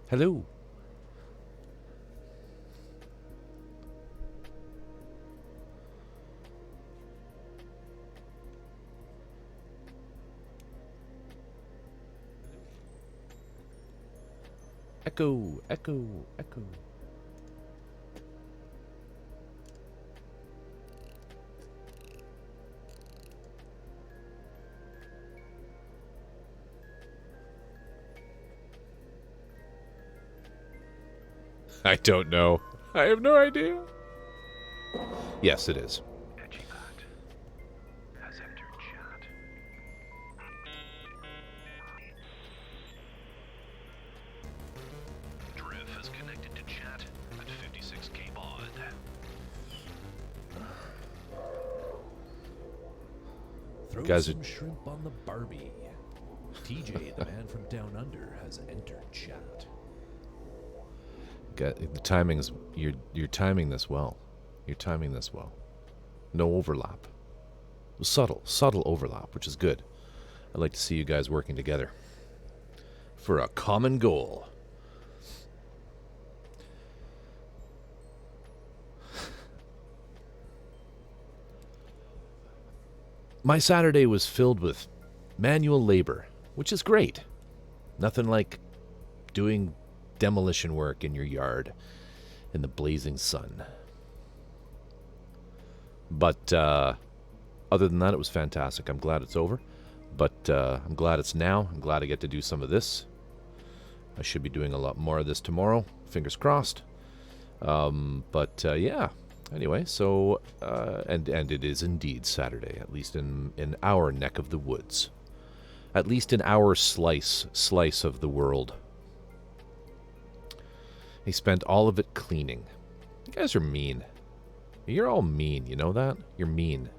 Hello. Echo, echo, echo. I don't know. I have no idea. Yes, it is. Has entered chat. Drift has connected to chat at 56k baud. Throw Guys some shrimp on the Barbie. TJ, the man from down under, has entered chat. The timing's you're timing this well. You're timing this well. No overlap. Subtle overlap, which is good. I'd like to see you guys working together for a common goal. My Saturday was filled with manual labor, which is great. Nothing like doing demolition work in your yard in the blazing sun. But other than that, it was fantastic. I'm glad it's over, but I'm glad it's now. I'm glad I get to do some of this. I should be doing a lot more of this tomorrow. Fingers crossed. Yeah. Anyway, so and it is indeed Saturday, at least in our neck of the woods, at least in our slice of the world. He spent all of it cleaning. You guys are mean. You're all mean, you know that? You're mean.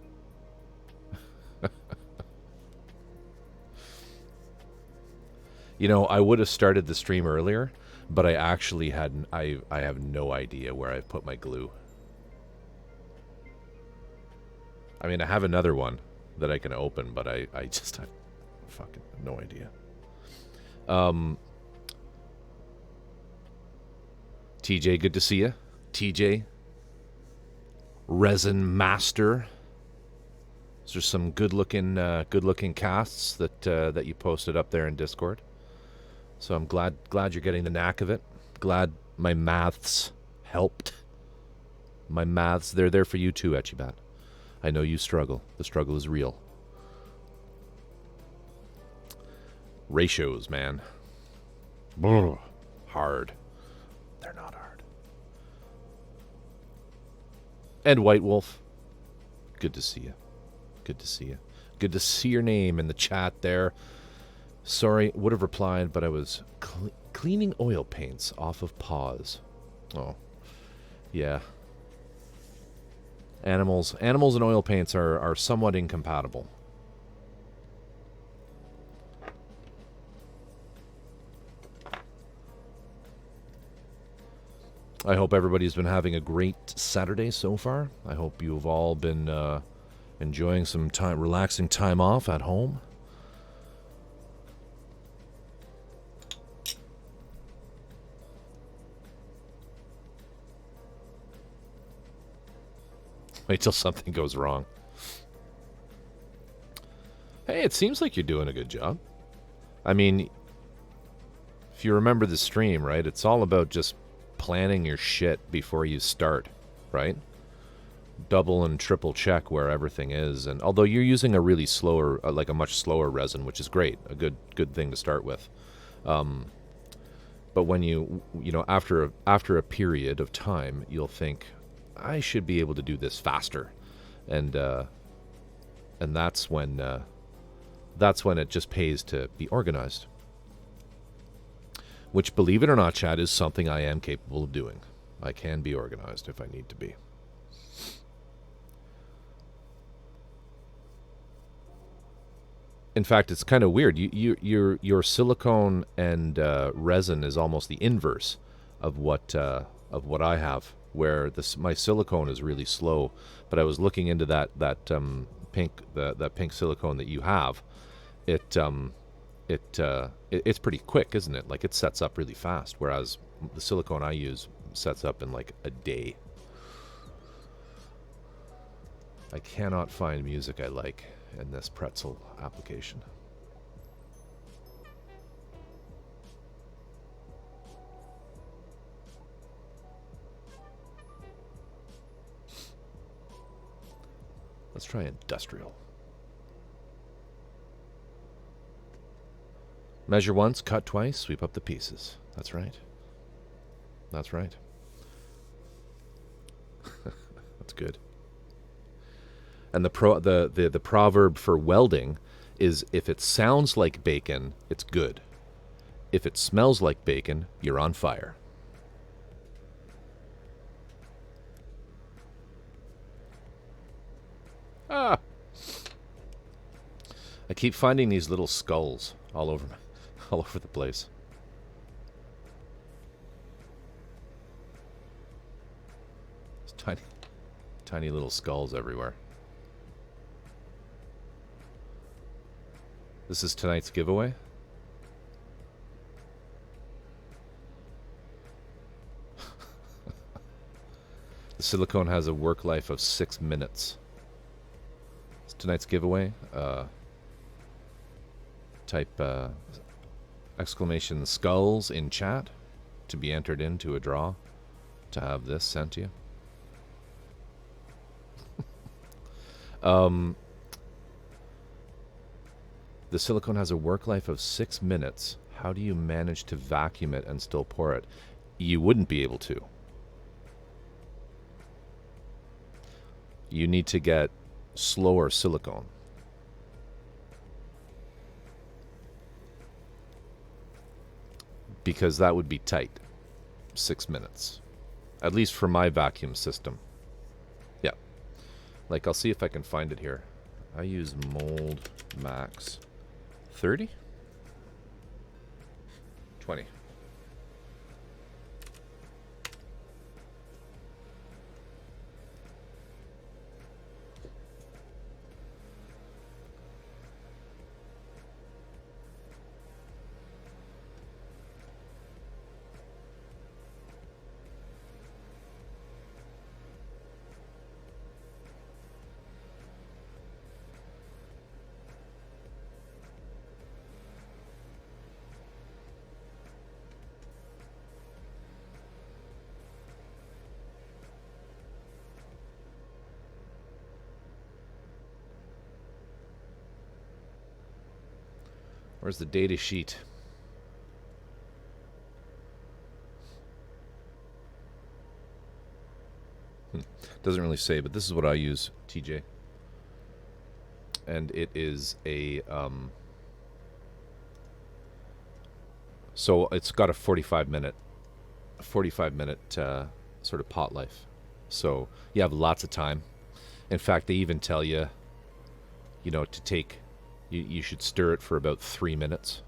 You know, I would have started the stream earlier, but I actually I have no idea where I've put my glue. I mean, I have another one that I can open, but I just have fucking no idea. TJ, good to see you. TJ, Resin Master. Those are some good-looking casts that you posted up there in Discord. So I'm glad you're getting the knack of it. Glad my maths helped. My maths, they're there for you too, Etchibat. I know you struggle. The struggle is real. Ratios, man. Hard. They're not hard. And White Wolf, good to see you. Good to see you. Good to see your name in the chat there. Sorry, would have replied, but I was cleaning oil paints off of paws. Oh, yeah. Animals and oil paints are somewhat incompatible. I hope everybody's been having a great Saturday so far. I hope you've all been enjoying some time, relaxing time off at home. Wait till something goes wrong. Hey, it seems like you're doing a good job. I mean, if you remember the stream, right, it's all about just planning your shit before you start, right? Double and triple check where everything is. And although you're using a really slower, like a much slower resin, which is great, a good thing to start with. But when you know, after a period of time, you'll think, I should be able to do this faster, and that's when it just pays to be organized. Which, believe it or not, Chad, is something I am capable of doing. I can be organized if I need to be. In fact, it's kind of weird. Your silicone and resin is almost the inverse of what I have. Where my silicone is really slow, but I was looking into that pink silicone that you have. It it's pretty quick, isn't it? Like it sets up really fast, whereas the silicone I use sets up in like a day. I cannot find music I like in this pretzel application. Let's try industrial. Measure once, cut twice, sweep up the pieces. That's right. That's right. That's good. And the proverb for welding is if it sounds like bacon, it's good. If it smells like bacon, you're on fire. Ah! I keep finding these little skulls all over the place. There's tiny little skulls everywhere. This is tonight's giveaway. The silicone has a work life of 6 minutes. It's tonight's giveaway. Type exclamation skulls in chat to be entered into a draw to have this sent to you. The silicone has a work life of 6 minutes. How do you manage to vacuum it and still pour it? You wouldn't be able to. You need to get slower silicone. Because that would be tight. 6 minutes. At least for my vacuum system. Yeah. Like, I'll see if I can find it here. I use Mold Max 30? 20. Where's the data sheet? Doesn't really say, but this is what I use, TJ. And it is a so it's got a 45 minute sort of pot life. So you have lots of time. In fact, they even tell you, to take, you should stir it for about 3 minutes.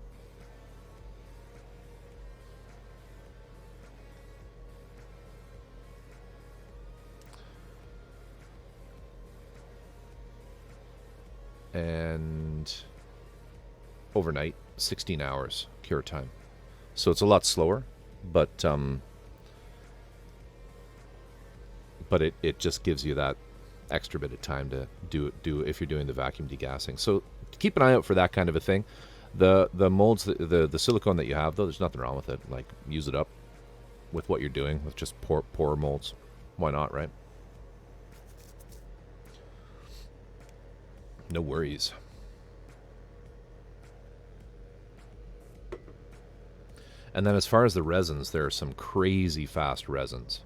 And overnight, 16 hours cure time. So it's a lot slower, but it just gives you that extra bit of time to do if you're doing the vacuum degassing. So keep an eye out for that kind of a thing. The molds, the silicone that you have, though, there's nothing wrong with it. Like, use it up with what you're doing with just pour molds. Why not, right? No worries. And then as far as the resins, there are some crazy fast resins.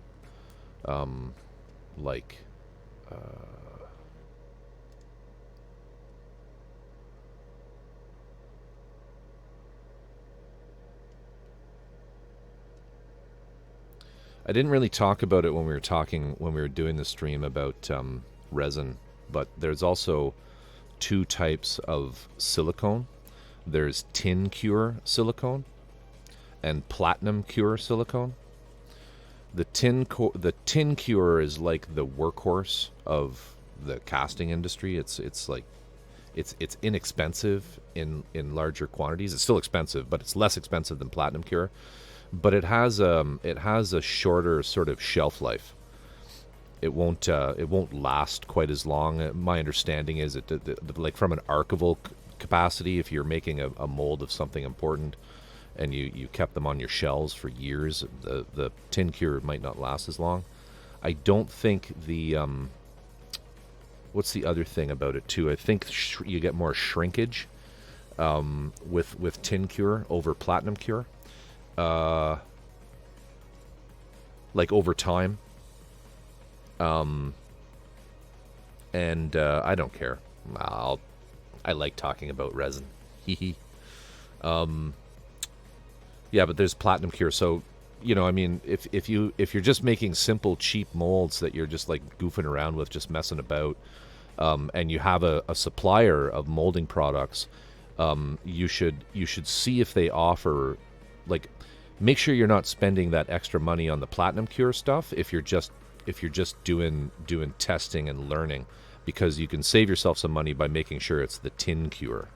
Like... I didn't really talk about it when we were doing the stream about resin, but there's also 2 types of silicone. There's tin cure silicone and platinum cure silicone. The tin cure is like the workhorse of the casting industry. It's like it's inexpensive in larger quantities. It's still expensive, but it's less expensive than platinum cure. But it has a shorter sort of shelf life. It won't last quite as long. My understanding is like from an archival capacity, if you're making a mold of something important and you kept them on your shelves for years, the tin cure might not last as long. I don't think the what's the other thing about it too? I think you get more shrinkage with tin cure over platinum cure, like over time. And I don't care. I like talking about resin. Hee. Yeah, but there's platinum cure. So, I mean, if you're just making simple, cheap molds that you're just like goofing around with, just messing about, and you have a supplier of molding products, you should see if they offer, like, make sure you're not spending that extra money on the platinum cure stuff if you're just doing testing and learning, because you can save yourself some money by making sure it's the tin cure.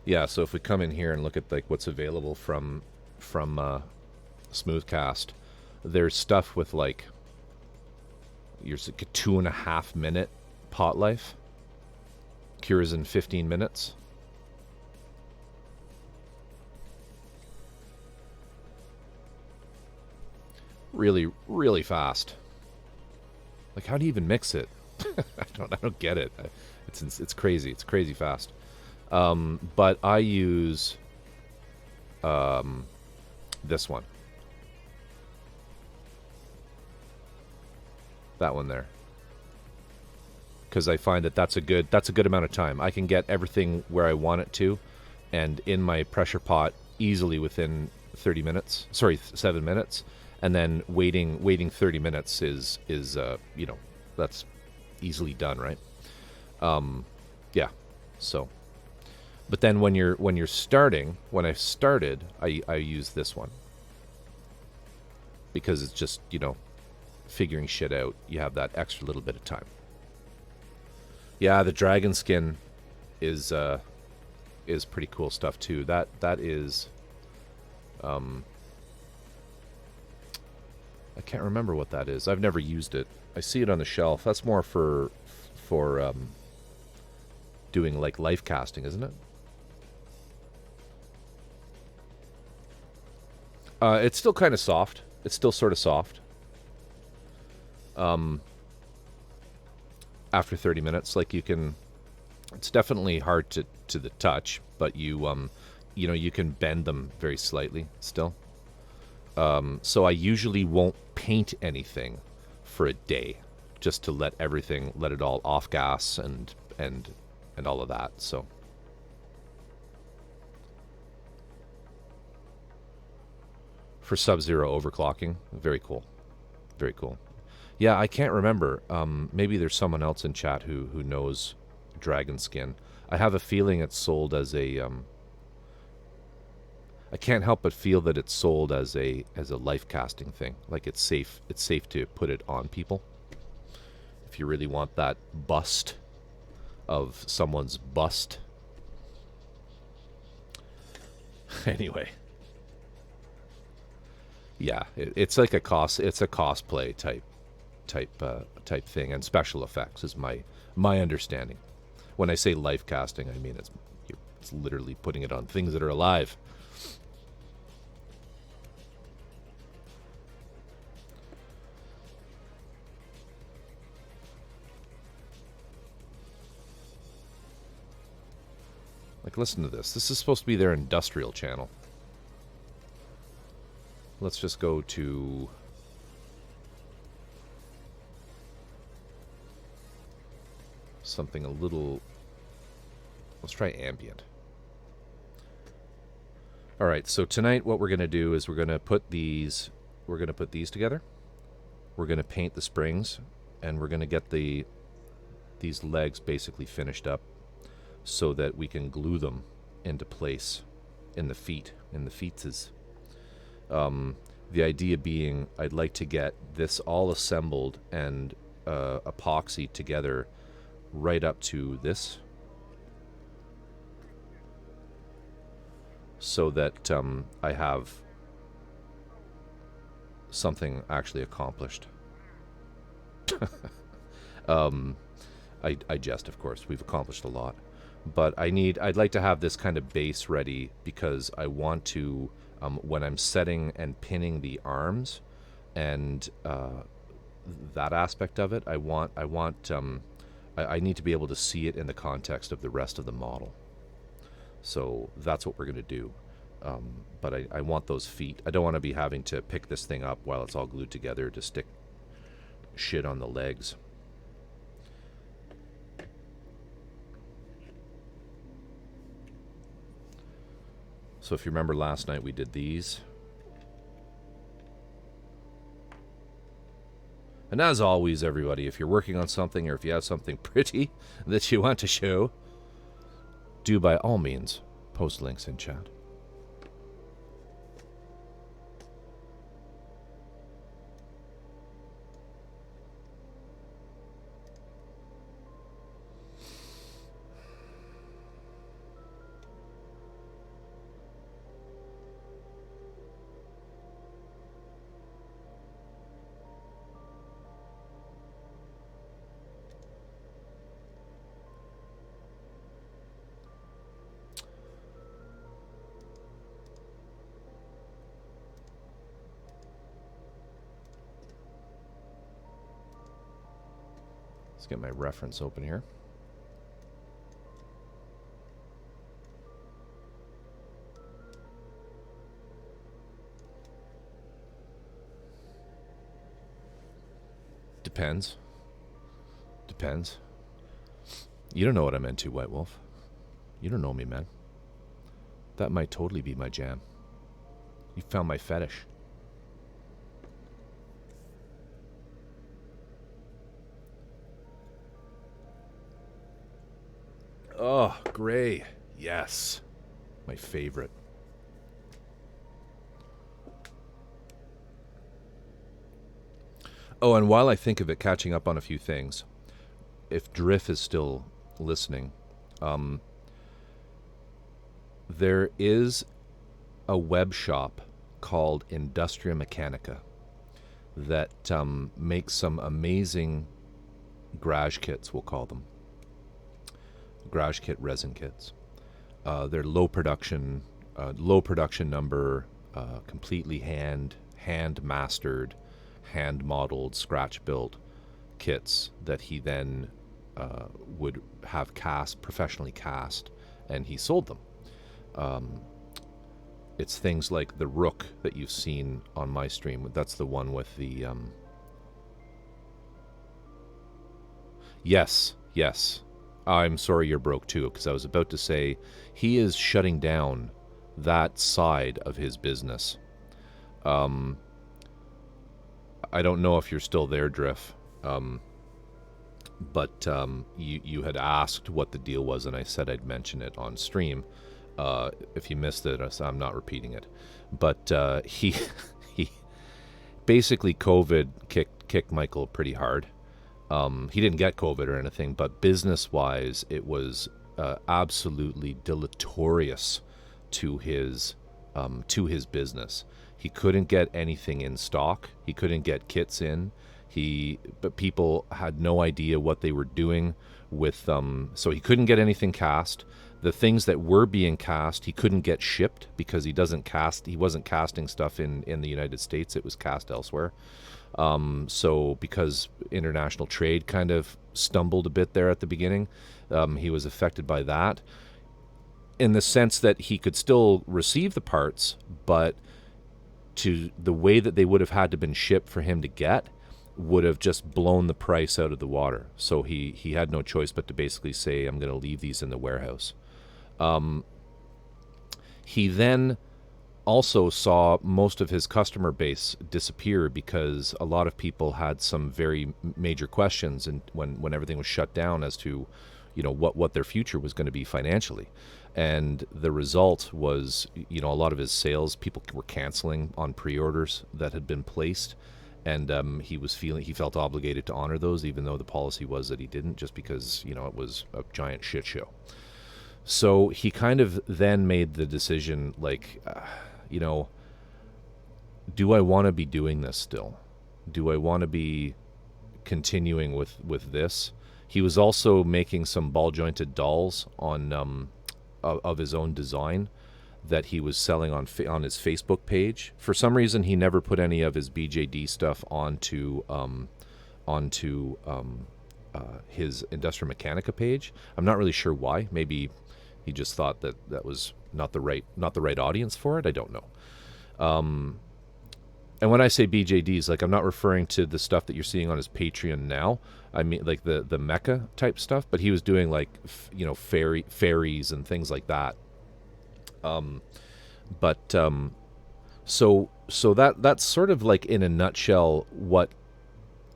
Yeah, so if we come in here and look at like what's available from Smoothcast, there's stuff with like a 2.5 minute pot life, cures in 15 minutes. Really, really fast. Like, how do you even mix it? I don't get it. It's crazy. It's crazy fast. But I use this one. That one there. Because I find that's a good amount of time. I can get everything where I want it to, and in my pressure pot easily within 7 minutes, and then waiting 30 minutes is that's easily done, right? Yeah. So, but then when I started, I use this one because it's just, figuring shit out. You have that extra little bit of time. Yeah, the dragon skin is pretty cool stuff too. That is I can't remember what that is. I've never used it. I see it on the shelf. That's more for doing like life casting, isn't it? It's still kind of soft. It's still sort of soft. After 30 minutes, like it's definitely hard to the touch, but you can bend them very slightly still. So I usually won't paint anything for a day, just to let it all off gas and all of that. So for sub-zero overclocking, very cool, very cool. Yeah, I can't remember. Maybe there's someone else in chat who knows dragon skin. I have a feeling it's sold as a. I can't help but feel that it's sold as a life casting thing. Like it's safe. It's safe to put it on people. If you really want that bust of someone's bust. Anyway. Yeah, it's like it's a cosplay type thing, and special effects is my understanding. When I say life casting, I mean it's literally putting it on things that are alive. Like, listen to this. This is supposed to be their industrial channel. Let's just go to something a little. Let's try ambient. All right, so tonight what we're going to do is we're going to put these together. We're going to paint the springs, and we're going to get the these legs basically finished up so that we can glue them into place in the feetses. The idea being I'd like to get this all assembled and epoxy together right up to this, so that I have something actually accomplished. I jest, of course. We've accomplished a lot. But I'd like to have this kind of base ready because I want to, when I'm setting and pinning the arms and that aspect of it, I need to be able to see it in the context of the rest of the model. So that's what we're going to do. But I want those feet. I don't want to be having to pick this thing up while it's all glued together to stick shit on the legs. So if you remember last night, we did these. And as always, everybody, if you're working on something or if you have something pretty that you want to show, do by all means post links in chat. Let's get my reference open here. Depends. You don't know what I'm into, White Wolf. You don't know me, man. That might totally be my jam. You found my fetish. Oh, gray. Yes. My favorite. Oh, and while I think of it, catching up on a few things, if Drift is still listening, there is a web shop called Industria Mechanica that makes some amazing garage kits, we'll call them. Garage kit resin kits. They're low production number, completely hand mastered, hand modeled, scratch built kits that he then would have professionally cast, and he sold them. It's things like the Rook that you've seen on my stream. That's the one with the yes. I'm sorry you're broke too, because I was about to say he is shutting down that side of his business. I don't know if you're still there, Drift, but you had asked what the deal was, and I said I'd mention it on stream. If you missed it, I'm not repeating it. But he basically COVID kicked Michael pretty hard. He didn't get COVID or anything, but business-wise, it was absolutely deleterious to his business. He couldn't get anything in stock. He couldn't get kits in. But people had no idea what they were doing with so he couldn't get anything cast. The things that were being cast, he couldn't get shipped because he wasn't casting stuff in the United States. It was cast elsewhere. So because international trade kind of stumbled a bit there at the beginning, he was affected by that in the sense that he could still receive the parts, but to the way that they would have had to been shipped for him to get would have just blown the price out of the water. So he had no choice but to basically say, I'm going to leave these in the warehouse. He then also saw most of his customer base disappear because a lot of people had some very major questions, and when everything was shut down as to, what their future was going to be financially. And the result was, a lot of his sales, people were canceling on pre-orders that had been placed, and he felt obligated to honor those, even though the policy was that he didn't, just because it was a giant shit show. So he kind of then made the decision, like, do I want to be doing this still? Do I want to be continuing with this? He was also making some ball jointed dolls on of his own design that he was selling on his Facebook page. For some reason, he never put any of his BJD stuff onto his Industrial Mechanica page. I'm not really sure why. Maybe he just thought that was not the right audience for it. I don't know. And when I say BJDs, like, I'm not referring to the stuff that you're seeing on his Patreon now. I mean, like the mecha type stuff. But he was doing like fairies and things like that. So that's sort of like, in a nutshell, what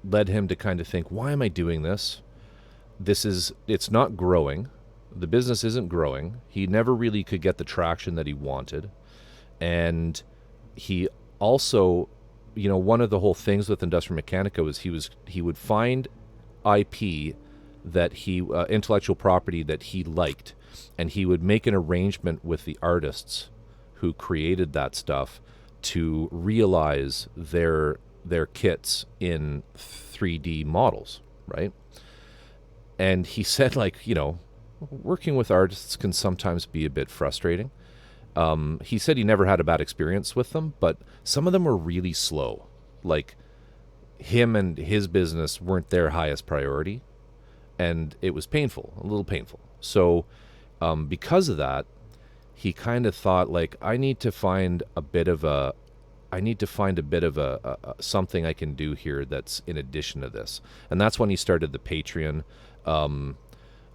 led him to kind of think, why am I doing this? It's not growing. The business isn't growing. He never really could get the traction that he wanted. And he also, one of the whole things with Industrial Mechanica was he would find IP that intellectual property that he liked, and he would make an arrangement with the artists who created that stuff to realize their kits in 3D models, right? And he said, like, working with artists can sometimes be a bit frustrating. He said he never had a bad experience with them, but some of them were really slow. Like, him and his business weren't their highest priority, and it was painful, a little painful. So because of that, he kind of thought, like, I need to find a bit of a something I can do here that's in addition to this. And that's when he started the Patreon.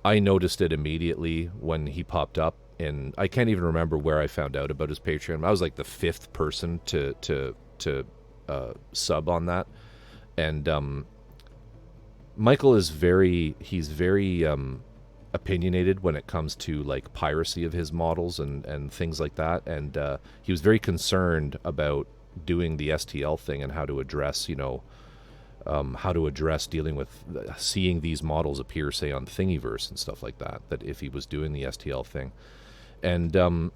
I noticed it immediately when he popped up, and I can't even remember where I found out about his Patreon. I was like the 5th person to sub on that. And Michael is very opinionated when it comes to, like, piracy of his models and things like that. And he was very concerned about doing the STL thing and how to address dealing with seeing these models appear, say, on Thingiverse and stuff like that, that if he was doing the STL thing. And I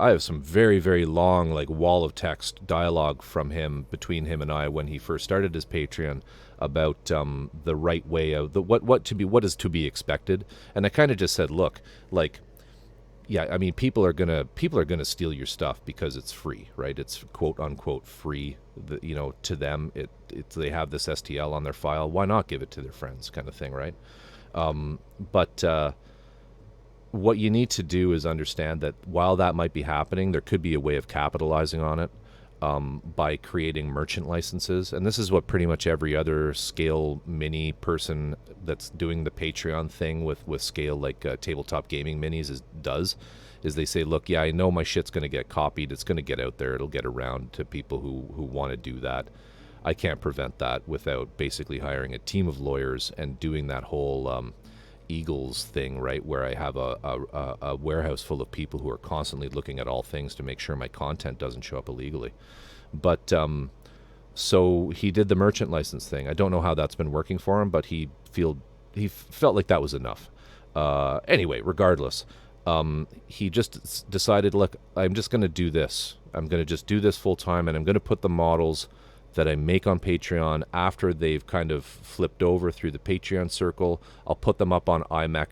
have some very, very long, like, wall of text dialogue from him, between him and I, when he first started his Patreon, about the right way of what is to be expected. And I kind of just said, look, like, yeah, I mean, people are gonna steal your stuff because it's free, right? It's quote unquote free. To them, they have this STL on their file. Why not give it to their friends, kind of thing, right? But what you need to do is understand that while that might be happening, there could be a way of capitalizing on it by creating merchant licenses. And this is what pretty much every other scale mini person that's doing the Patreon thing with scale, like tabletop gaming minis does, is they say, look, yeah, I know my shit's going to get copied. It's going to get out there. It'll get around to people who want to do that. I can't prevent that without basically hiring a team of lawyers and doing that whole Eagles thing, right, where I have a warehouse full of people who are constantly looking at all things to make sure my content doesn't show up illegally. But so he did the merchant license thing. I don't know how that's been working for him, but he felt like that was enough. Anyway, regardless, he just decided, look, I'm just going to do this. I'm going to just do this full time, and I'm going to put the models that I make on Patreon after they've kind of flipped over through the Patreon circle. I'll put them up on iMech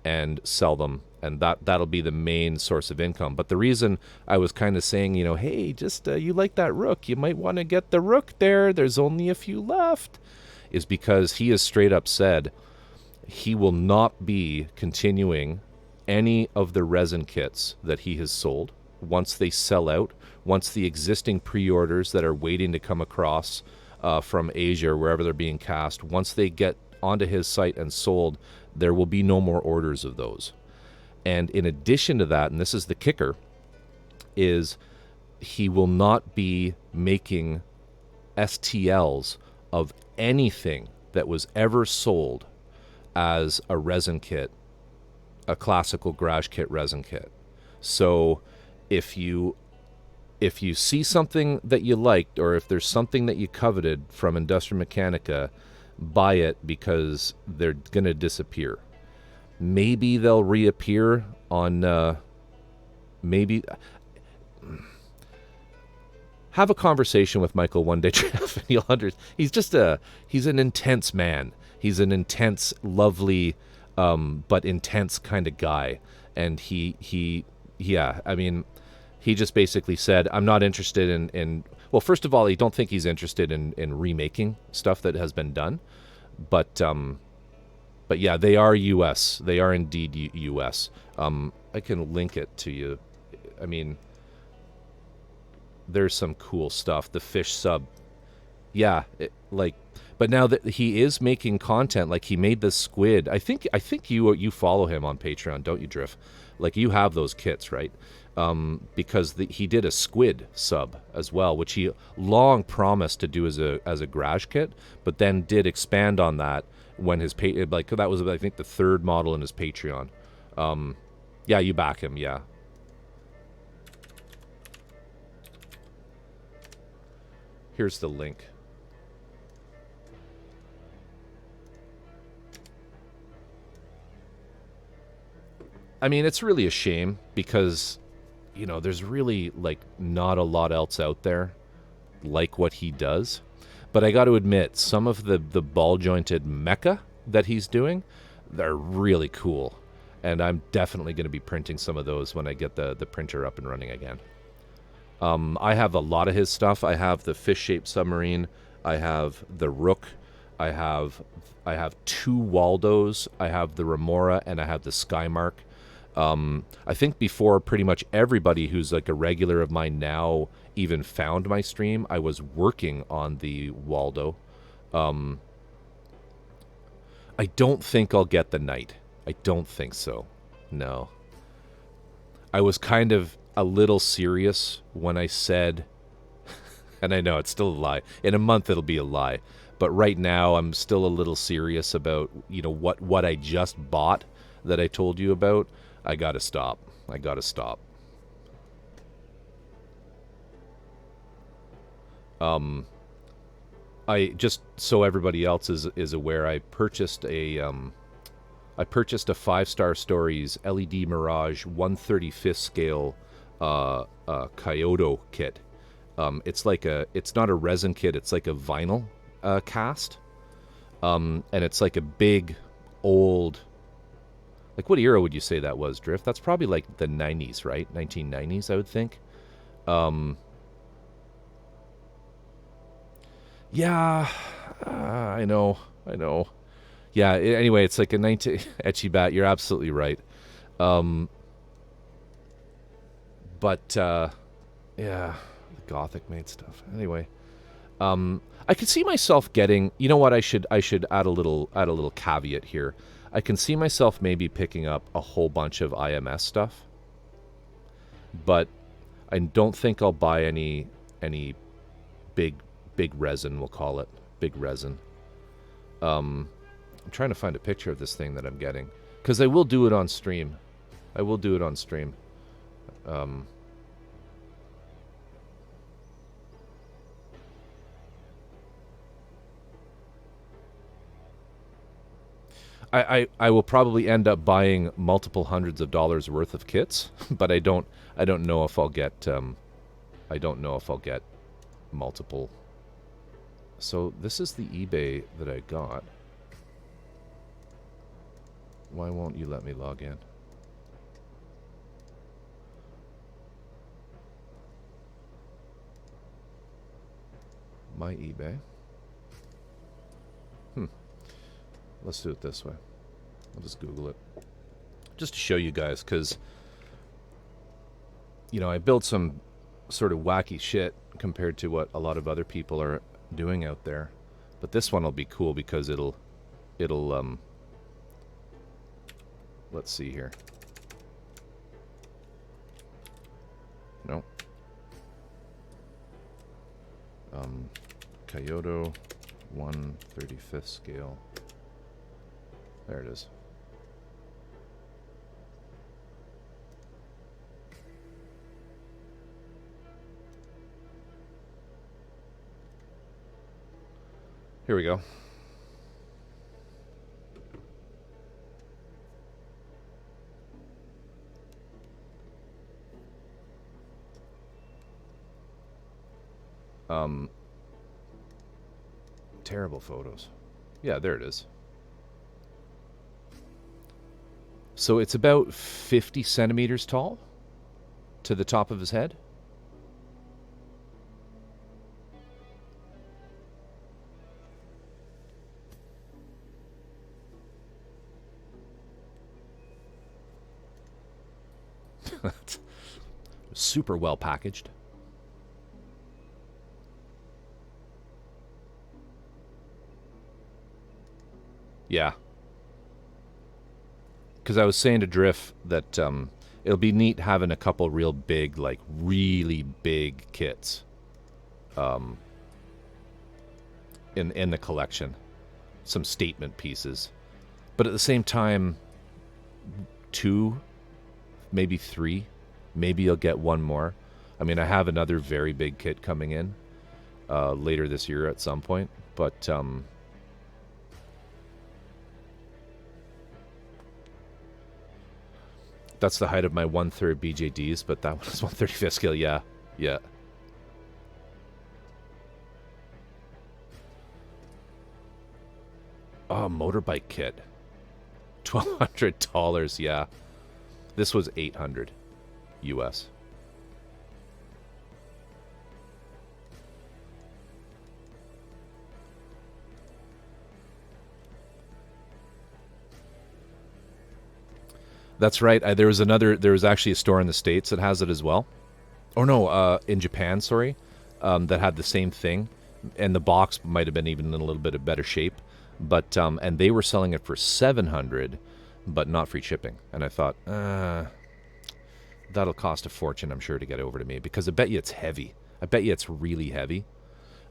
and sell them, and that'll be the main source of income. But the reason I was kind of saying, hey, just you like that rook, you might want to get the rook there, there's only a few left, is because he has straight up said he will not be continuing any of the resin kits that he has sold once they sell out. Once the existing pre-orders that are waiting to come across from Asia or wherever they're being cast, once they get onto his site and sold, there will be no more orders of those. And in addition to that, and this is the kicker, is he will not be making STLs of anything that was ever sold as a resin kit, a classical garage kit resin kit. So if you see something that you liked, or if there's something that you coveted from Industria Mechanica, buy it, because they're going to disappear. Maybe they'll reappear on, maybe... Have a conversation with Michael one day, Jeff, and you'll understand. He's an intense man. He's an intense, lovely, but intense kind of guy. And he just basically said, I'm not interested in well, first of all, I don't think he's interested in remaking stuff that has been done. But yeah, they are US. They are indeed US. I can link it to you. I mean, there's some cool stuff. The fish sub. Yeah, but now that he is making content, like he made the squid. I think you follow him on Patreon, don't you, Drift? Like, you have those kits, right? Because he did a squid sub as well, which he long promised to do as a garage kit, but then did expand on that when his that was, I think, the third model in his Patreon. Yeah, you back him, yeah. Here's the link. I mean, it's really a shame because, there's really, not a lot else out there like what he does. But I got to admit, some of the ball-jointed mecha that he's doing, they're really cool. And I'm definitely going to be printing some of those when I get the printer up and running again. I have a lot of his stuff. I have the fish-shaped submarine. I have the Rook. I have 2 Waldos. I have the Remora, and I have the Skymark. I think before pretty much everybody who's like a regular of mine now even found my stream, I was working on the Waldo. I don't think I'll get the Knight. I don't think so. No. I was kind of a little serious when I said, and I know it's still a lie. In a month it'll be a lie. But right now I'm still a little serious about, what I just bought that I told you about. I gotta stop. I just, so everybody else is aware, I purchased a 5-Star Stories LED Mirage 1/35 scale Kyoto kit. It's not a resin kit, it's like a vinyl cast. And it's like a big old, like, what era would you say that was, Drift? That's probably like the 90s, right? 1990s, I would think. Yeah, I know. Yeah, anyway, it's like a 19... Etchy Bat, you're absolutely right. But, yeah, the Gothic made stuff. Anyway, I could see myself getting... You know what, I should add a little caveat here. I can see myself maybe picking up a whole bunch of IMS stuff. But I don't think I'll buy any big resin, we'll call it. Big resin. I'm trying to find a picture of this thing that I'm getting. Because I will do it on stream. I will probably end up buying multiple hundreds of dollars worth of kits, but I don't know if I'll get multiple. So this is the eBay that I got. Why won't you let me log in? My eBay. Let's do it this way. I'll just Google it. Just to show you guys, because, I built some sort of wacky shit compared to what a lot of other people are doing out there. But this one will be cool because it'll let's see here. No. Kyoto 1/35th scale. There it is. Here we go. Terrible photos. Yeah, there it is. So it's about 50 centimeters tall to the top of his head. Super well packaged. Yeah. Because I was saying to Drift that it'll be neat having a couple real big, like really big kits in the collection. Some statement pieces. But at the same time, 2, maybe 3, maybe you'll get one more. I mean, I have another very big kit coming in later this year at some point. But that's the height of my 1/3 BJDs, but that was 1/35th scale. Yeah, yeah. Oh, motorbike kit. $1,200. Yeah, this was $800 US. That's right. There was actually a store in the States that has it as well. Or no, in Japan, sorry, that had the same thing. And the box might have been even in a little bit of better shape. But, and they were selling it for $700, but not free shipping. And I thought, that'll cost a fortune, I'm sure, to get over to me. Because I bet you it's heavy. I bet you it's really heavy.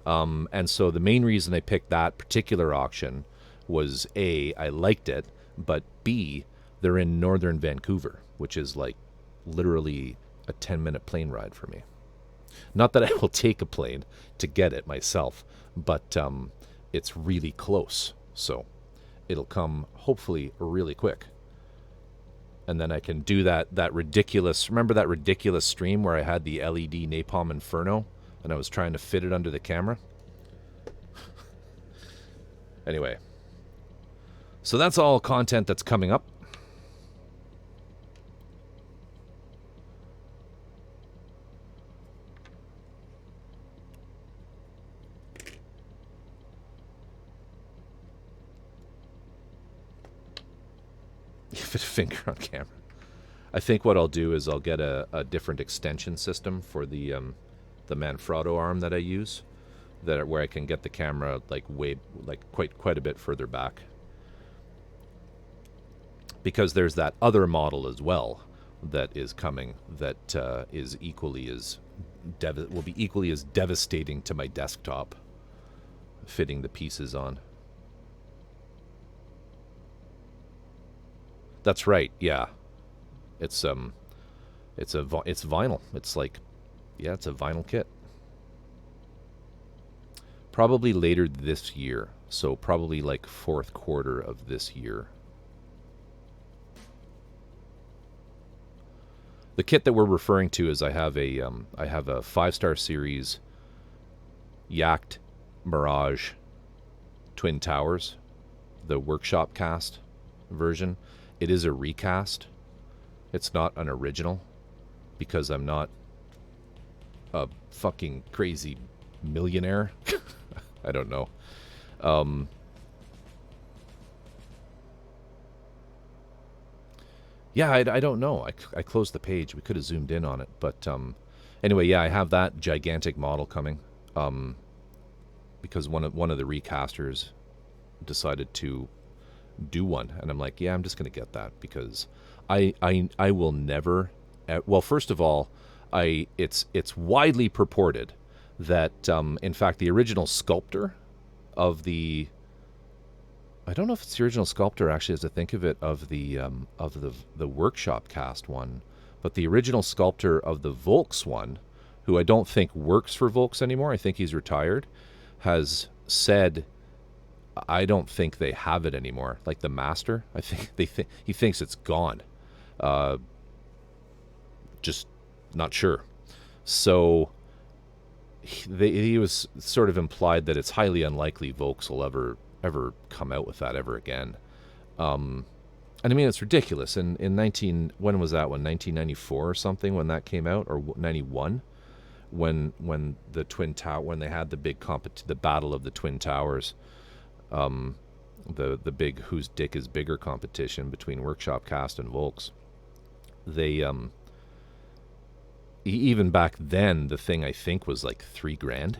And so the main reason I picked that particular auction was A, I liked it, but B, they're in northern Vancouver, which is like literally a 10-minute plane ride for me. Not that I will take a plane to get it myself, but it's really close. So it'll come hopefully really quick. And then I can do that ridiculous, remember that ridiculous stream where I had the LED Napalm Inferno and I was trying to fit it under the camera? Anyway, so that's all content that's coming up. Fit a finger on camera. I think what I'll do is I'll get a different extension system for the Manfrotto arm that I use, where I can get the camera quite a bit further back. Because there's that other model as well that is coming that is equally as will be equally as devastating to my desktop, fitting the pieces on. That's right. Yeah, it's vinyl. It's like, yeah, it's a vinyl kit. Probably later this year. So probably like fourth quarter of this year. The kit that we're referring to is I have a 5-star series Yacht Mirage Twin Towers, the workshop cast version. It is a recast. It's not an original because I'm not a fucking crazy millionaire. I don't know. Yeah, I don't know. I closed the page. We could have zoomed in on it. But anyway, yeah, I have that gigantic model coming because one of the recasters decided to do one, and I'm like, yeah, I'm just gonna get that because I will never. Well, first of all, it's widely purported that, in fact, the original sculptor of the, I don't know if it's the original sculptor actually, as I think of it, of the workshop cast one, but the original sculptor of the Volks one, who I don't think works for Volks anymore, I think he's retired, has said, I don't think they have it anymore. Like the master, I think he thinks it's gone. Just not sure. So he was sort of implied that it's highly unlikely Volks will ever come out with that ever again. And I mean, it's ridiculous. In when was that one? 1994 or something when that came out, or 91, when the Twin Tower, when they had the big the battle of the Twin Towers, the big whose dick is bigger competition between Workshop Cast and Volks. They even back then, the thing I think was like $3,000.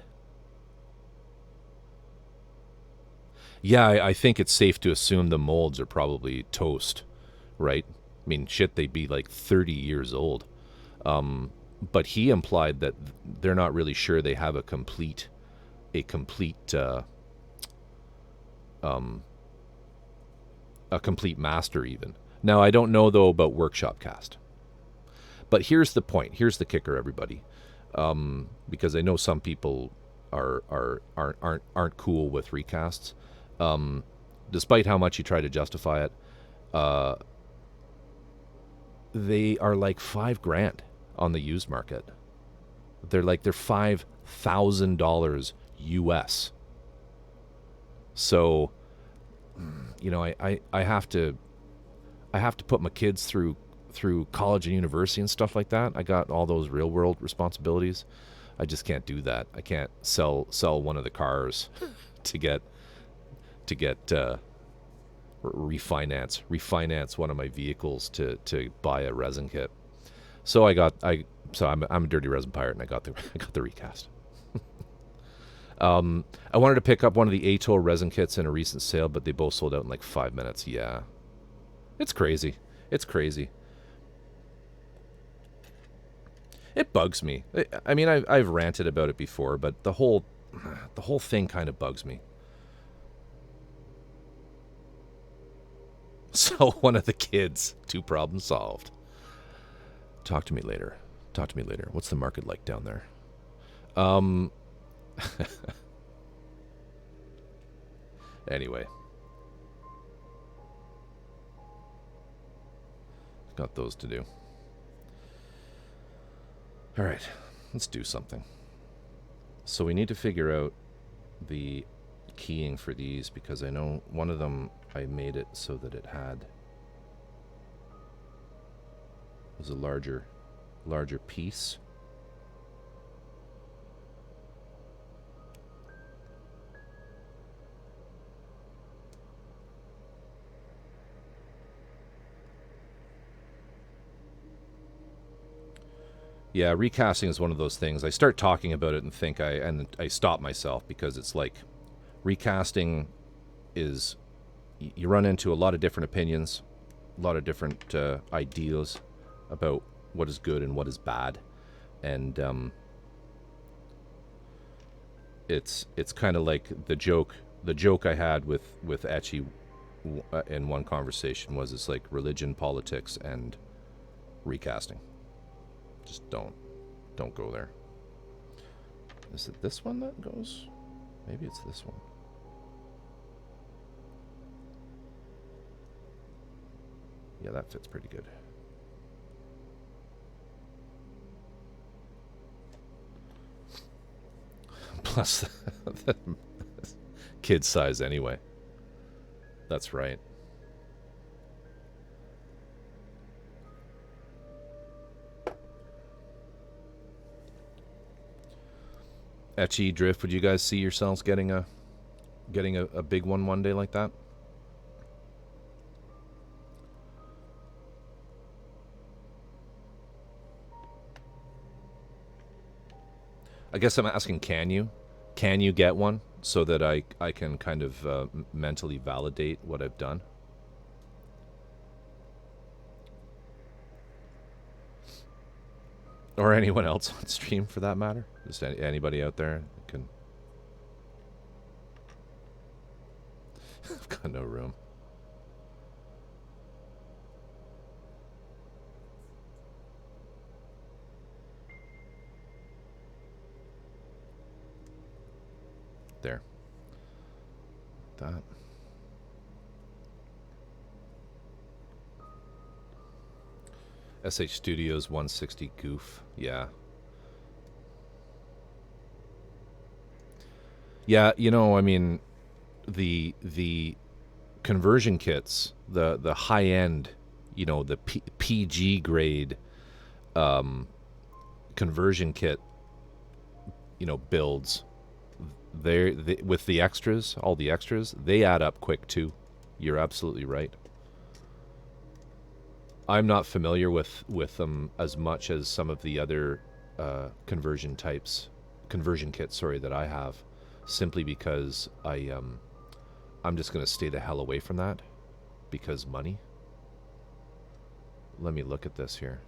Yeah, I think it's safe to assume the molds are probably toast, right? I mean, shit, they'd be like 30 years old. But he implied that they're not really sure they have a complete master even. Now, I don't know though about Workshop Cast. But here's the point. Here's the kicker, everybody, because I know some people aren't cool with recasts. Despite how much you try to justify it, they are like $5,000 on the used market. They're $5,000 US. So, you know, I have to put my kids through college and university and stuff like that. I got all those real world responsibilities. I just can't do that. I can't sell one of the cars to get refinance one of my vehicles to buy a resin kit. So I'm a dirty resin pirate, and I got the recast. I wanted to pick up one of the Atoll resin kits in a recent sale, but they both sold out in like 5 minutes. Yeah, it's crazy. It's crazy. It bugs me. I mean, I've ranted about it before, but the whole thing kind of bugs me. So one of the kids, 2 problems solved. Talk to me later. What's the market like down there? Anyway. Got those to do. All right, let's do something. So we need to figure out the keying for these, because I know one of them I made it so that it was a larger piece. Yeah, recasting is one of those things. I start talking about it and think I stop myself, because it's like recasting is, you run into a lot of different opinions, a lot of different ideas about what is good and what is bad, and it's kind of like the joke I had with Etchy in one conversation was, it's like religion, politics, and recasting. Just don't go there. Is it this one that goes? Maybe it's this one. Yeah, that fits pretty good. Plus, the kid size anyway. That's right. Etchy, Drift, would you guys see yourselves getting a big one day like that? I guess I'm asking, can you get one so that I can kind of mentally validate what I've done? Or anyone else on stream, for that matter. Just anybody out there can. I've got no room. There. That. SH Studios 160 goof. Yeah. Yeah, you know, I mean, the conversion kits, the high end, you know, the PG grade conversion kit, you know, builds, they with the extras, all the extras, they add up quick too. You're absolutely right. I'm not familiar with them as much as some of the other conversion kits, sorry, that I have, simply because I'm just gonna stay the hell away from that because money. Let me look at this here.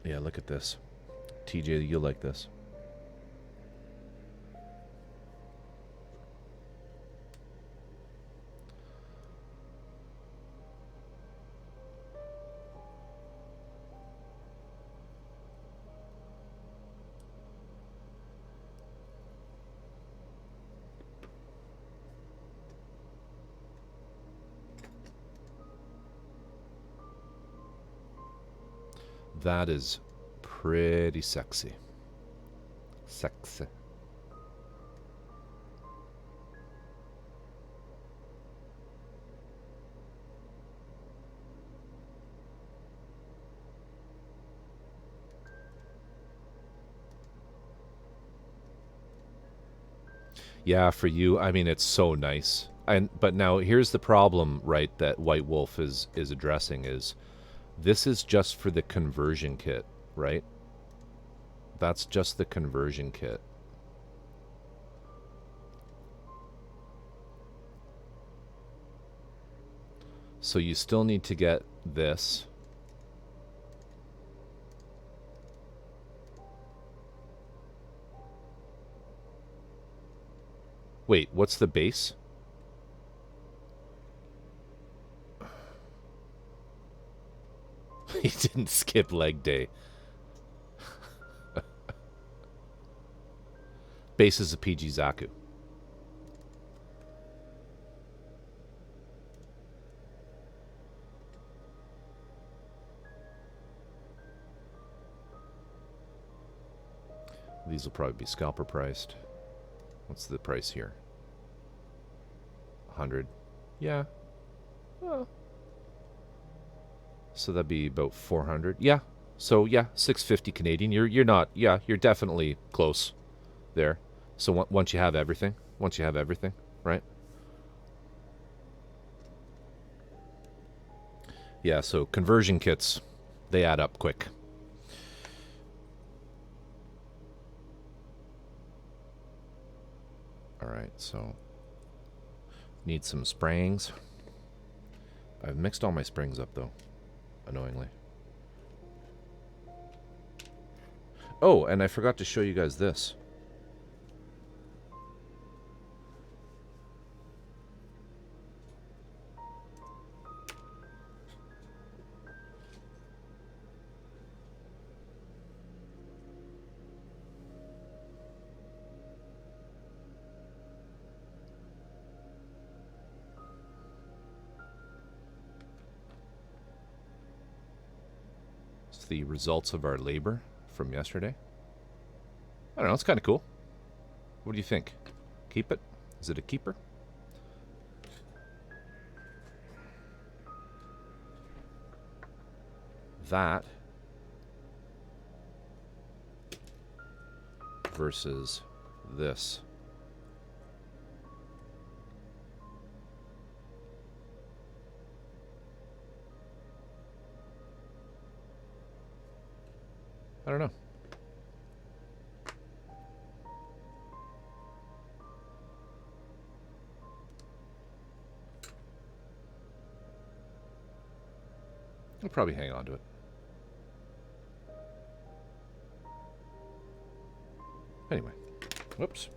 Yeah, look at this. TJ, you'll like this. That is pretty sexy. Sexy. Yeah, for you, I mean, it's so nice. But now here's the problem, right, that White Wolf is addressing is this is just for the conversion kit, right? That's just the conversion kit. So you still need to get this. Wait, what's the base? He didn't skip leg day. Base is a PG Zaku. These will probably be scalper priced. What's the price here? 100. Yeah. Well. So that'd be about 400. Yeah. So yeah, 650 Canadian. You're not. Yeah, you're definitely close there. So once you have everything, right? Yeah. So conversion kits, they add up quick. All right. So need some springs. I've mixed all my springs up though, annoyingly. Oh, and I forgot to show you guys this. It's the results of our labor from yesterday. I don't know, it's kind of cool. What do you think? Keep it? Is it a keeper? That versus this. I don't know. I'll probably hang on to it. Anyway. Whoops.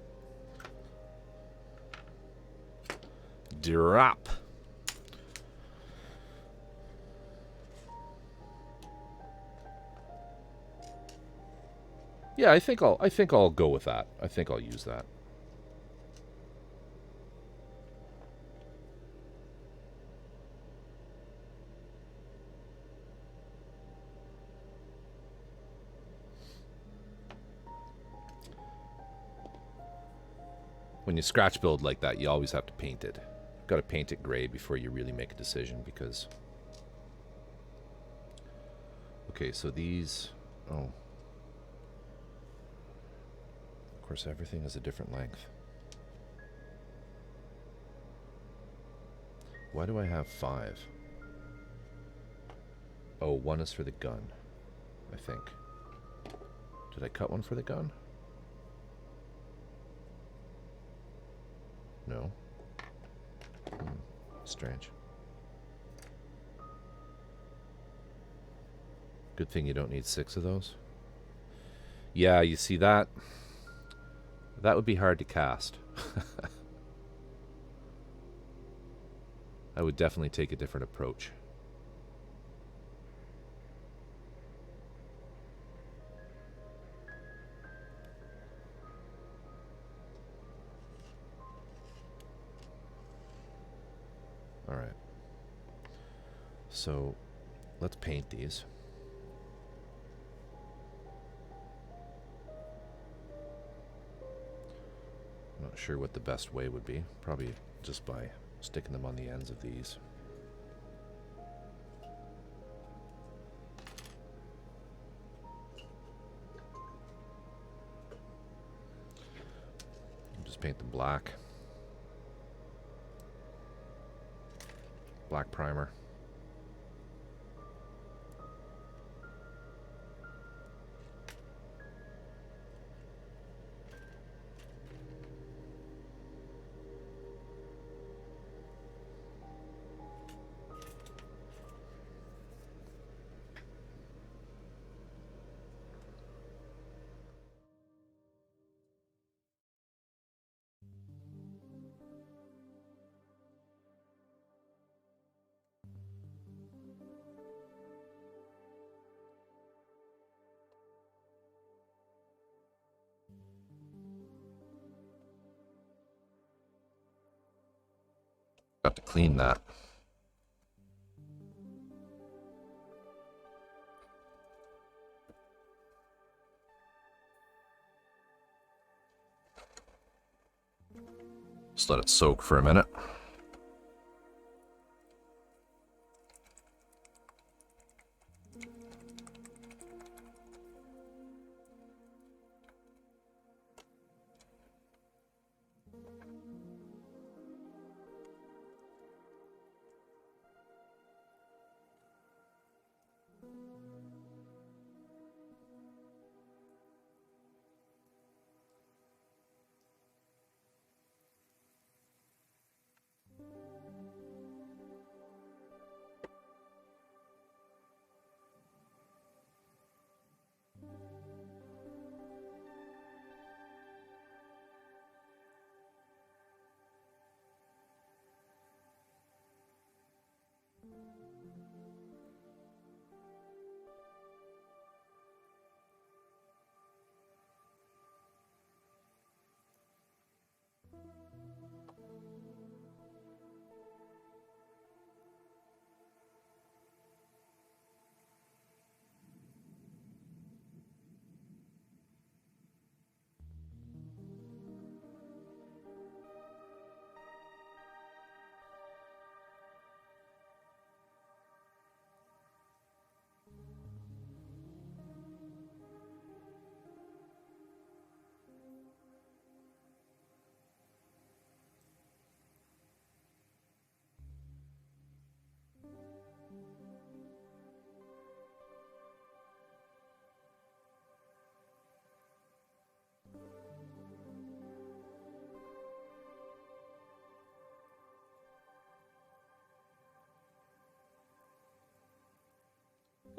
Drop. Yeah, I think I'll go with that. I think I'll use that. When you scratch build like that, you always have to paint it. You've got to paint it gray before you really make a decision because... Okay, so these... Oh. Of course, everything is a different length. Why do I have 5? Oh, 1 is for the gun, I think. Did I cut one for the gun? No. Strange. Good thing you don't need 6 of those. Yeah, you see that? That would be hard to cast. I would definitely take a different approach. All right. So let's paint these. I'm not sure what the best way would be. Probably just by sticking them on the ends of these. Just paint them black. Black primer. Got to clean that. Just let it soak for a minute.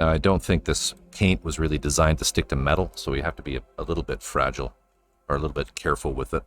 Now, I don't think this paint was really designed to stick to metal, so you have to be a little bit fragile, or a little bit careful with it.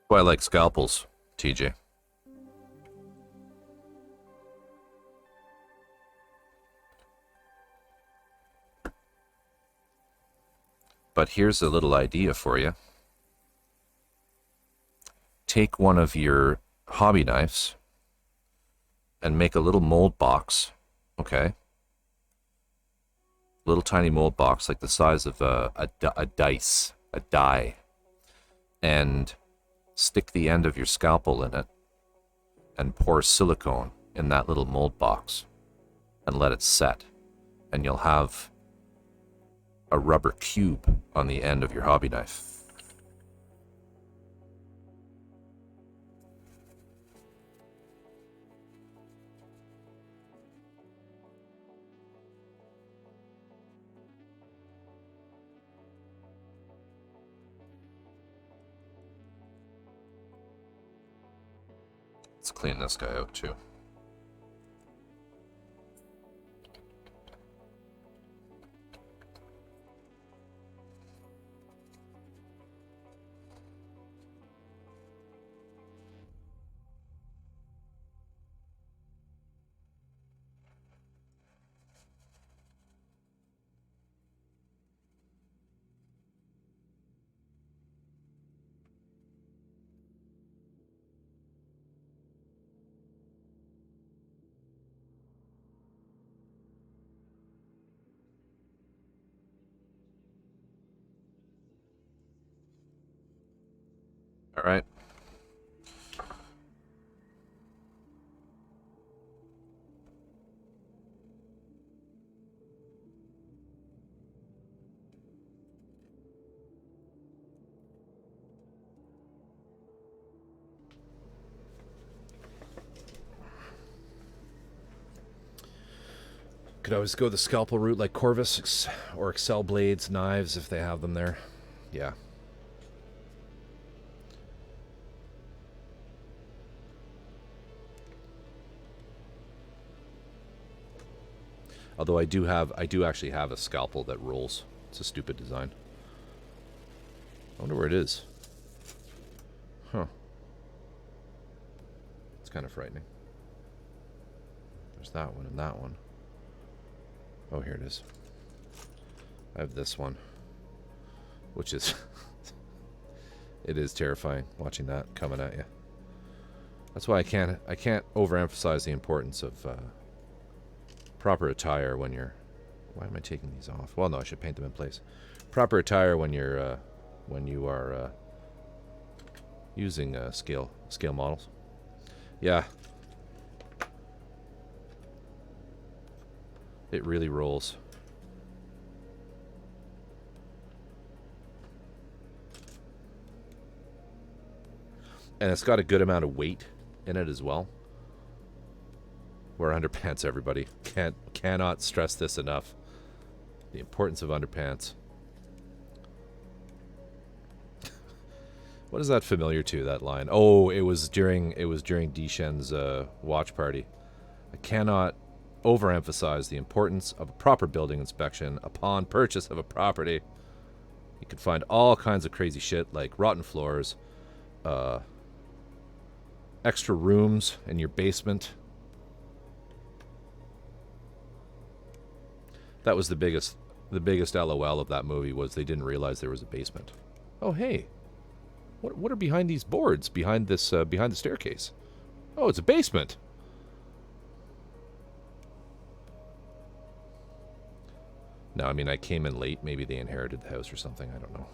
Why I like scalpels, TJ. But here's a little idea for you. Take one of your hobby knives and make a little mold box, okay? Little tiny mold box like the size of a die, and stick the end of your scalpel in it and pour silicone in that little mold box and let it set, and you'll have a rubber cube on the end of your hobby knife. Let's clean this guy out too. All right. Could always go the scalpel route like Corvus or Excel blades, knives if they have them there. Yeah. Although I do actually have a scalpel that rolls. It's a stupid design. I wonder where it is. Huh. It's kind of frightening. There's that one and that one. Oh, here it is. I have this one, which is it is terrifying watching that coming at you. That's why I can't overemphasize the importance of proper attire when you're. Why am I taking these off? Well, no, I should paint them in place. Proper attire when you're when you are using scale models. Yeah. It really rolls. And it's got a good amount of weight in it as well. Wear underpants, everybody. Cannot stress this enough. The importance of underpants. What is that familiar to, that line? Oh, it was during Deshen's watch party. I cannot overemphasize the importance of a proper building inspection upon purchase of a property. You can find all kinds of crazy shit like rotten floors, extra rooms in your basement. That was the biggest LOL of that movie, was they didn't realize there was a basement. Oh, hey. What are behind these boards behind this behind the staircase? Oh, it's a basement. No, I mean, I came in late. Maybe they inherited the house or something. I don't know.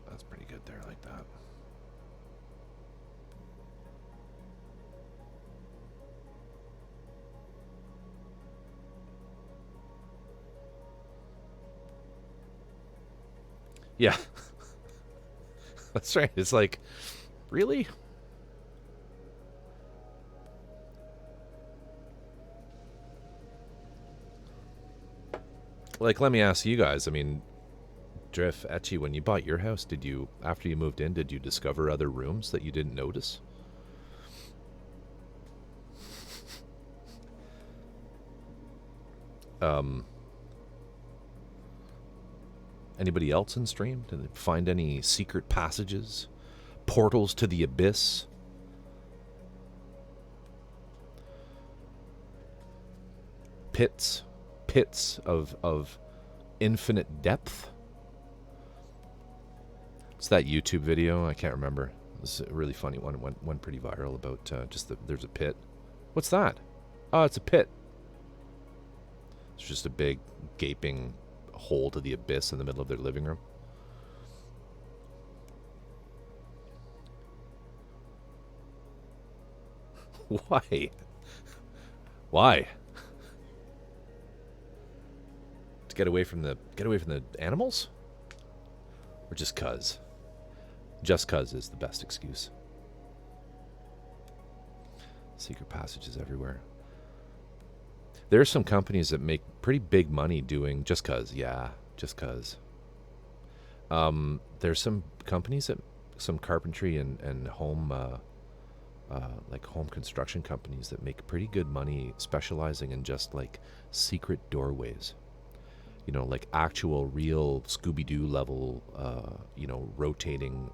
That's pretty good there, like that. Yeah. That's right. It's like, really? Like, let me ask you guys. I mean, Drift, Etchy, when you bought your house, did you, after you moved in, did you discover other rooms that you didn't notice? Anybody else in stream? Did they find any secret passages? Portals to the abyss? Pits of infinite depth? It's that YouTube video, I can't remember. It's a really funny one. It went pretty viral about there's a pit. What's that? Oh, it's a pit. It's just a big gaping hole to the abyss in the middle of their living room. Why? Why? To get away from the animals? Or just cuz? Just cuz is the best excuse. Secret passages everywhere. There are some companies that make pretty big money doing just cuz. Yeah, just cuz. There's some companies that, some carpentry and home, like home construction companies that make pretty good money specializing in just like secret doorways. You know, like actual real Scooby-Doo level, you know, rotating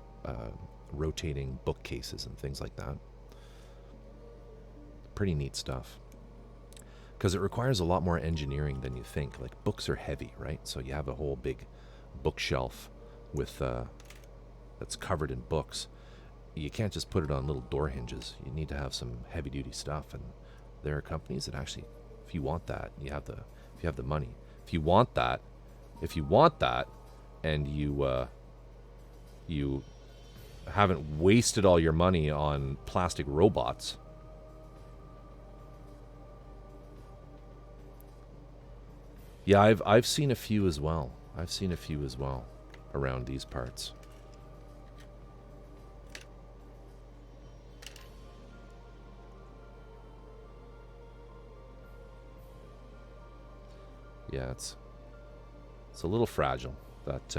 bookcases and things like that. Pretty neat stuff. Because it requires a lot more engineering than you think. Like, books are heavy, right? So you have a whole big bookshelf with that's covered in books. You can't just put it on little door hinges. You need to have some heavy-duty stuff. And there are companies that actually, if you want that, if you have the money, if you want that, and you haven't wasted all your money on plastic robots. Yeah, I've seen a few as well. Around these parts. Yeah, it's a little fragile, that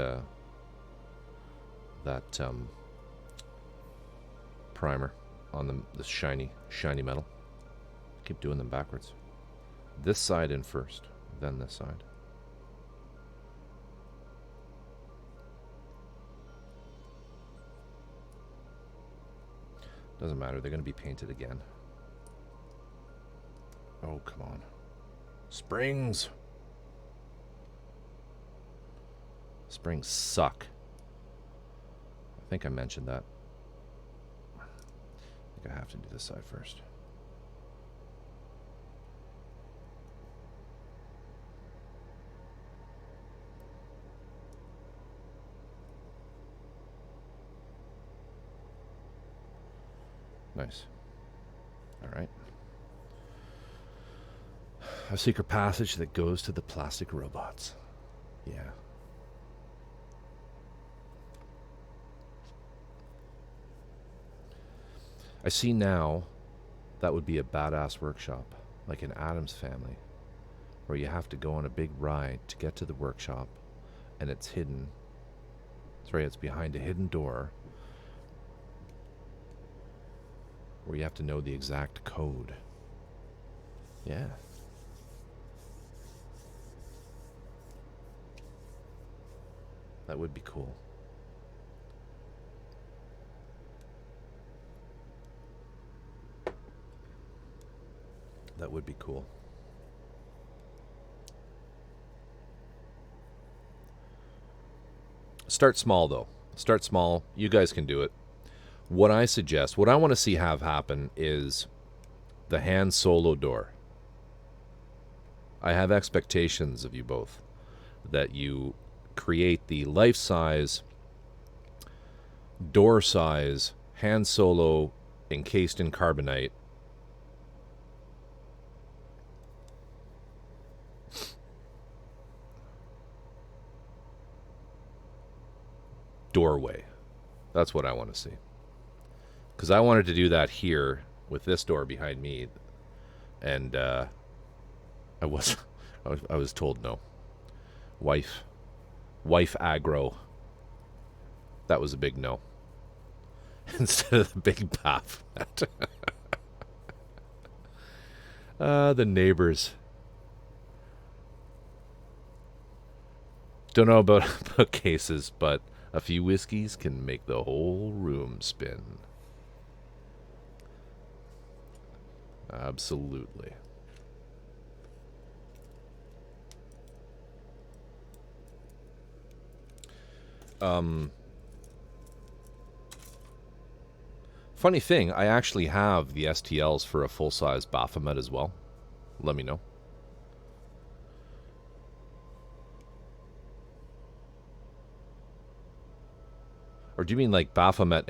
primer on the shiny metal. Keep doing them backwards. This side in first, then this side. Doesn't matter, they're going to be painted again. Oh, come on. Springs! Springs suck. I think I mentioned that. I think I have to do this side first. Nice. All right. A secret passage that goes to the plastic robots. Yeah. I see now that would be a badass workshop, like an Addams Family, where you have to go on a big ride to get to the workshop, and it's hidden. Sorry, it's behind a hidden door, where you have to know the exact code. Yeah. That would be cool. That would be cool. Start small, though. Start small. You guys can do it. What I suggest, what I want to see have happen is the Han Solo door. I have expectations of you both that you create the life-size, door-size Han Solo encased in carbonite doorway. That's what I want to see. Because I wanted to do that here with this door behind me, and I was told no. Wife aggro. That was a big no. Instead of the big Baphomet. The neighbors. Don't know about bookcases, but a few whiskeys can make the whole room spin. Absolutely. Funny thing, I actually have the STLs for a full-size Baphomet as well. Let me know. Or do you mean like Baphomet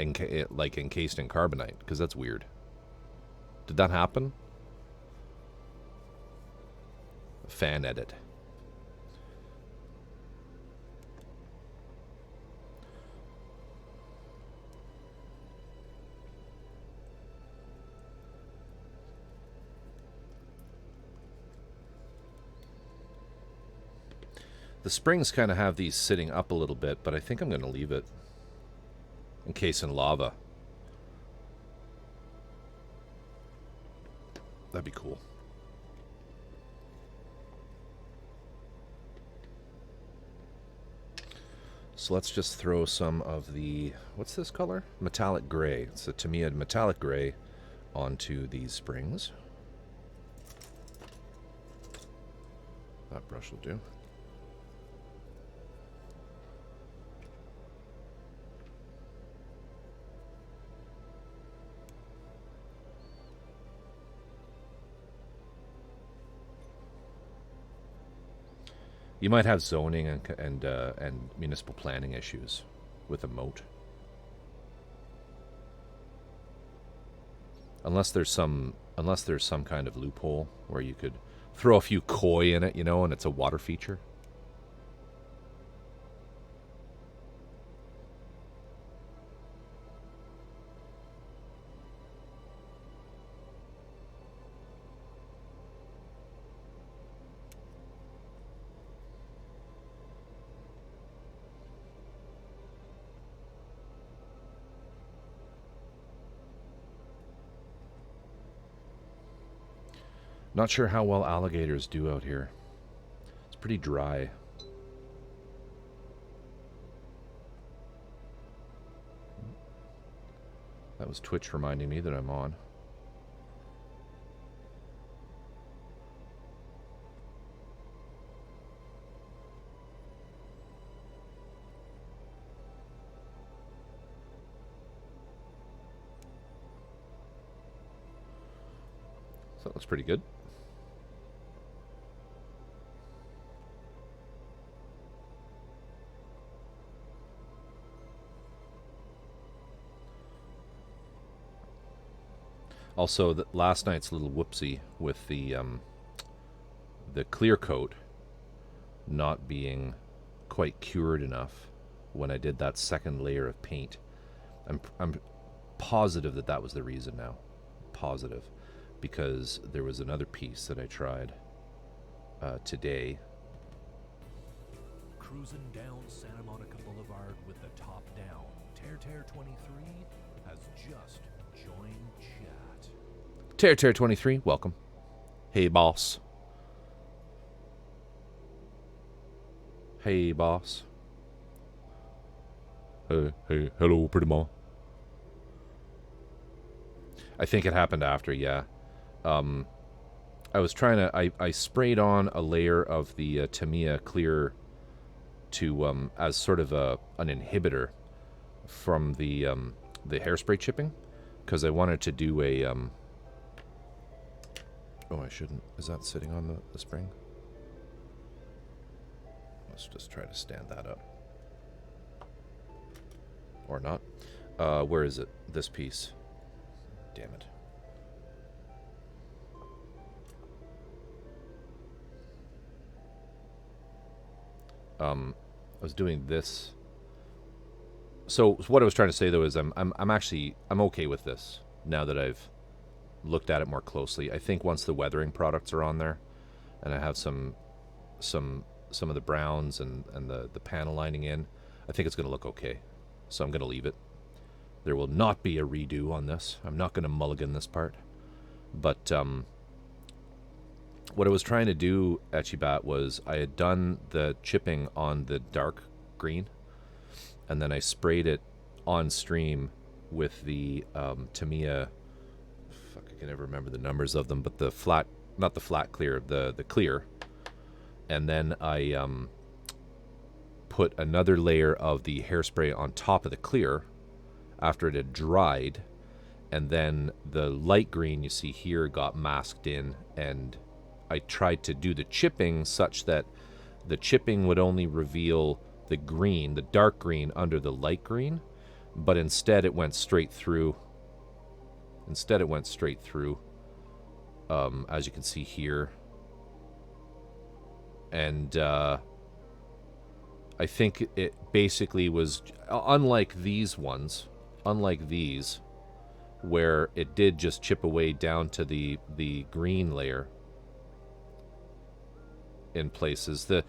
like encased in carbonite? Because that's weird. Did that happen? Fan edit. The springs kind of have these sitting up a little bit, but I think I'm going to leave it. Encased in lava. That'd be cool. So let's just throw some of the, what's this color? Metallic gray. It's a Tamiya metallic gray onto these springs. That brush will do. You might have zoning and municipal planning issues with a moat, unless there's some kind of loophole where you could throw a few koi in it, you know, and it's a water feature. Not sure how well alligators do out here. It's pretty dry. That was Twitch reminding me that I'm on. So that looks pretty good. Also, last night's little whoopsie with the clear coat not being quite cured enough when I did that second layer of paint. I'm positive that that was the reason now. Positive. Because there was another piece that I tried today. Cruising down Santa Monica Boulevard with the top down. Tear 23 has just joined chat. Tear 23, welcome. Hey, boss. Hey, boss. Hey, hello, pretty mom. I think it happened after, yeah. I was trying to, I sprayed on a layer of the Tamiya clear to, as sort of an inhibitor from the hairspray chipping, because I wanted to do a, oh, I shouldn't, is that sitting on the spring? Let's just try to stand that up. Or not. Where is it? This piece. Damn it. I was doing this. So what I was trying to say though is I'm okay with this now that I've looked at it more closely. I think once the weathering products are on there, and I have some of the browns and the panel lining in, I think it's going to look okay. So I'm going to leave it. There will not be a redo on this. I'm not going to mulligan this part. But what I was trying to do, Etchibat, was I had done the chipping on the dark green, and then I sprayed it on stream with the Tamiya. Fuck, I can never remember the numbers of them, but the flat, not the flat clear, the clear. And then I put another layer of the hairspray on top of the clear after it had dried, and then the light green you see here got masked in, and I tried to do the chipping such that the chipping would only reveal the green, the dark green under the light green, but instead it went straight through. As you can see here. And I think it basically was, unlike these, where it did just chip away down to the green layer in places. The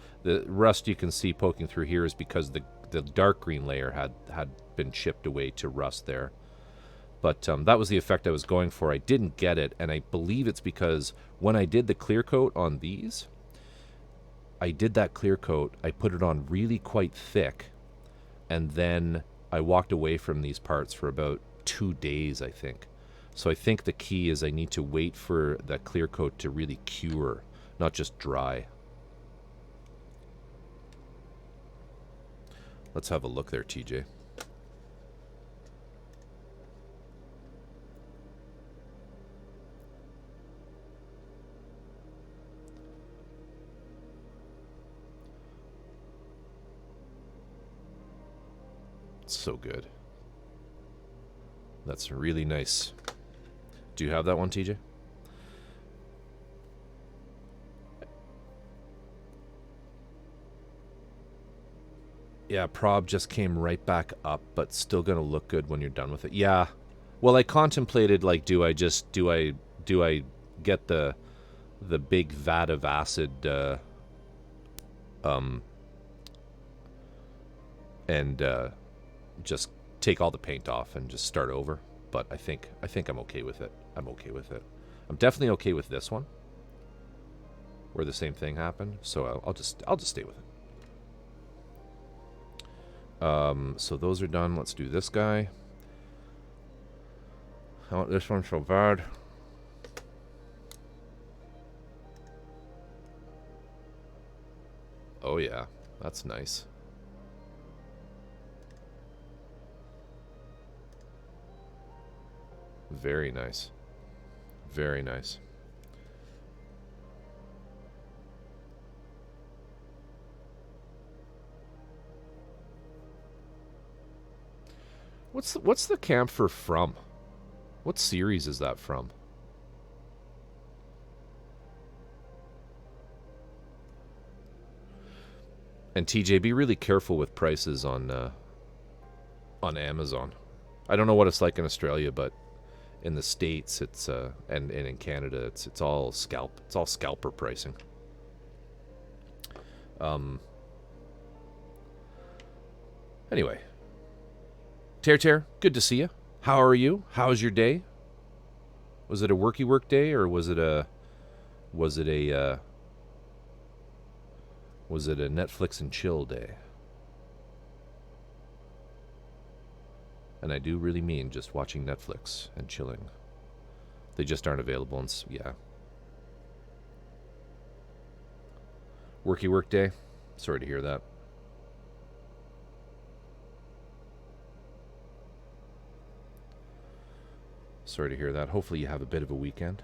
rust you can see poking through here is because the dark green layer had been chipped away to rust there. But that was the effect I was going for. I didn't get it, and I believe it's because when I did the clear coat on these, I did that clear coat, I put it on really quite thick, and then I walked away from these parts for about 2 days, I think. So I think the key is I need to wait for that clear coat to really cure, not just dry. Let's have a look there, TJ. So good. That's really nice. Do you have that one, TJ? Yeah, prob just came right back up, but still gonna look good when you're done with it. Yeah. Well, I contemplated, like, do I get the big vat of acid and just take all the paint off and just start over, but I think I'm okay with it. I'm I'm definitely okay with this one, where the same thing happened. So I'll just stay with it. So those are done. Let's do this guy. I want this one so bad. Oh yeah, that's nice. Very nice. Very nice. What's the camphor from? What series is that from? And TJ, be really careful with prices on Amazon. I don't know what it's like in Australia, but in the States, it's and in Canada, it's all scalper pricing. Anyway, Tear, good to see you. How are you? How's your day? Was it a work day, or was it a Netflix and chill day? And I do really mean just watching Netflix and chilling. They just aren't available. Yeah. Work day? Sorry to hear that. Sorry to hear that. Hopefully you have a bit of a weekend.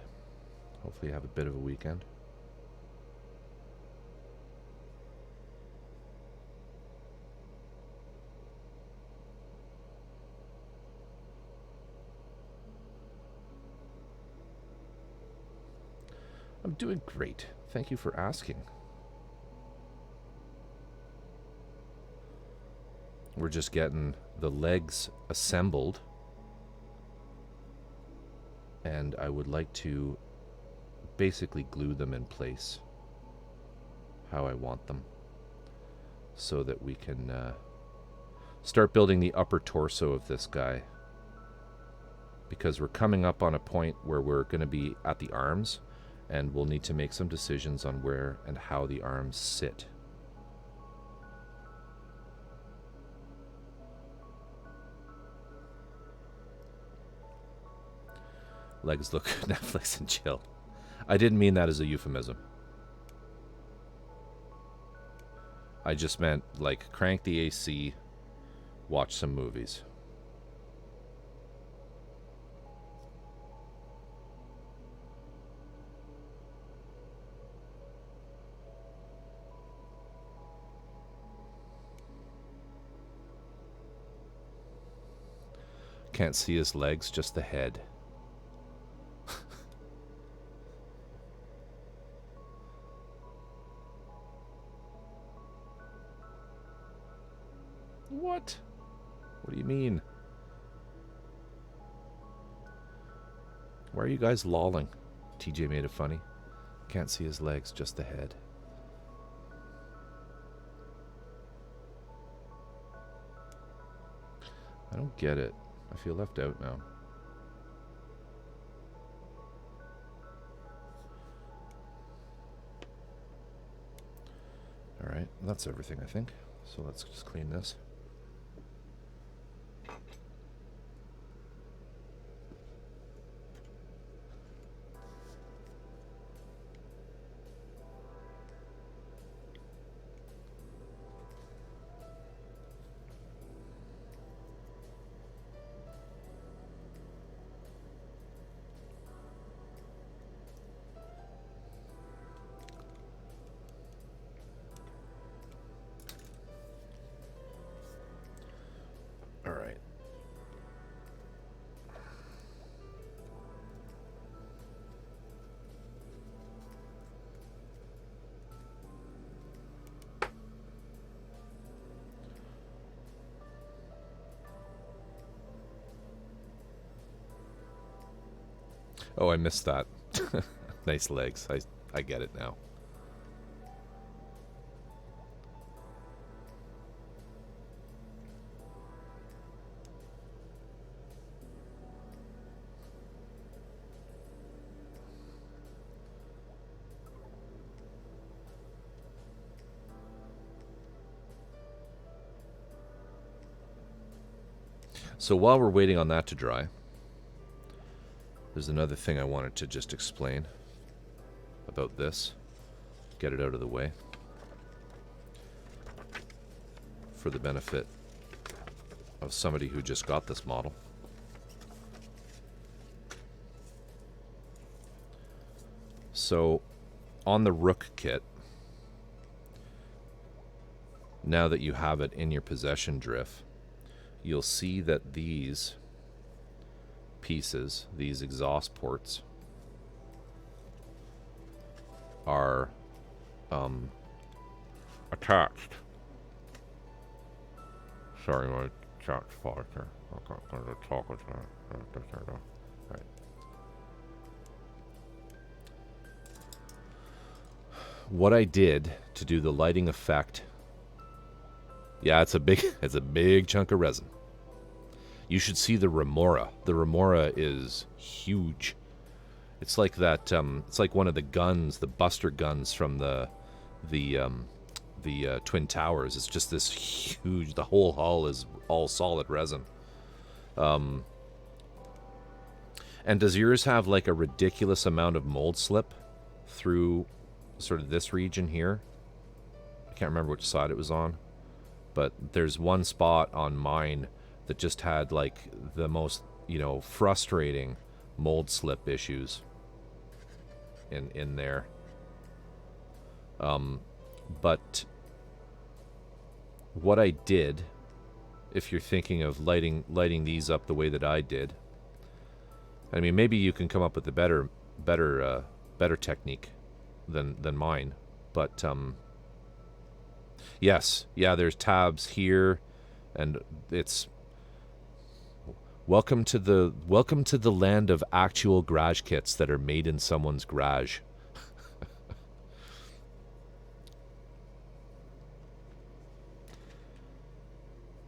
I'm doing great. Thank you for asking. We're just getting the legs assembled. And I would like to basically glue them in place how I want them, so that we can start building the upper torso of this guy, because we're coming up on a point where we're going to be at the arms, and we'll need to make some decisions on where and how the arms sit. Legs look Netflix and chill. I didn't mean that as a euphemism. I just meant, like, crank the AC, watch some movies. Can't see his legs, just the head. What? What do you mean? Why are you guys lolling? TJ made it funny. Can't see his legs, just the head. I don't get it. I feel left out now. Alright, that's everything, I think. So let's just clean this. Oh, I missed that. Nice legs. I get it now. So while we're waiting on that to dry, there's another thing I wanted to just explain about this. Get it out of the way for the benefit of somebody who just got this model. So on the Rook kit, now that you have it in your possession, Drift, you'll see that these pieces, these exhaust ports, are attached. Sorry, my chat's falling here. Alright. What I did to do the lighting effect. Yeah, it's a big chunk of resin. You should see the remora. The remora is huge. It's like that. It's like one of the guns, the Buster guns from the Twin Towers. It's just this huge. The whole hull is all solid resin. And does yours have like a ridiculous amount of mold slip through sort of this region here? I can't remember which side it was on, but there's one spot on mine that just had like the most, frustrating mold slip issues in there. But what I did, if you're thinking of lighting these up the way that I did, I mean, maybe you can come up with a better technique than mine, but yes, yeah, there's tabs here, and it's welcome to the land of actual garage kits that are made in someone's garage.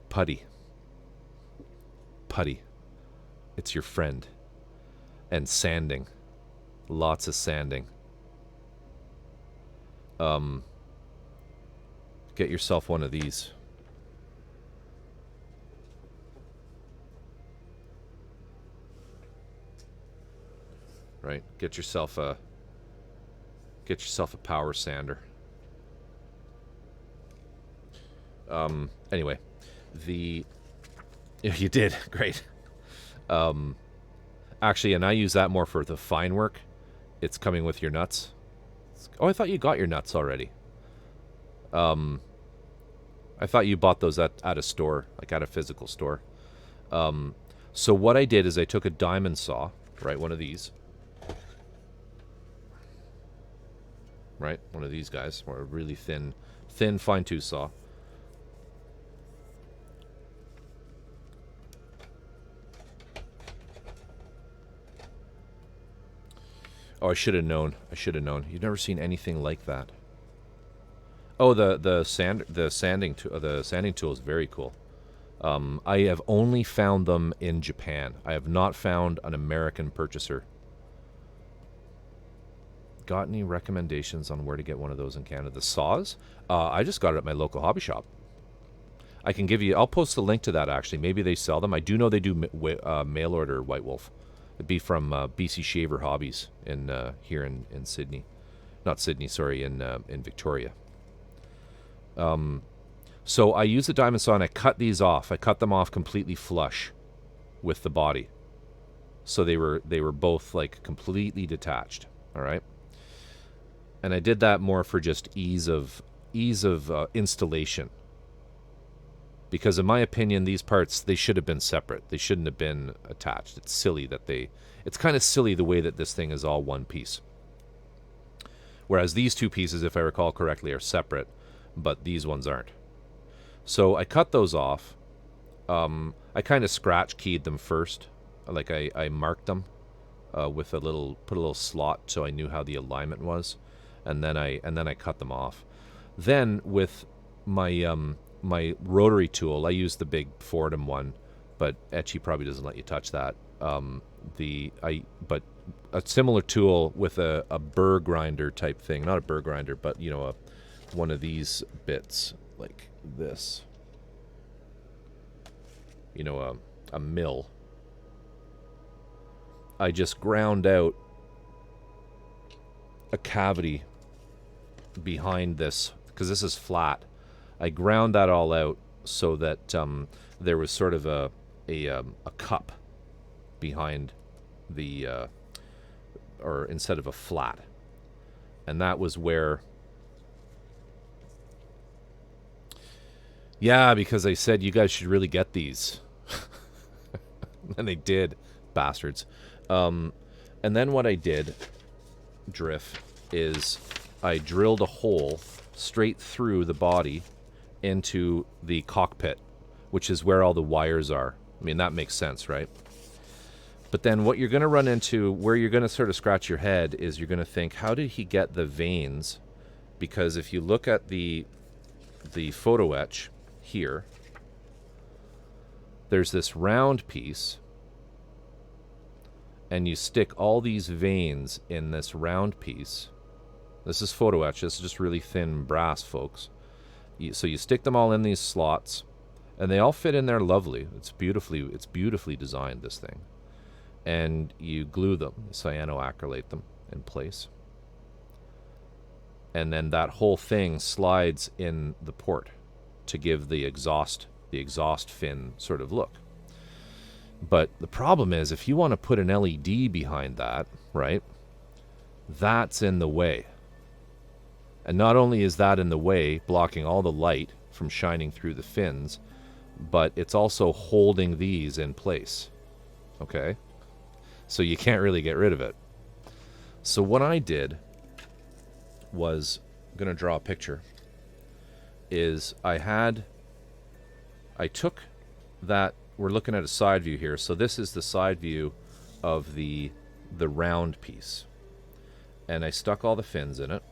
Putty. It's your friend. And sanding. Lots of sanding. Get yourself one of these. Right? Get yourself a power sander. Anyway, you did great. Actually, and I use that more for the fine work. It's coming with your nuts. Oh, I thought you got your nuts already. I thought you bought those at a store, like at a physical store. So what I did is I took a diamond saw, right, one of these. Right, one of these guys, or a really thin fine tooth saw. Oh, I should have known. You've never seen anything like that. Oh, the sanding tool is very cool. I have only found them in Japan. I have not found an American purchaser. Got any recommendations on where to get one of those in Canada? The saws? I just got it at my local hobby shop. I can give you. I'll post a link to that. Actually, maybe they sell them. I do know they do mail order White Wolf. It'd be from BC Shaver Hobbies in here in Sydney, not Sydney. Sorry, in Victoria. So I used the diamond saw and I cut these off. I cut them off completely flush with the body, so they were both like completely detached. All right, and I did that more for just ease of installation. Because in my opinion, these parts, they should have been separate. They shouldn't have been attached. It's silly that it's kind of silly the way that this thing is all one piece. Whereas these two pieces, if I recall correctly, are separate, but these ones aren't. So I cut those off. I kind of scratch keyed them first. Like I marked them with put a little slot so I knew how the alignment was. And then I cut them off. Then with my rotary tool, I use the big Fordham one, but Etchy probably doesn't let you touch that. But a similar tool with a burr grinder type thing, not a burr grinder, but one of these bits like this. A mill. I just ground out a cavity behind this because this is flat. I ground that all out so that there was sort of a cup behind the, or instead of a flat. And that was where, yeah, because I said you guys should really get these. And they did, bastards. And then what I did, Drift, is I drilled a hole straight through the body into the cockpit, which is where all the wires are. I mean, that makes sense, right? But then what you're going to run into, where you're going to sort of scratch your head, is you're going to think, how did he get the veins? Because if you look at the photo etch here, there's this round piece, and you stick all these veins in this round piece. This is photo etch. This is just really thin brass, folks. So you stick them all in these slots, and they all fit in there lovely. It's beautifully designed, this thing. And you glue them, cyanoacrylate them in place. And then that whole thing slides in the port to give the exhaust fin sort of look. But the problem is, if you want to put an LED behind that, right, that's in the way. And not only is that in the way, blocking all the light from shining through the fins, but it's also holding these in place. Okay? So you can't really get rid of it. So what I did was, I'm going to draw a picture, is I took that, we're looking at a side view here, so this is the side view of the round piece. And I stuck all the fins in it.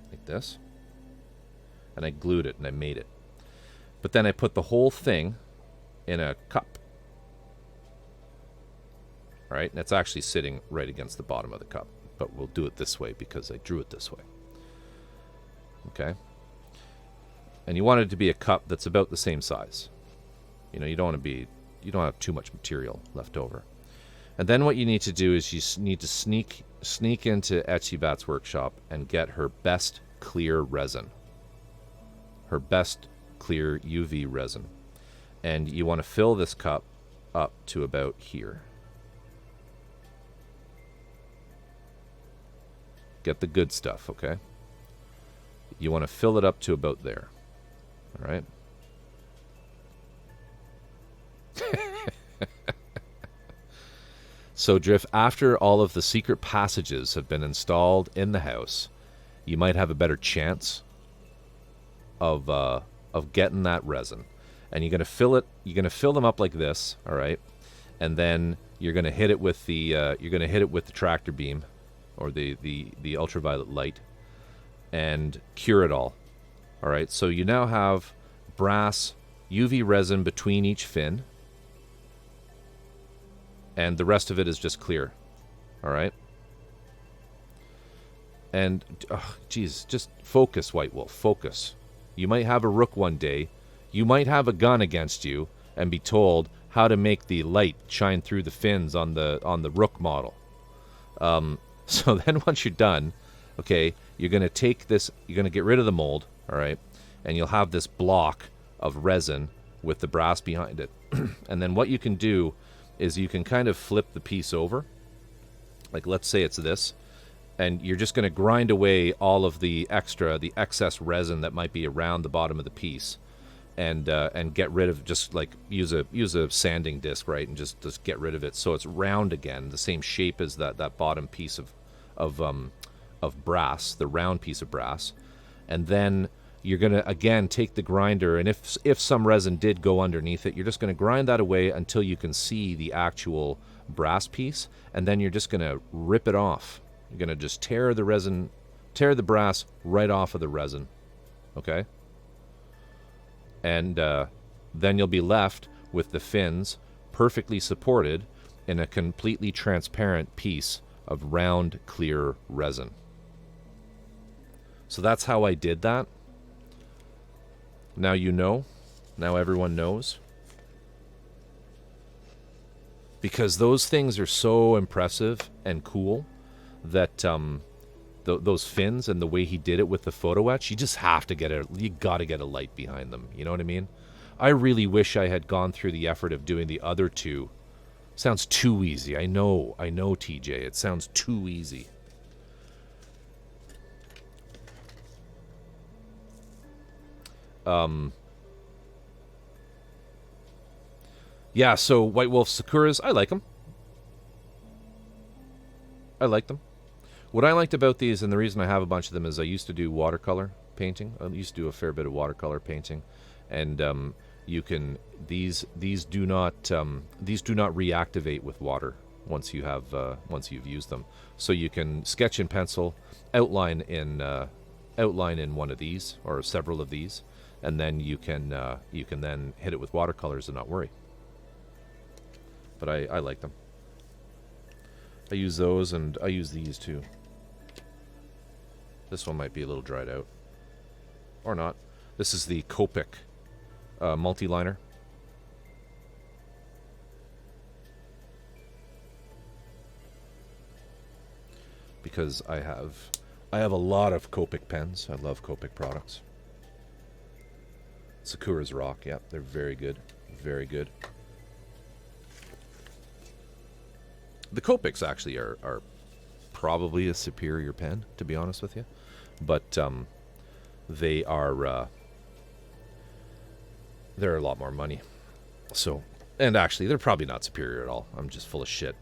Like this. And I glued it and I made it. But then I put the whole thing in a cup. Right? And it's actually sitting right against the bottom of the cup. But we'll do it this way because I drew it this way. Okay? And you want it to be a cup that's about the same size. You know, you don't have too much material left over. And then what you need to do is you need to sneak into Etchybat's workshop and get her best clear resin. Her best clear UV resin. And you want to fill this cup up to about here. Get the good stuff, okay? You want to fill it up to about there. All right? So, Drift, after all of the secret passages have been installed in the house, you might have a better chance of getting that resin. And you're gonna fill them up like this, all right? And then you're gonna hit it with the tractor beam, or the ultraviolet light, and cure it all. All right. So you now have brass UV resin between each fin, and the rest of it is just clear. All right. And geez, just focus, White Wolf. Focus. You might have a rook one day. You might have a gun against you and be told how to make the light shine through the fins on the rook model. So then once you're done, okay, you're going to take this, you're going to get rid of the mold, all right, and you'll have this block of resin with the brass behind it. And then what you can do is you can kind of flip the piece over, like let's say it's this, and you're just going to grind away all of the excess resin that might be around the bottom of the piece, and get rid of, just like use a sanding disc, right, and just get rid of it so it's round again, the same shape as that bottom piece of brass, the round piece of brass. And then you're going to again take the grinder, and if some resin did go underneath it, you're just going to grind that away until you can see the actual brass piece, and then you're just going to rip it off. You're going to just tear the brass right off of the resin. Okay? And then you'll be left with the fins perfectly supported in a completely transparent piece of round, clear resin. So that's how I did that. Now you know. Now everyone knows. Because those things are so impressive and cool that those fins and the way he did it with the photo etch, you got to get a light behind them. You know what I mean? I really wish I had gone through the effort of doing the other two. Sounds too easy. I know, TJ. It sounds too easy. Yeah, so White Wolf Sakuras, I like them. I like them. What I liked about these, and the reason I have a bunch of them, is I used to do watercolor painting. I used to do a fair bit of watercolor painting. and you can these do not reactivate with water once you've used them. So you can sketch in pencil, outline in one of these or several of these, and then you can then hit it with watercolors and not worry. But I like them. I use those, and I use these too. This one might be a little dried out, or not. This is the Copic multi-liner. Because I have a lot of Copic pens. I love Copic products. Sakura's rock. Yep, they're very good. Very good. The Copics actually are probably a superior pen, to be honest with you. But they are they're a lot more money. So, and actually, they're probably not superior at all. I'm just full of shit.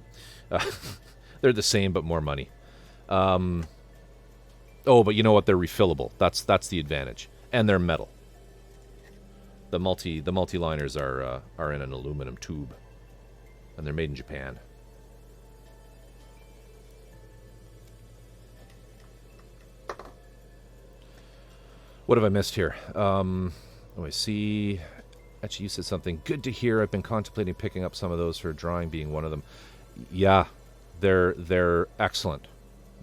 They're the same, but more money. Oh, but you know what? They're refillable. That's the advantage, and they're metal. The multi-liners are in an aluminum tube, and they're made in Japan. What have I missed here? I see. Actually, you said something good to hear. I've been contemplating picking up some of those for drawing, being one of them. Yeah, they're excellent.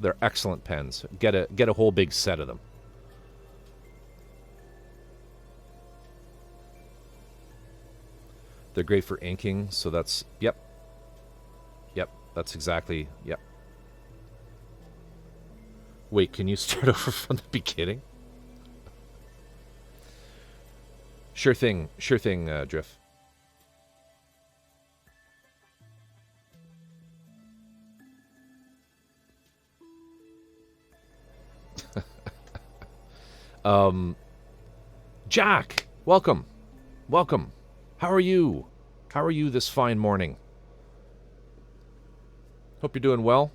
They're excellent pens. Get a whole big set of them. They're great for inking, so that's yep. That's exactly yep. Wait, can you start over from the beginning? Sure thing, Drift. Jack, welcome. How are you? How are you this fine morning? Hope you're doing well.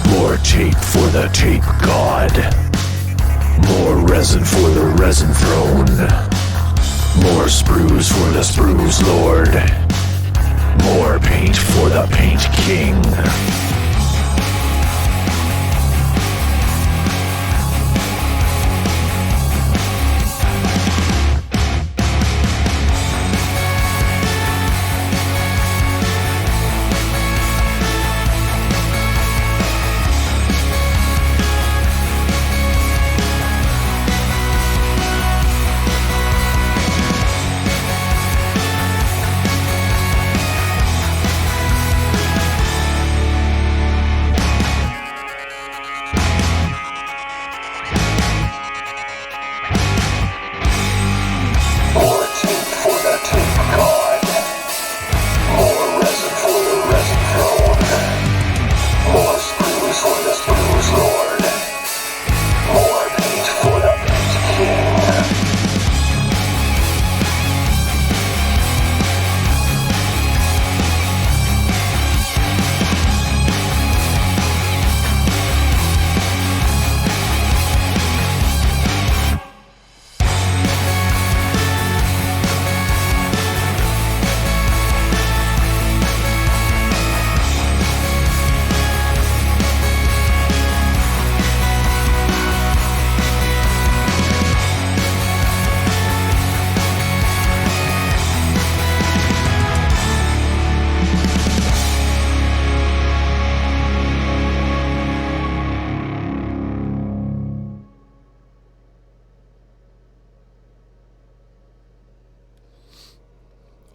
More tape for the tape god. More resin for the resin throne. More sprues for the sprues lord. More paint for the paint king.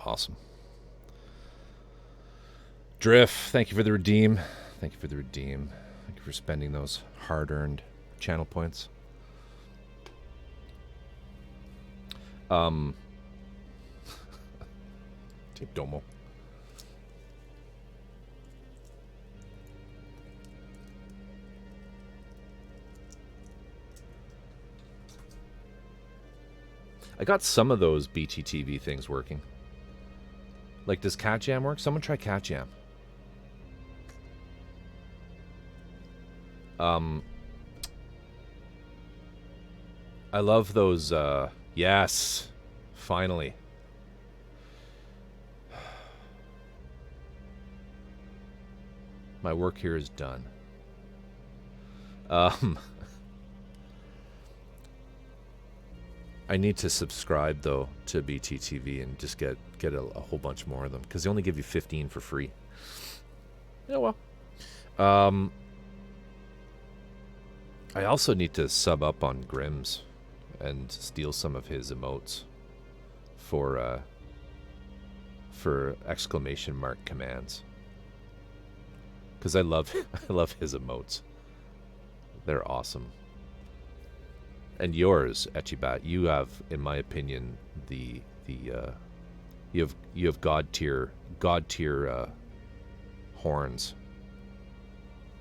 Awesome. Drift, thank you for the redeem. Thank you for spending those hard-earned channel points. Tape Domo. I got some of those BTTV things working. Like, does Cat Jam work? Someone try Cat Jam. I love those, yes, finally. My work here is done. I need to subscribe, though, to BTTV and just get a whole bunch more of them, because they only give you 15 for free. Yeah, well. I also need to sub up on Grimm's and steal some of his emotes for exclamation mark commands. Because I love I love his emotes. They're awesome. And yours, Echibat, you have, in my opinion, you have god tier horns.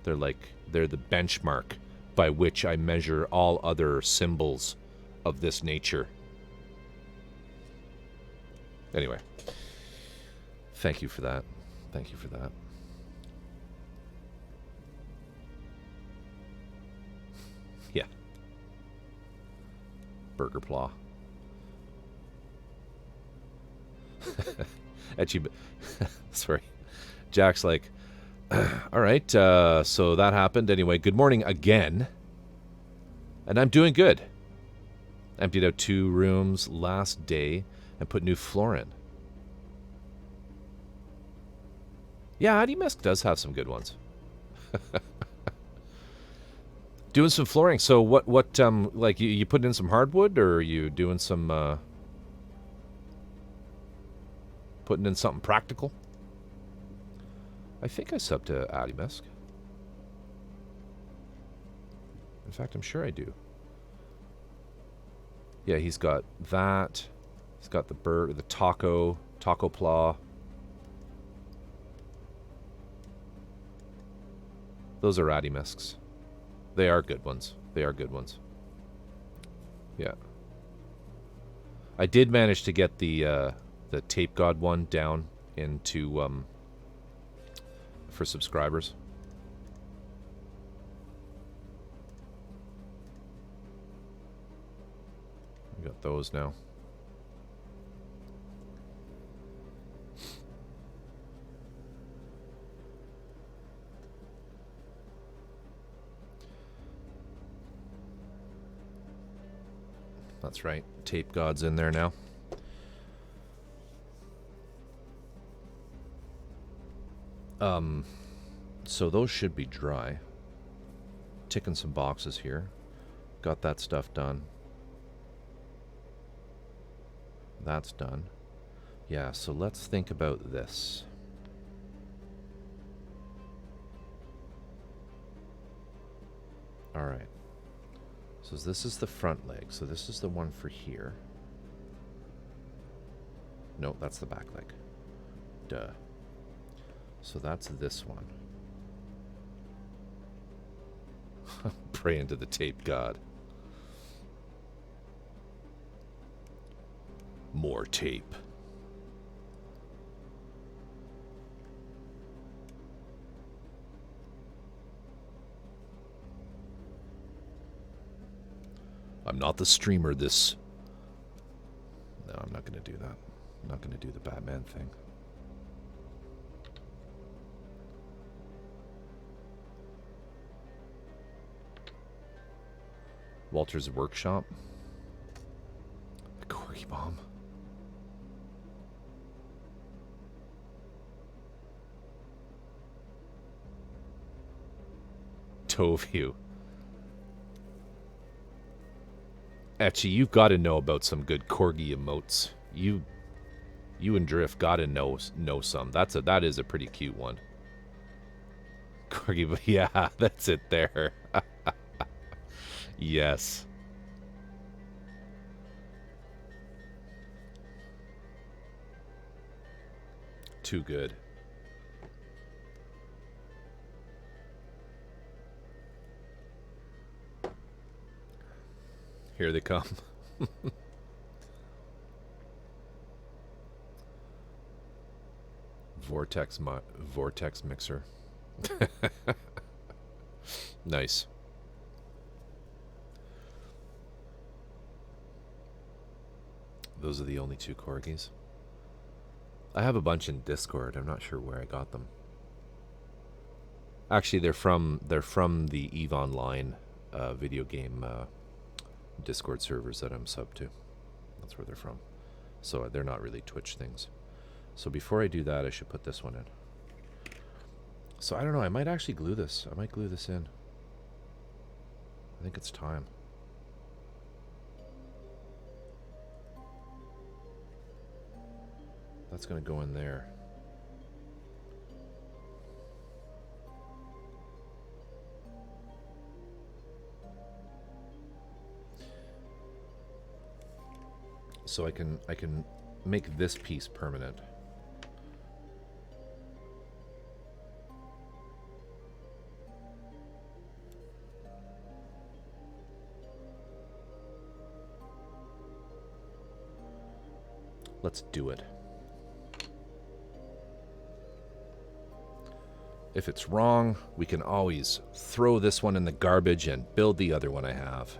They're the benchmark by which I measure all other symbols of this nature. Anyway, thank you for that. Thank you for that. Yeah. Burger Plaw. Etchy, sorry. Jack's like, all right, so that happened. Anyway, good morning again. And I'm doing good. Emptied out 2 rooms last day and put new floor in. Yeah, Adimesk does have some good ones. Doing some flooring. So what like you putting in some hardwood, or are you doing some putting in something practical? I think I subbed to Adimesk. In fact, I'm sure I do. Yeah, he's got that. He's got the taco plaw. Those are Adimesks. They are good ones. They are good ones. Yeah. I did manage to get the Tape God one down into for subscribers. We got those now. That's right. Tape God's in there now. So those should be dry. Ticking some boxes here. Got that stuff done. That's done. Yeah, so let's think about this. All right. So this is the front leg. So this is the one for here. No, that's the back leg. Duh. So that's this one. Praying to the Tape God. More tape. I'm not the streamer this... No, I'm not going to do that. I'm not going to do the Batman thing. Walter's workshop. The Corgi bomb. Toview. Etchy, you've got to know about some good corgi emotes. You and Drift got to know some. That is a pretty cute one. Corgi, yeah, that's it there. Yes. Too good. Here they come. Vortex mixer. Nice. Those are the only 2 corgis. I have a bunch in Discord. I'm not sure where I got them. Actually, they're from the EVE Online video game Discord servers that I'm sub to. That's where they're from. So they're not really Twitch things. So before I do that, I should put this one in. So I don't know. I might actually glue this. I might glue this in. I think it's time. That's going to go in there. So I can make this piece permanent. Let's do it. If it's wrong, we can always throw this one in the garbage and build the other one I have.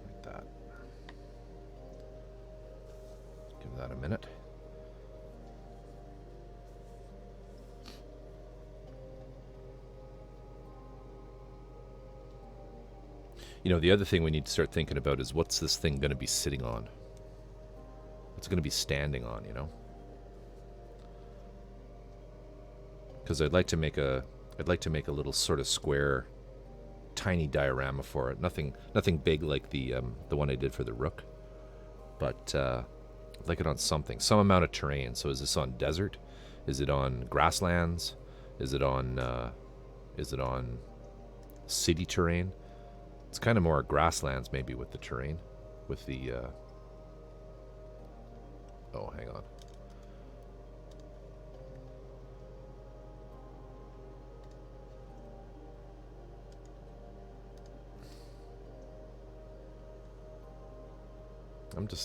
Like that. Give that a minute. You know, the other thing we need to start thinking about is what's this thing going to be sitting on? What's it going to be standing on, you know? Because I'd like to make a little sort of square, tiny diorama for it. Nothing big like the one I did for the Rook, but I'd like it on something, some amount of terrain. So is this on desert? Is it on grasslands? Is it on city terrain? It's kind of more grasslands maybe with the terrain, with the, oh, hang on.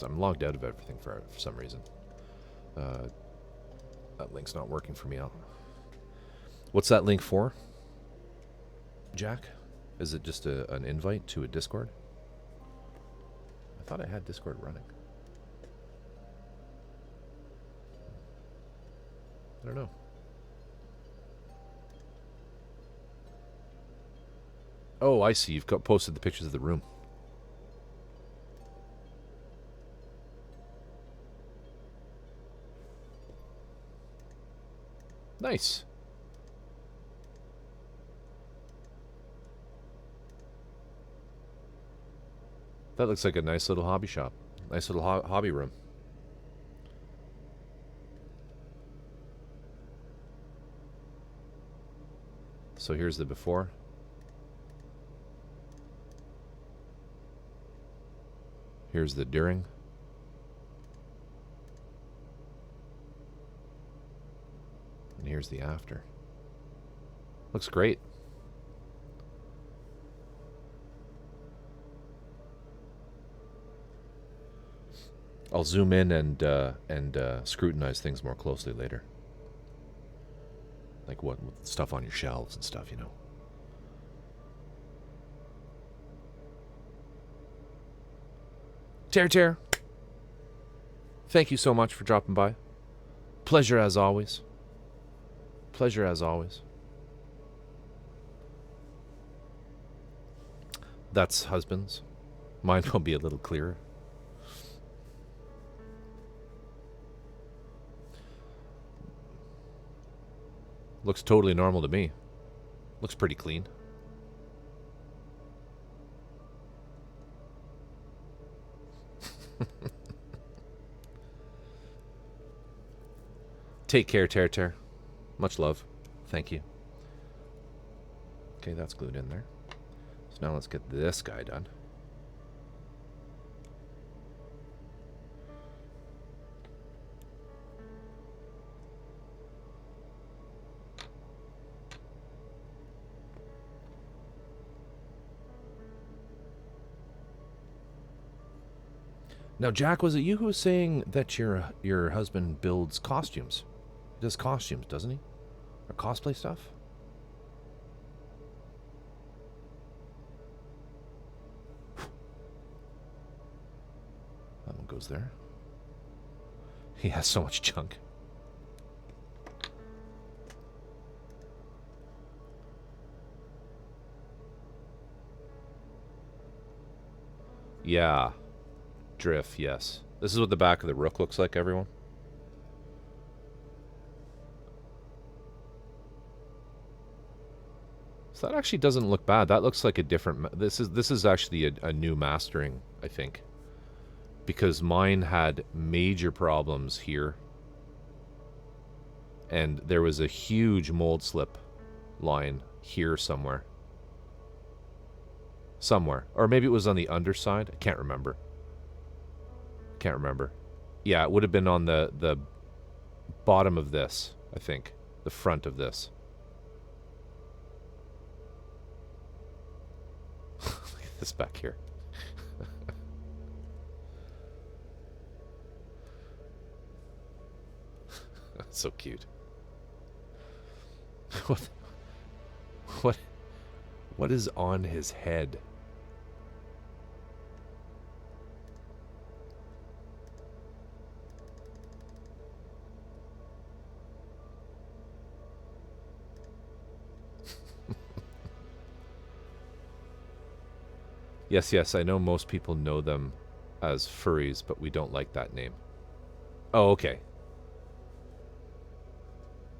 I'm logged out of everything for some reason. That link's not working for me out. What's that link for, Jack? Is it just an invite to a Discord? I thought I had Discord running. I don't know. Oh, I see. You've posted the pictures of the room. Nice. That looks like a nice little hobby shop. Nice little hobby room. So here's the before. Here's the during. And here's the after. Looks great. I'll zoom in and scrutinize things more closely later. Like what with stuff on your shelves and stuff, you know. Tear. Thank you so much for dropping by. Pleasure as always. Pleasure as always. That's husbands. Mine will be a little clearer. Looks totally normal to me. Looks pretty clean. Take care, Tear. Much love. Thank you. Okay, that's glued in there. So now let's get this guy done. Now, Jack, was it you who was saying that your husband builds costumes? He does costumes, doesn't he? Or cosplay stuff? That one goes there. He has so much junk. Yeah. Drift, yes. This is what the back of the Rook looks like, everyone. So that actually doesn't look bad. That looks like a different... This is actually a new mastering, I think. Because mine had major problems here. And there was a huge mold slip line here somewhere. Somewhere. Or maybe it was on the underside. I can't remember. Yeah, it would have been on the bottom of this, I think. The front of this. Look at this back here. That's so cute. What is on his head? Yes, I know most people know them as furries, but we don't like that name. Oh, okay.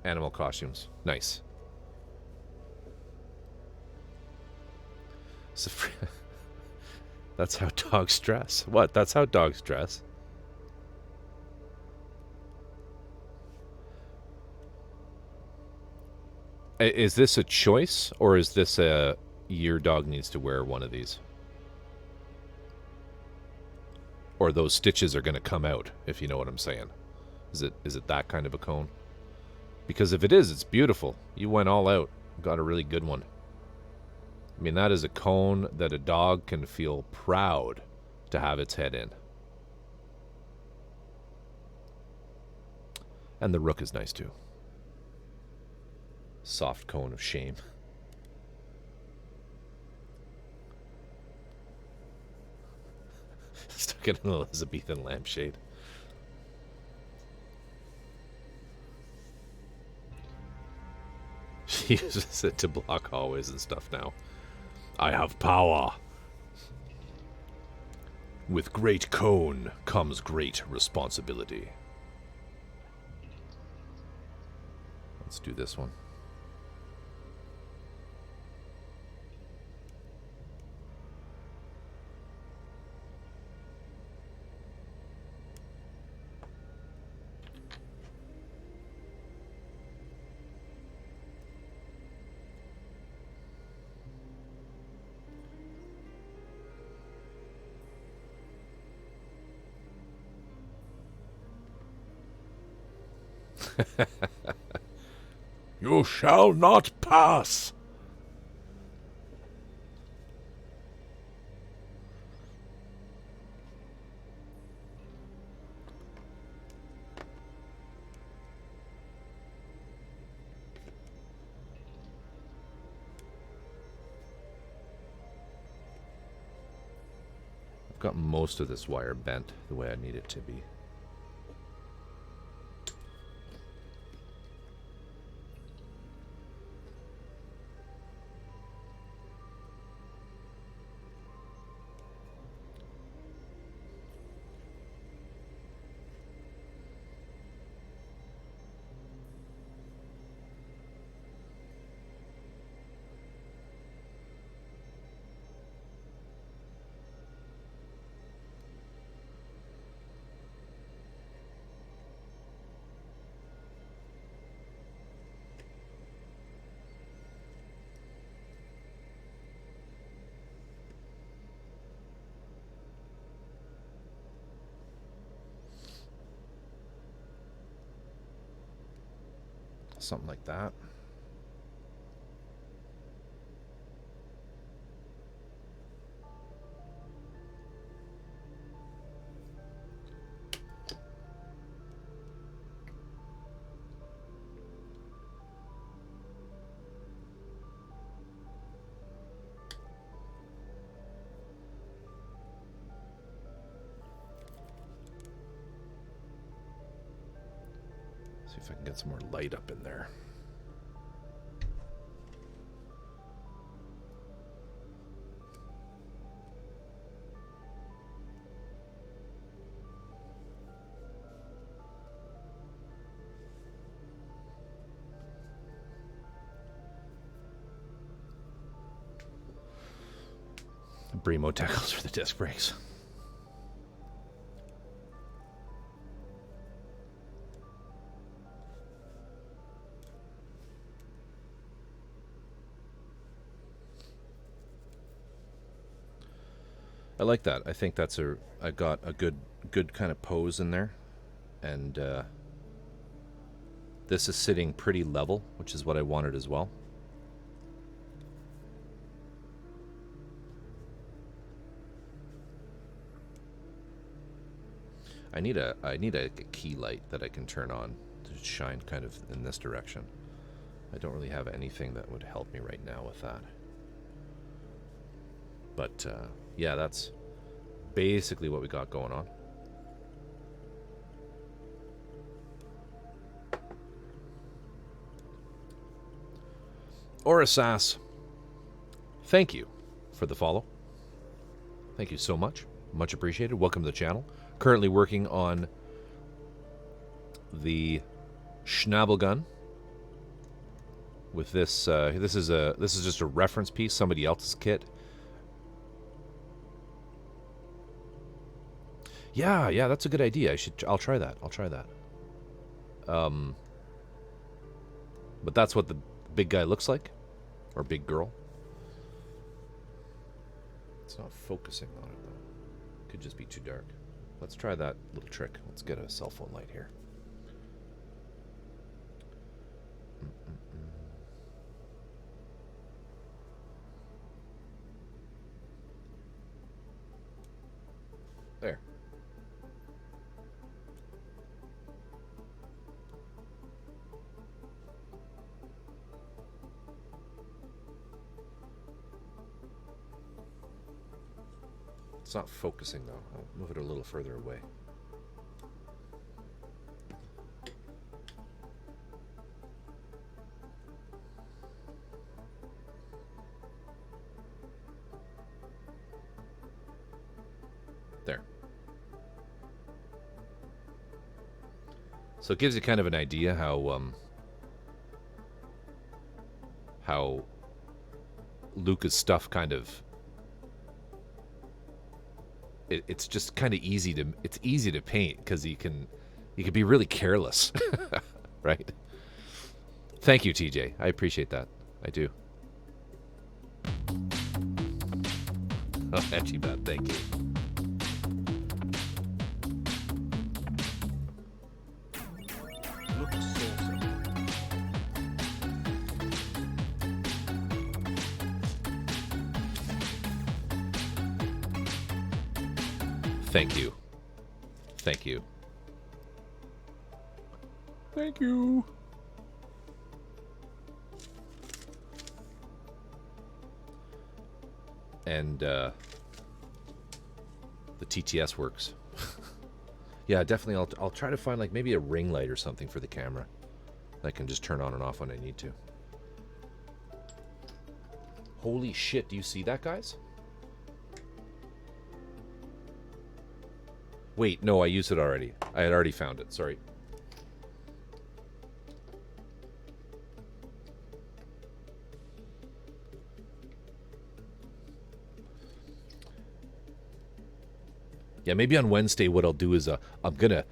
Animal costumes. Nice. So that's how dogs dress. What? That's how dogs dress? Is this a choice, or is this your dog needs to wear one of these? Or those stitches are going to come out, if you know what I'm saying. Is it that kind of a cone? Because if it is, it's beautiful. You went all out. Got a really good one. I mean, that is a cone that a dog can feel proud to have its head in. And the Rook is nice, too. Soft cone of shame. Stuck in an Elizabethan lampshade. She uses it to block hallways and stuff now. I have power. With great cone comes great responsibility. Let's do this one. You shall not pass. I've got most of this wire bent the way I need it to be. Something like that. See if I can get some more light up in there. Bremo tackles for the disc brakes. I like that. I think that's I got a good kind of pose in there, and this is sitting pretty level, which is what I wanted as well. I need a key light that I can turn on to shine kind of in this direction. I don't really have anything that would help me right now with that. But yeah, that's basically what we got going on. Orasas, thank you for the follow. Thank you so much. Much appreciated. Welcome to the channel. Currently working on the Schnabelgun with this. This is just a reference piece, somebody else's kit. Yeah, that's a good idea. I'll try that. But that's what the big guy looks like, or big girl. It's not focusing on it though. Could just be too dark. Let's try that little trick. Let's get a cell phone light here. There. It's not focusing though. I'll move it a little further away. There. So it gives you kind of an idea how Luca's stuff kind of it's just kind of easy to paint because you can be really careless. Right? Thank you, TJ. I appreciate that. I do. Oh, actually, bad. Thank you. Thank you. Thank you. Thank you. And the TTS works. Yeah, definitely. I'll try to find like maybe a ring light or something for the camera that I can just turn on and off when I need to. Holy shit, do you see that, guys? Wait, no, I used it already. I had already found it. Sorry. Yeah, maybe on Wednesday what I'll do is I'm gonna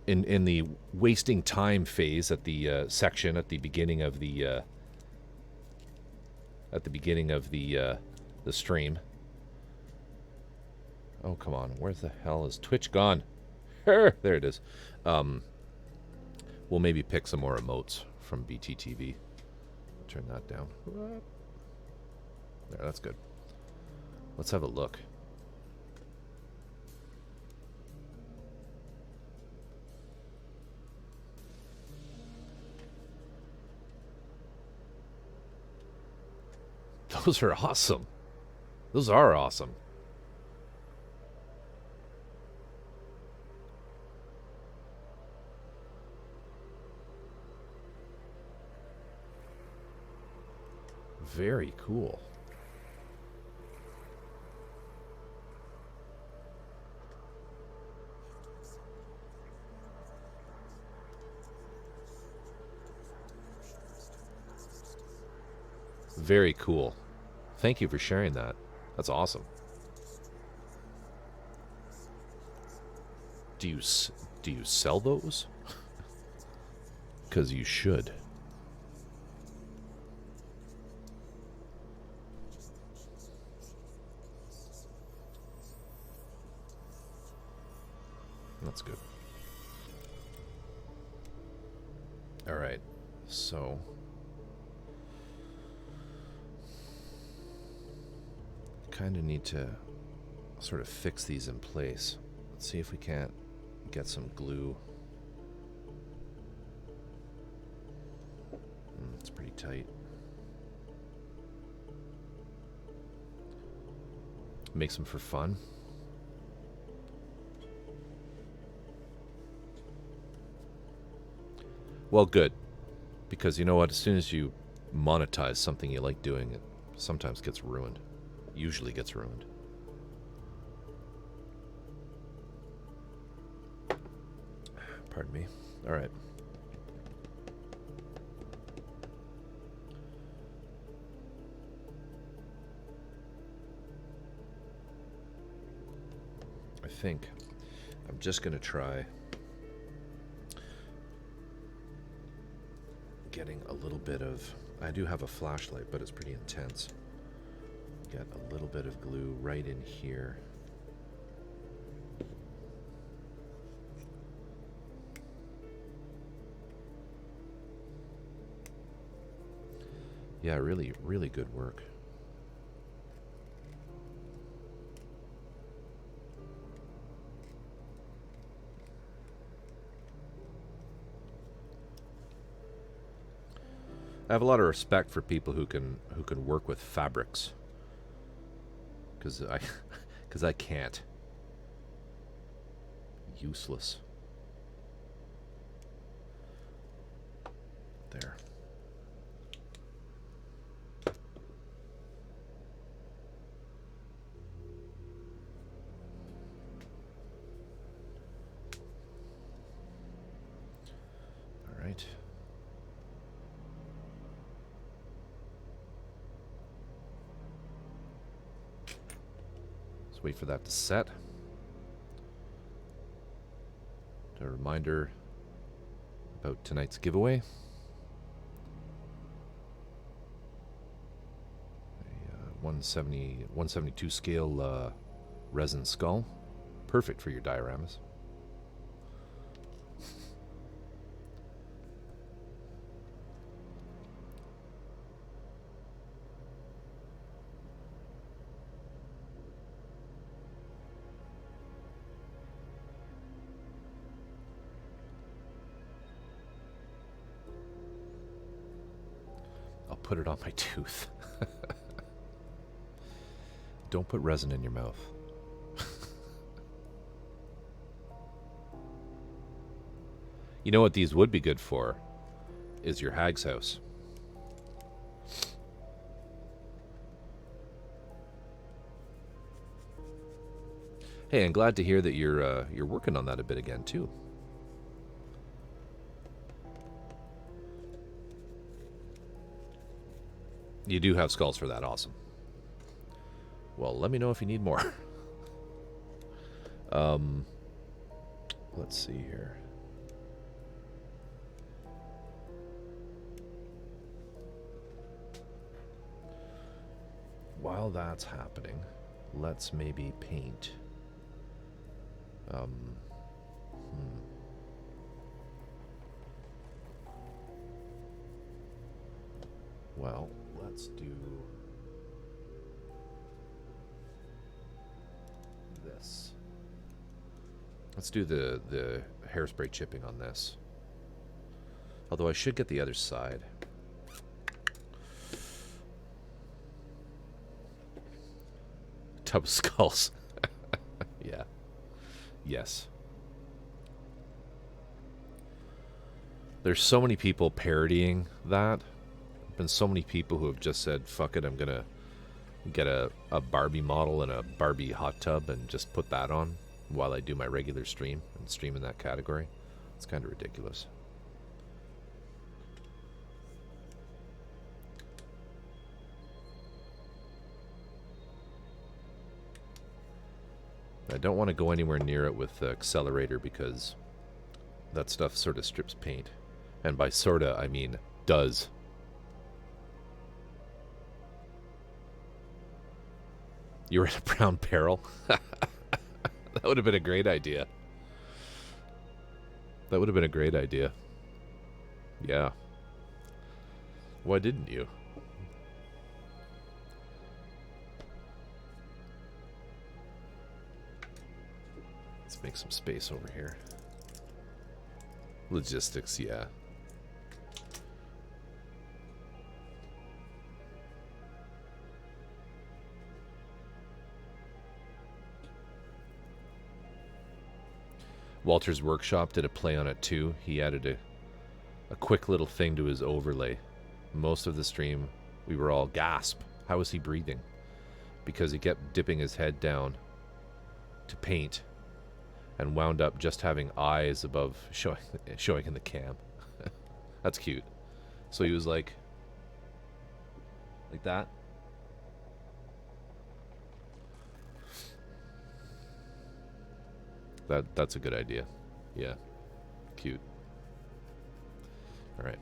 in the wasting time phase at the section at the beginning of the stream. Oh, come on. Where the hell is Twitch gone? There it is. We'll maybe pick some more emotes from BTTV. Turn that down. There, that's good. Let's have a look. Those are awesome. Those are awesome. Very cool. Very cool. Thank you for sharing that. That's awesome. Do you sell those? Because you should. That's good. All right. So kind of need to sort of fix these in place. Let's see if we can't get some glue. It's pretty tight. Makes them for fun. Well, good. Because you know what? As soon as you monetize something you like doing, it sometimes gets ruined. Usually gets ruined. Pardon me. All right. I think I'm just going to try getting a little bit of... I do have a flashlight, but it's pretty intense. Get a little bit of glue right in here. Yeah, really, really good work. I have a lot of respect for people who can work with fabrics, because I can't. Useless. There. All right. Wait for that to set. A reminder about tonight's giveaway. A 172 scale resin skull. Perfect for your dioramas. Put it on my tooth. Don't put resin in your mouth. You know what these would be good for? Is your hag's house. Hey, I'm glad to hear that you're working on that a bit again too. You do have skulls for that. Awesome. Well, let me know if you need more. Let's see here. While that's happening, let's maybe paint. Well, let's do this. Let's do the hairspray chipping on this. Although I should get the other side. Tub skulls. Yeah. Yes. There's so many people parodying that been so many people who have just said, fuck it, I'm going to get a Barbie model and a Barbie hot tub and just put that on while I do my regular stream and stream in that category. It's kind of ridiculous. I don't want to go anywhere near it with the accelerator because that stuff sort of strips paint. And by sorta, I mean does. You were in a brown barrel? That would have been a great idea. That would have been a great idea. Yeah. Why didn't you? Let's make some space over here. Logistics, yeah. Walter's Workshop did a play on it too. He added a quick little thing to his overlay. Most of the stream, we were all gasp. How was he breathing? Because he kept dipping his head down to paint and wound up just having eyes above showing in the cam. That's cute. So he was like that. That's a good idea. Yeah. Cute. All right.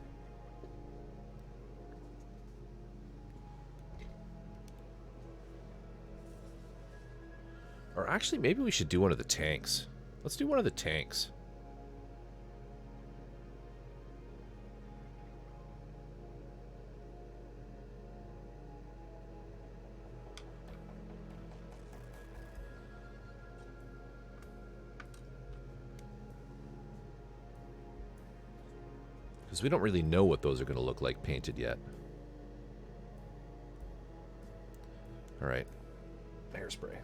Or actually, maybe we should do one of the tanks. Let's do one of the tanks. Because we don't really know what those are going to look like painted yet. All right. Hairspray.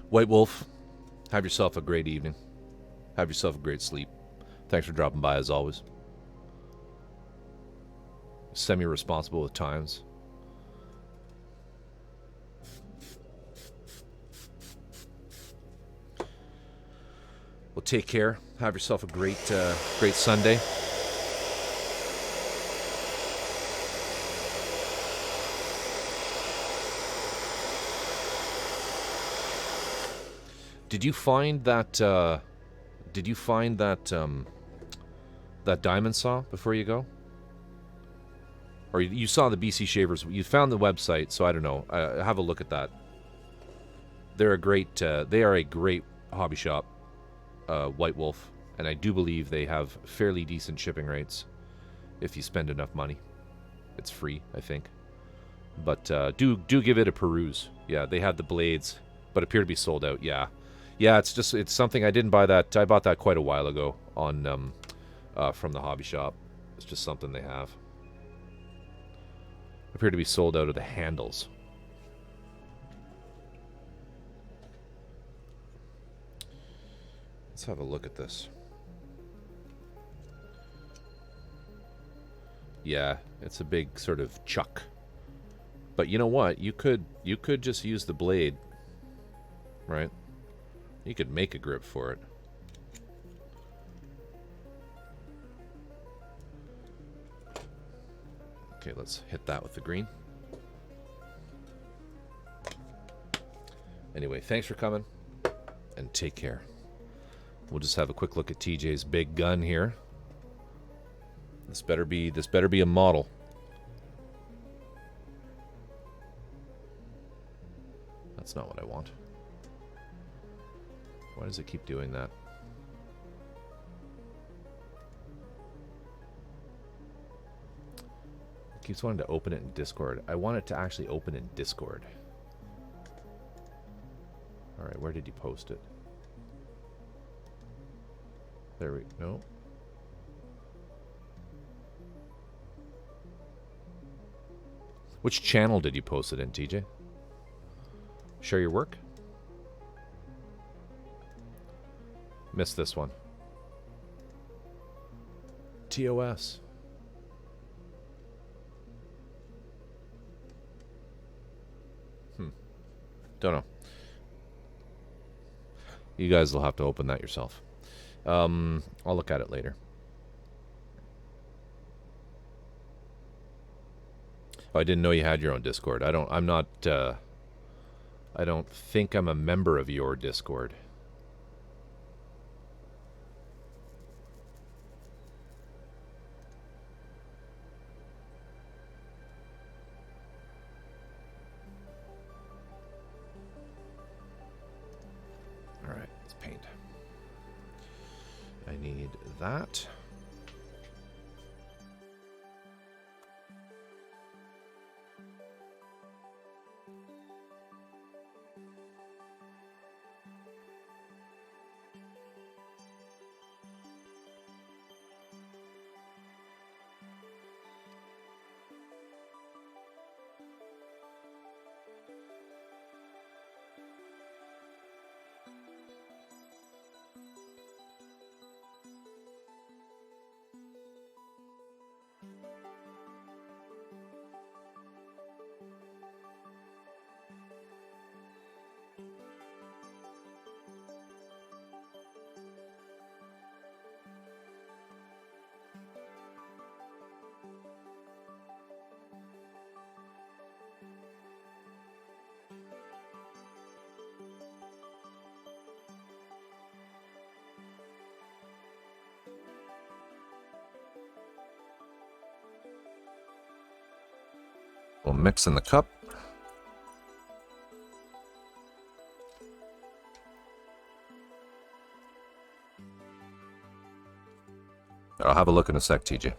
White Wolf, have yourself a great evening. Have yourself a great sleep. Thanks for dropping by as always. Semi-responsible at times. Well, take care. Have yourself a great Sunday. Did you find that? That diamond saw before you go? Or you saw the BC Shavers? You found the website, so I don't know. Have a look at that. They're a great. They are a great hobby shop, White Wolf, and I do believe they have fairly decent shipping rates if you spend enough money. It's free, I think. But do give it a peruse. Yeah, they had the blades, but appear to be sold out. Yeah. Yeah, it's something I didn't buy that. I bought that quite a while ago on from the hobby shop. It's just something they have. Appear to be sold out of the handles. Let's have a look at this. Yeah, it's a big sort of chuck. But you know what? You could just use the blade, right? You could make a grip for it. Okay, let's hit that with the green. Anyway, thanks for coming, and take care. We'll just have a quick look at TJ's big gun here. This better be a model. That's not what I want. Why does it keep doing that? Keeps wanting to open it in Discord. I want it to actually open in Discord. Alright, where did you post it? There we no. Which channel did you post it in, TJ? Share your work? Missed this one. TOS. Don't know. You guys will have to open that yourself. I'll look at it later. Oh, I didn't know you had your own Discord. I don't think I'm a member of your Discord. Alright, let's paint. I need that. We'll mix in the cup. I'll have a look in a sec, TJ.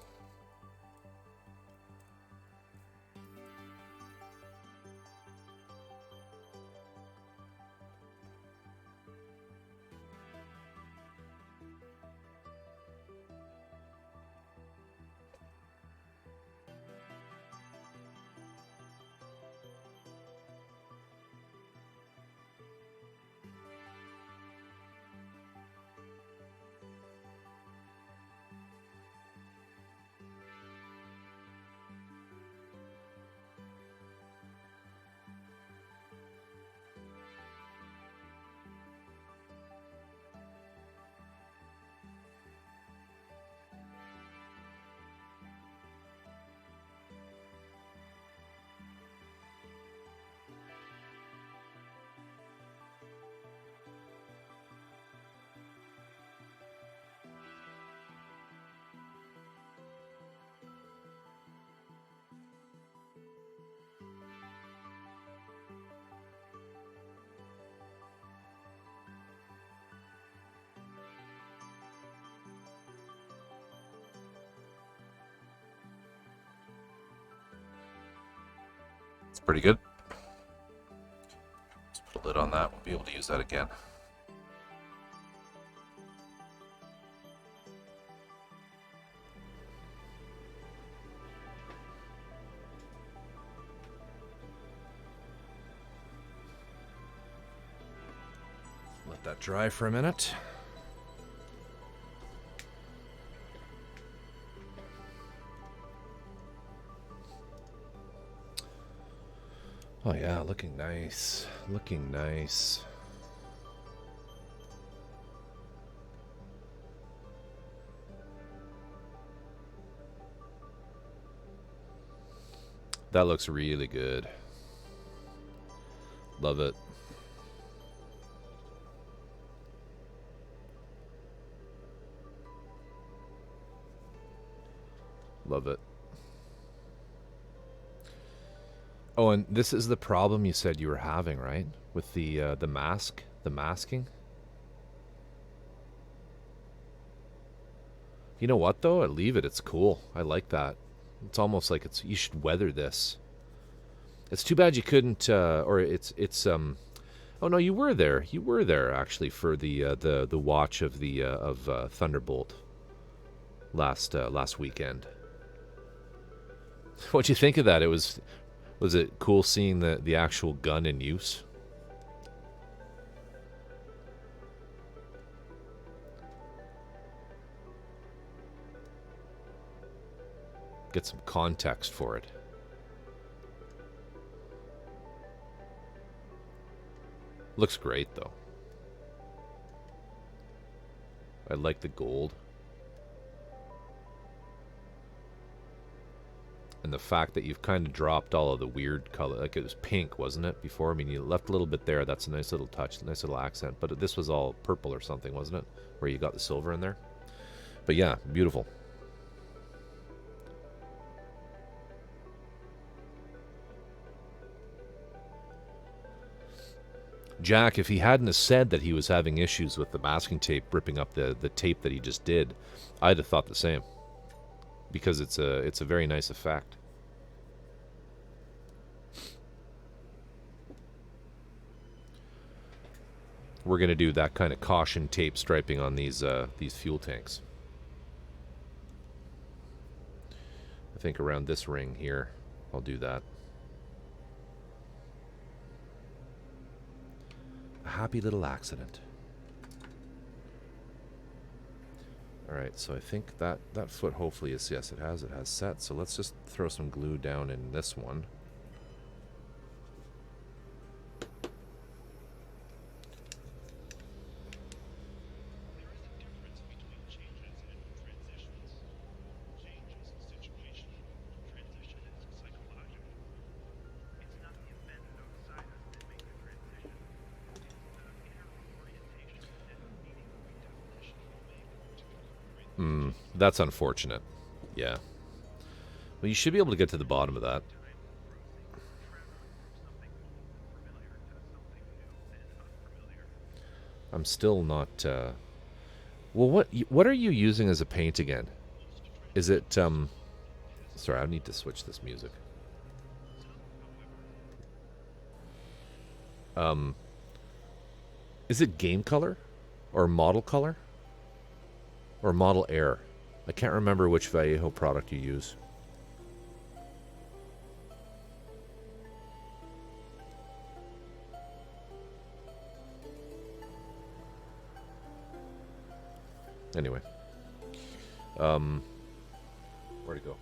It's pretty good. Let's put a lid on that. We'll be able to use that again. Let that dry for a minute. Oh yeah, looking nice. Looking nice. That looks really good. Love it. Love it. Oh, and this is the problem you said you were having, right? With the mask, the masking. You know what though? I leave it. It's cool. I like that. It's almost like you should weather this. It's too bad you couldn't, or it's. Oh no, you were there. You were there actually for the watch of the Thunderbolt last weekend. What'd you think of that? Was it cool seeing the actual gun in use? Get some context for it. Looks great though. I like the gold. And the fact that you've kind of dropped all of the weird color. Like it was pink, wasn't it, before? I mean, you left a little bit there. That's a nice little touch, nice little accent. But this was all purple or something, wasn't it? Where you got the silver in there. But yeah, beautiful. Jack, if he hadn't have said that he was having issues with the masking tape ripping up the tape that he just did, I'd have thought the same. Because it's a very nice effect. We're gonna do that kind of caution tape striping on these fuel tanks. I think around this ring here, I'll do that. A happy little accident. Alright, so I think that foot hopefully is, yes, it has set. So let's just throw some glue down in this one. That's unfortunate. Yeah. Well, you should be able to get to the bottom of that. I'm still not... Well, what are you using as a paint again? Is it... Sorry, I need to switch this music. Is it game color? Or model color? Or model air? I can't remember which Vallejo product you use. Anyway. Where'd it go?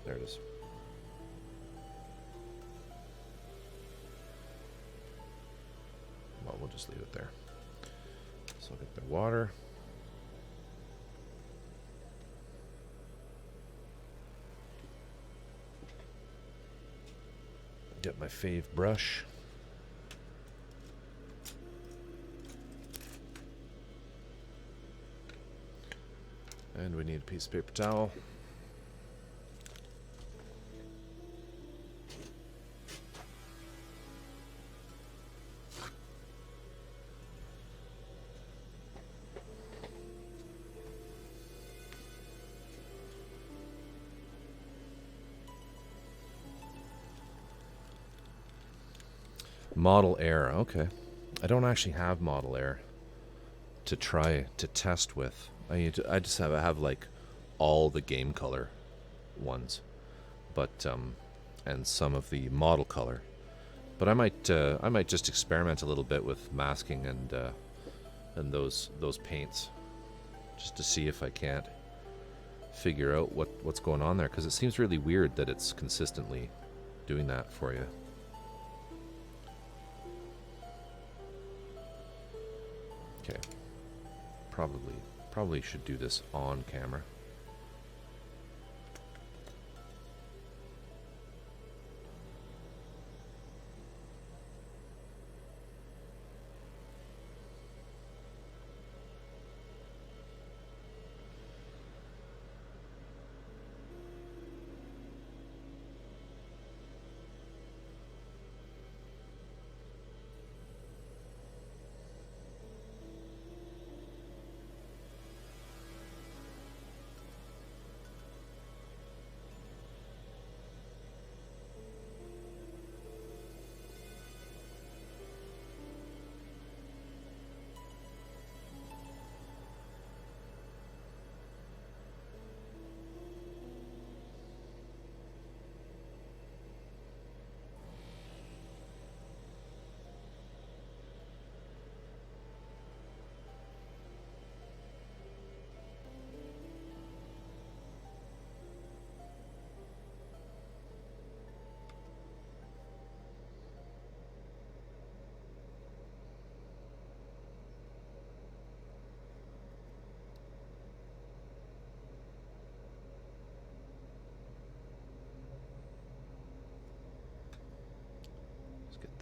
There it is. Well, we'll just leave it there. So I'll get the water. Get my fave brush. And we need a piece of paper towel. Model Air, okay. I don't actually have Model Air to try to test with. I just have like all the game color ones, but and some of the model color. But I might just experiment a little bit with masking and those paints, just to see if I can't figure out what's going on there, because it seems really weird that it's consistently doing that for you. Okay, probably should do this on camera.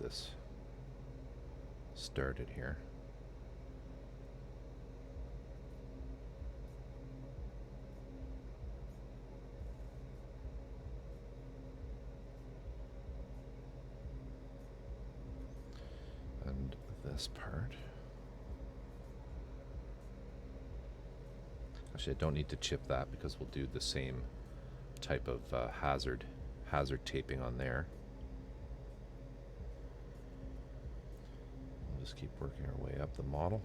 this started here. And this part. Actually, I don't need to chip that because we'll do the same type of hazard taping on there. We'll just keep working our way up the model.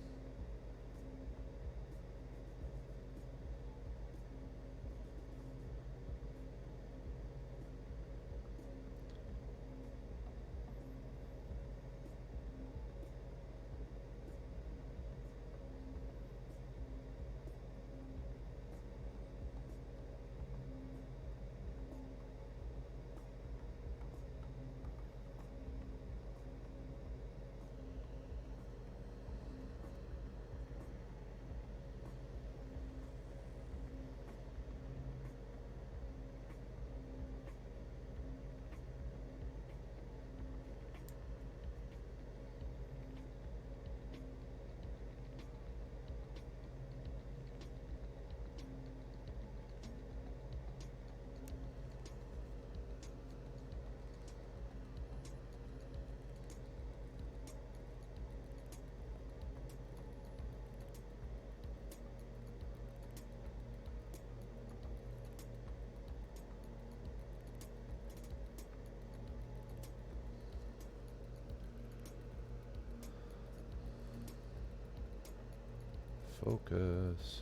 Focus.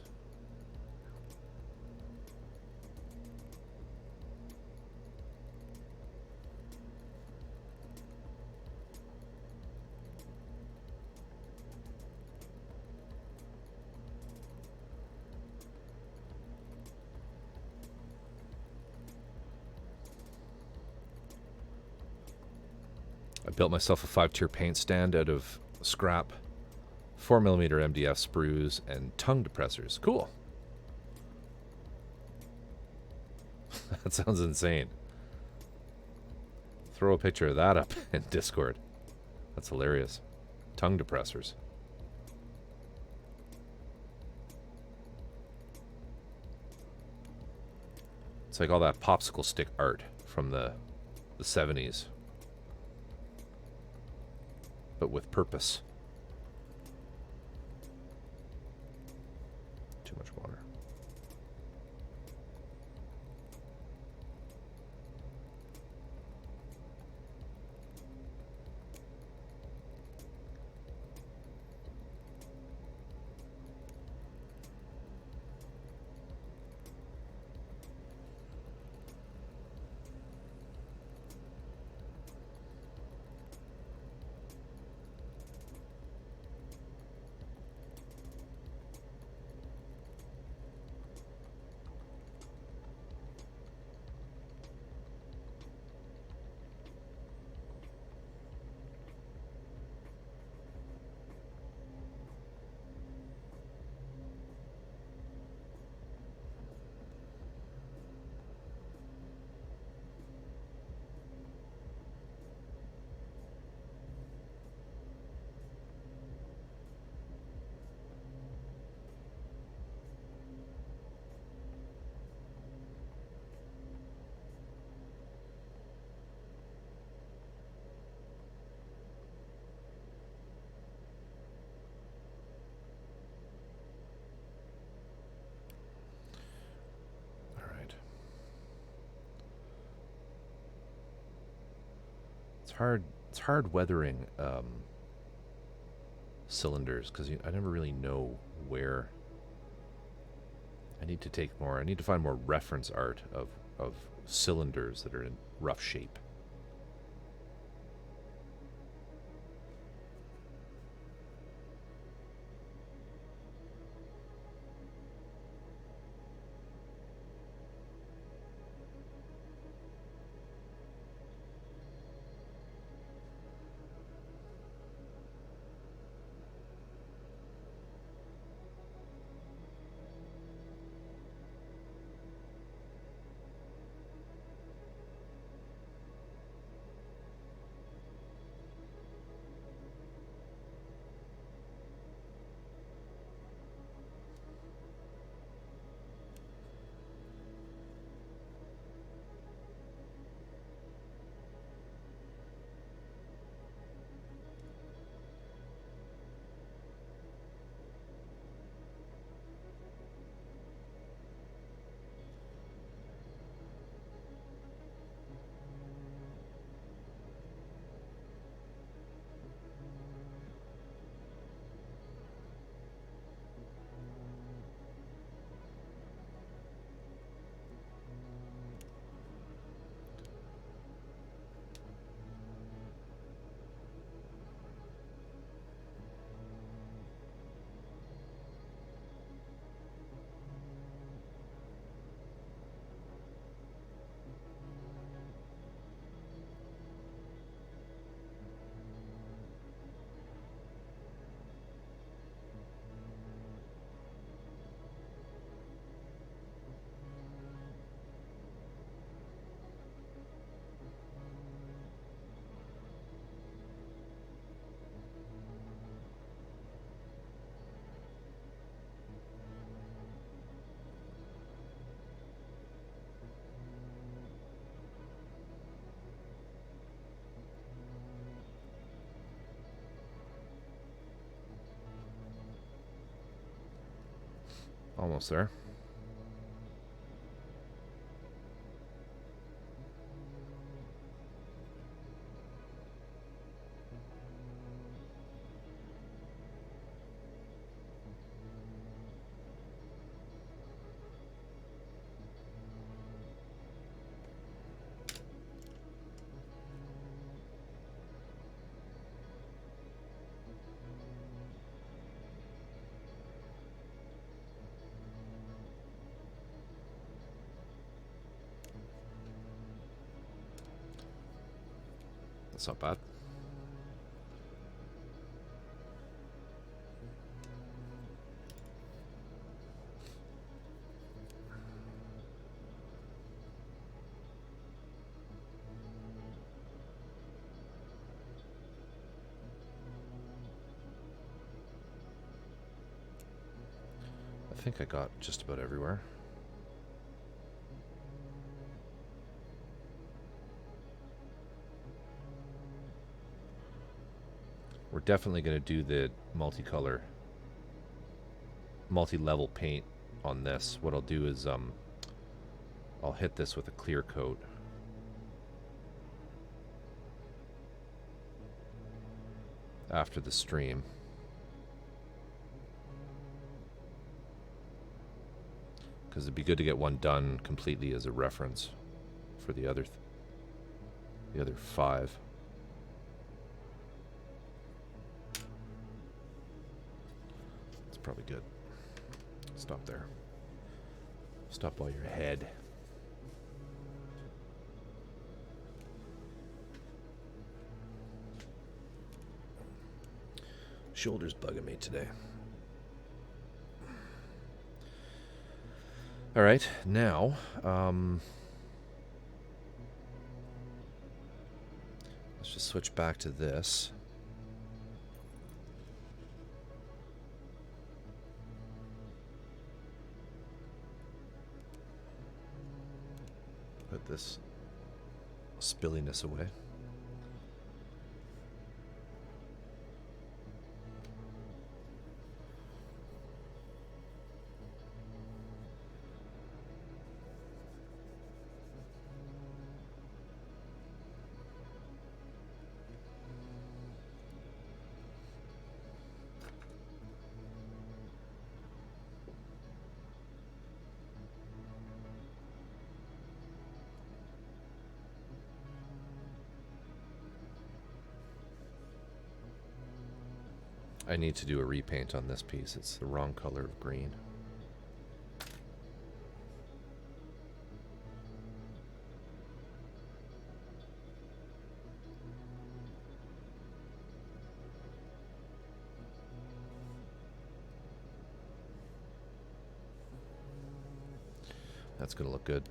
I built myself a 5-tier paint stand out of scrap 4mm MDF sprues and tongue depressors. Cool. That sounds insane. Throw a picture of that up in Discord. That's hilarious. Tongue depressors. It's like all that popsicle stick art from the 70s. But with purpose. Too much water. It's hard weathering cylinders because I never really know where. I need to find more reference art of cylinders that are in rough shape. Almost there. That's not bad. I think I got just about everywhere. We're definitely going to do the multicolor, multi-level paint on this. What I'll do is I'll hit this with a clear coat. After the stream. Because it'd be good to get one done completely as a reference for the other five. It's probably good. Stop there. Stop while you're ahead. Shoulder's bugging me today. All right, now, let's just switch back to this. Put this spilliness away. I need to do a repaint on this piece. It's the wrong color of green. That's going to look good.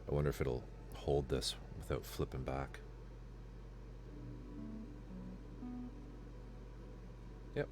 I wonder if it'll hold this without flipping back. Yep.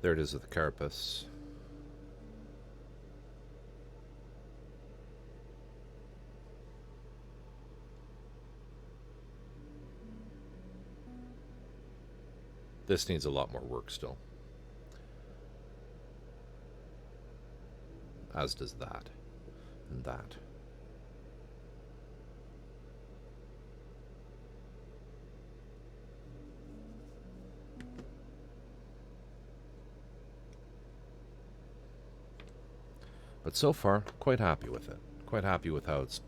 There it is with the carapace. This needs a lot more work still. As does that. And that. But so far, quite happy with it. Quite happy with how it's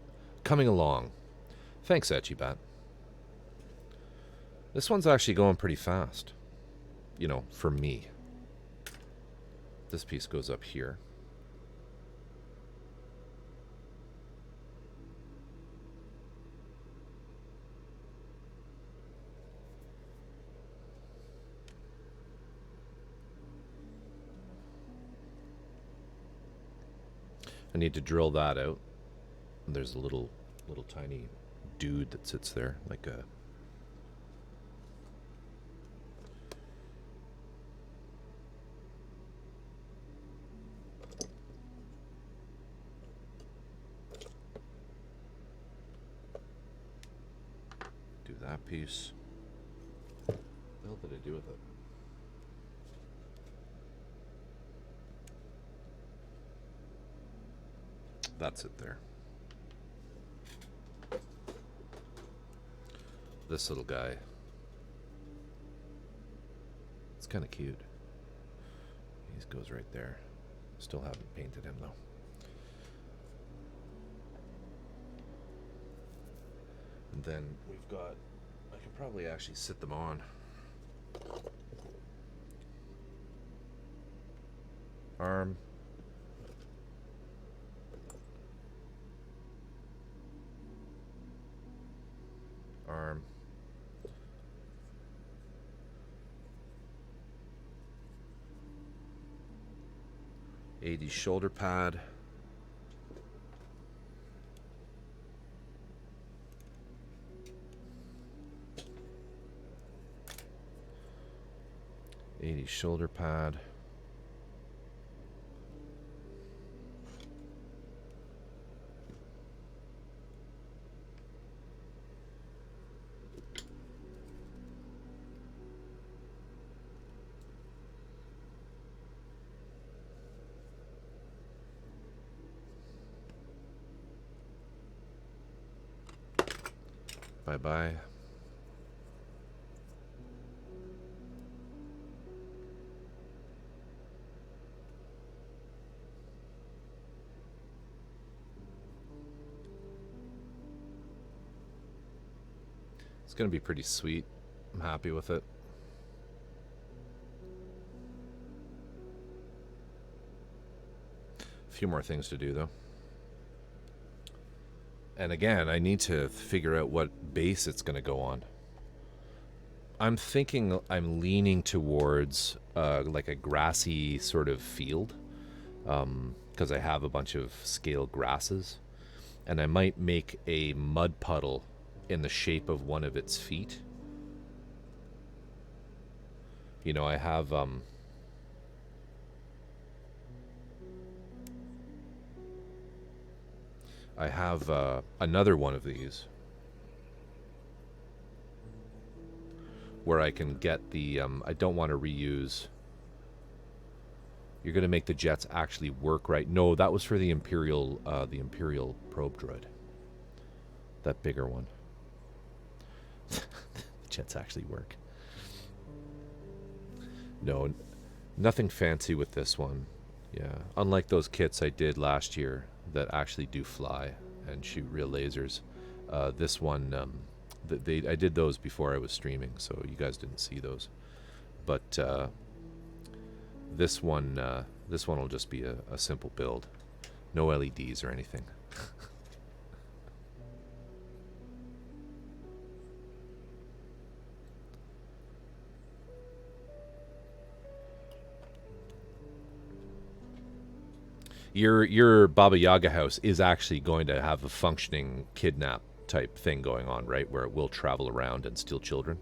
coming along. Thanks, Etchibat. This one's actually going pretty fast. You know, for me. This piece goes up here. I need to drill that out. There's a little tiny dude that sits there, like a... Do that piece. What the hell did I do with it? That's it there. This little guy. It's kind of cute. He goes right there. Still haven't painted him though. And then we've got, I could probably actually sit them on. Arm. Arm. AD shoulder pad. AD shoulder pad. Bye-bye. It's going to be pretty sweet. I'm happy with it. A few more things to do, though. And again, I need to figure out what base it's going to go on. I'm thinking I'm leaning towards like a grassy sort of field, because I have a bunch of scale grasses. And I might make a mud puddle in the shape of one of its feet. You know, I have... another one of these where I can get the I don't want to reuse. You're going to make the jets actually work, right? No, that was for the Imperial probe droid. That bigger one. The jets actually work. No, nothing fancy with this one. Yeah, unlike those kits I did last year that actually do fly and shoot real lasers. This one, I did those before I was streaming, so you guys didn't see those. But this one will just be a simple build, no LEDs or anything. Your Baba Yaga house is actually going to have a functioning kidnap type thing going on, right? Where it will travel around and steal children.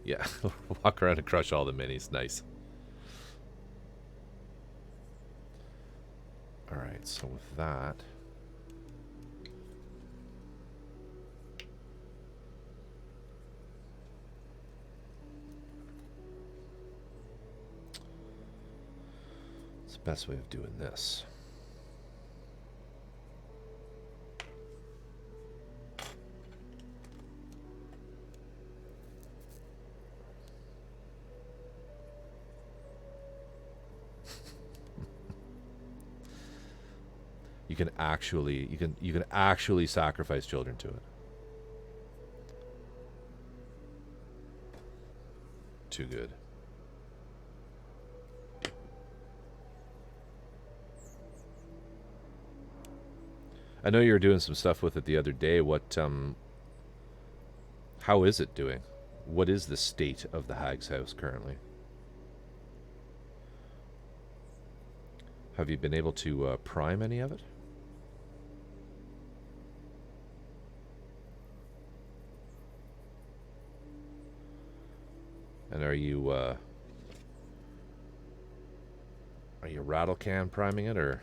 Yeah, walk around and crush all the minis. Nice. All right, so with that, it's the best way of doing this. You can actually sacrifice children to it. Too good. I know you were doing some stuff with it the other day. What how is it doing? What is the state of the Hag's house currently? Have you been able to prime any of it? And are you rattle can priming it, or?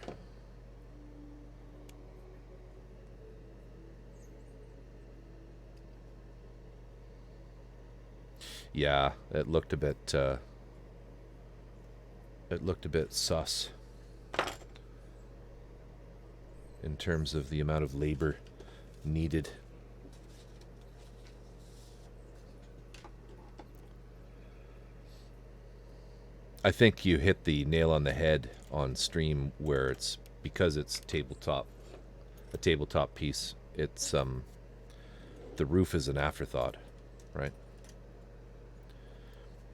Yeah, it looked a bit sus in terms of the amount of labor needed. I think you hit the nail on the head on stream where it's because it's a tabletop piece. It's the roof is an afterthought, right?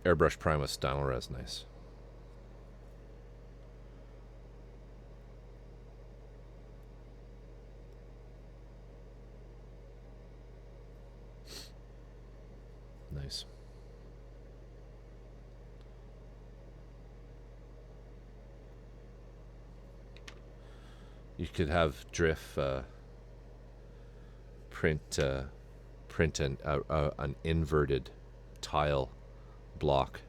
Airbrush prime with style res, nice. Nice. You could have Drift print an inverted tile block,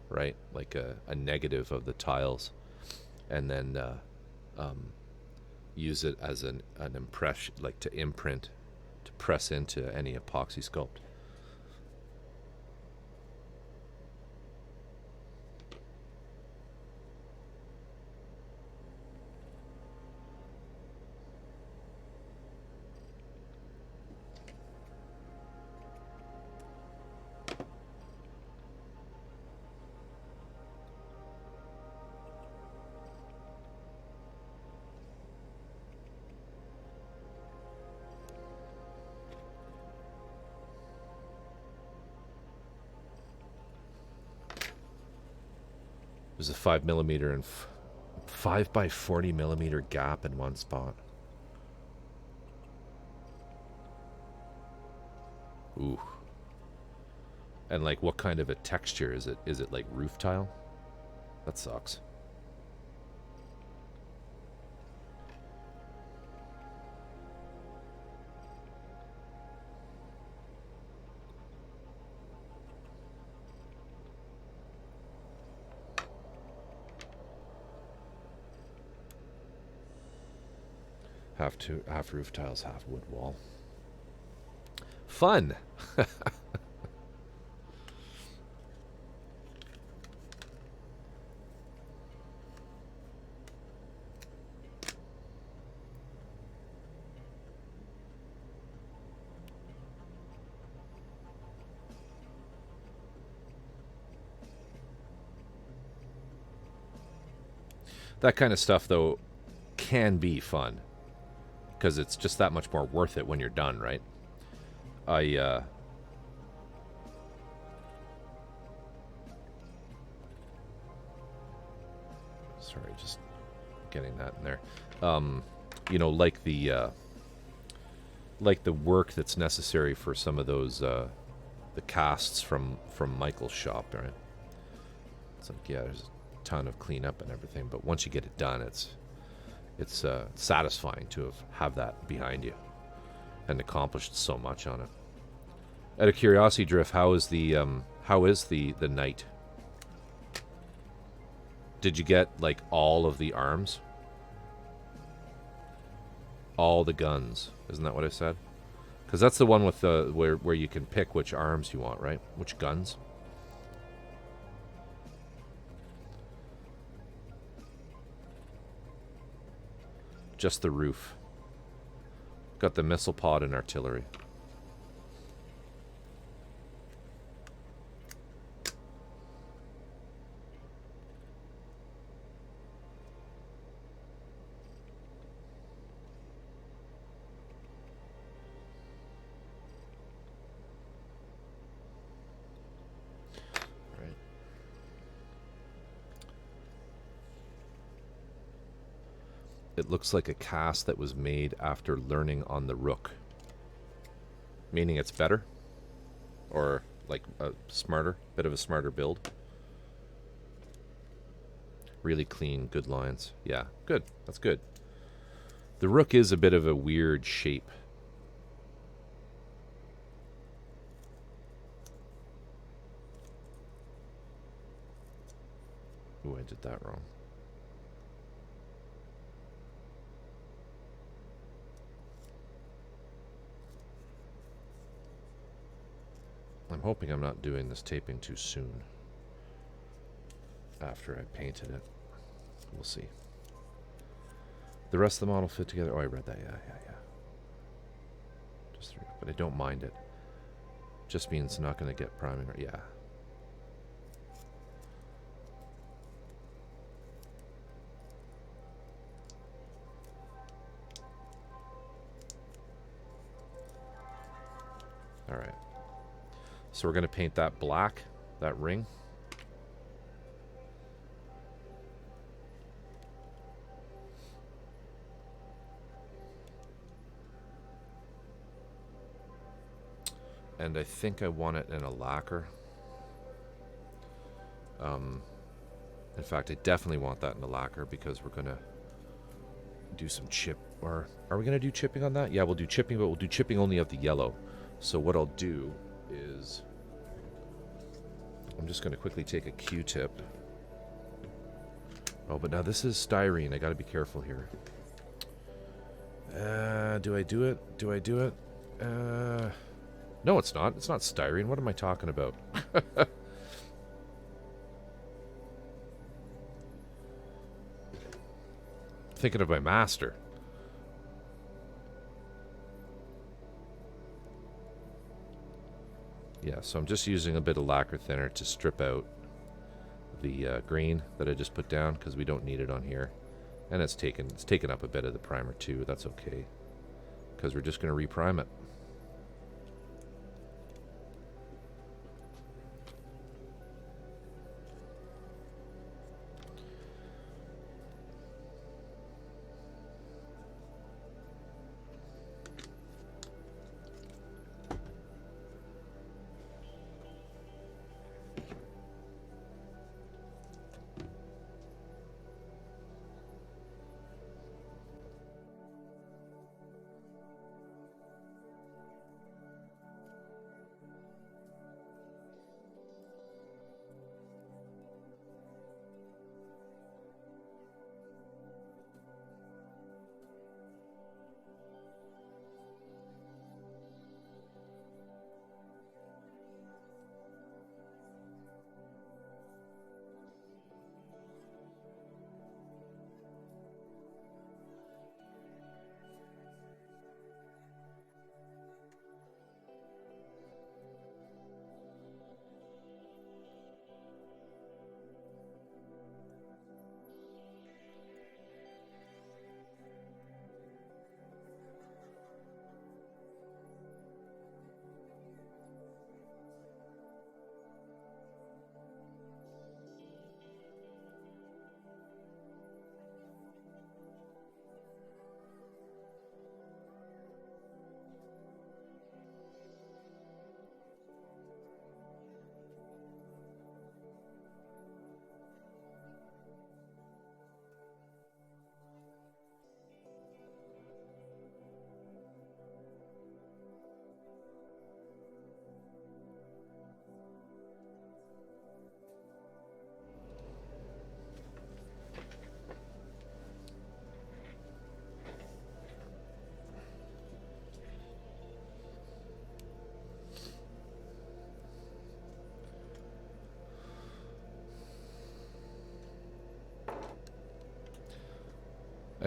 right? Like a negative of the tiles, and then use it as an impression, like to imprint, to press into any epoxy sculpt. There's a 5mm and 5 by 40mm gap in one spot. Ooh. And like, what kind of a texture is it? Is it like roof tile? That sucks. Half roof tiles, half wood wall. Fun. That kind of stuff, though, can be fun, because it's just that much more worth it when you're done, right? Sorry, just getting that in there. You know, like the work that's necessary for some of those the casts from Michael's shop, right? It's like, yeah, there's a ton of cleanup and everything, but once you get it done, it's satisfying to have that behind you and accomplished so much on it. Out of curiosity, Drift, how How is the knight? Did you get like all of the arms? All the guns. Isn't that what I said? Because that's the one with the where you can pick which arms you want, right? Which guns? Just the roof. Got the missile pod and artillery. It looks like a cast that was made after learning on the Rook. Meaning it's better? Or like a smarter, bit of a smarter build? Really clean, good lines. Yeah, good. That's good. The Rook is a bit of a weird shape. Ooh, I did that wrong. I'm hoping I'm not doing this taping too soon after I painted it. We'll see. The rest of the model fit together. Oh, I read that. Yeah. Just 3, but I don't mind it. Just means not going to get priming. Yeah. All right. So we're going to paint that black, that ring. And I think I want it in a lacquer. In fact, I definitely want that in a lacquer because we're going to do some chip. Or are we going to do chipping on that? Yeah, we'll do chipping, but we'll do chipping only of the yellow. So what I'll do is I'm just going to quickly take a Q-tip. Oh, but now this is styrene. I got to be careful here. Do I do it? Do I do it? No, it's not. It's not styrene. What am I talking about? Thinking of my master. Yeah, so I'm just using a bit of lacquer thinner to strip out the green that I just put down because we don't need it on here. And it's taken up a bit of the primer too. That's okay because we're just going to reprime it.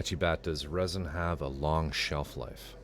Etchibat, does resin have a long shelf life?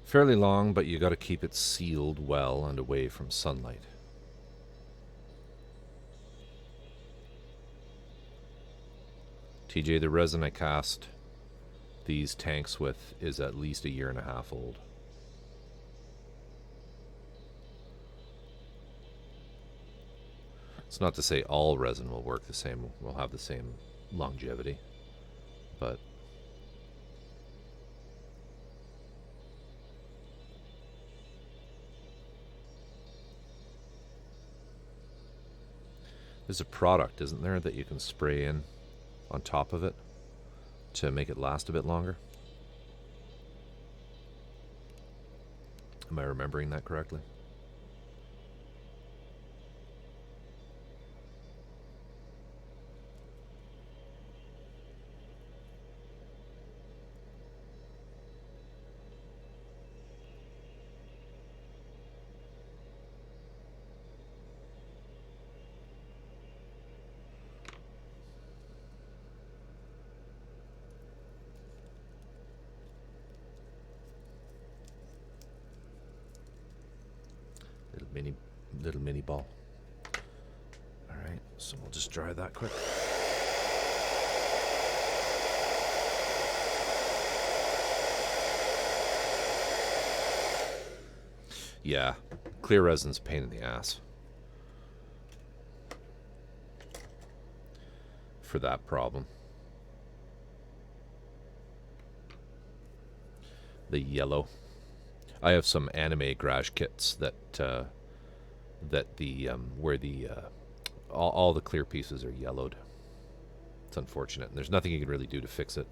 Fairly long, but you got to keep it sealed well and away from sunlight. TJ, the resin I cast these tanks with is at least 1.5 years old. It's not to say all resin will work the same, will have the same longevity, but there's a product, isn't there, that you can spray in on top of it to make it last a bit longer? Am I remembering that correctly? Little mini ball. All right, so we'll just dry that quick. Yeah, clear resin's a pain in the ass for that problem. The yellow. I have some anime garage kits that where the all the clear pieces are yellowed. It's unfortunate, and there's nothing you can really do to fix it.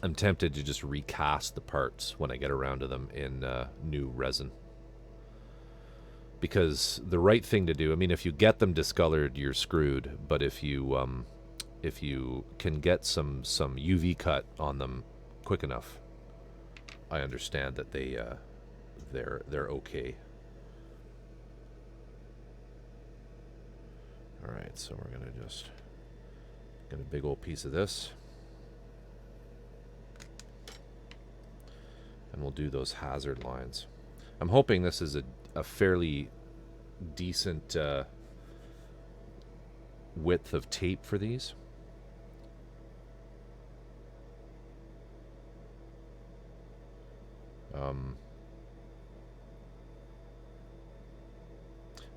I'm tempted to just recast the parts when I get around to them in new resin, because the right thing to do, I mean, if you get them discolored, you're screwed. But if you can get some UV cut on them quick enough, I understand that they're okay. All right, so we're gonna just get a big old piece of this, and we'll do those hazard lines. I'm hoping this is a fairly decent width of tape for these.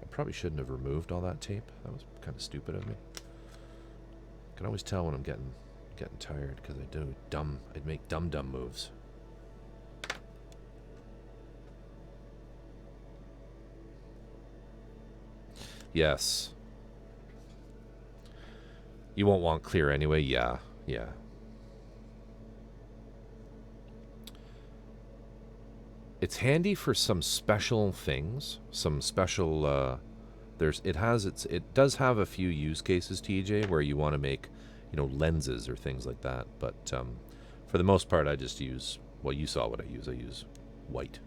I probably shouldn't have removed all that tape. That was kind of stupid of me. I can always tell when I'm getting tired, because I'd make dumb moves. Yes. You won't want clear anyway. Yeah. It's handy for some special things, some special it does have a few use cases, TJ, where you want to make, lenses or things like that, but for the most part I just use, well, you saw what I use white,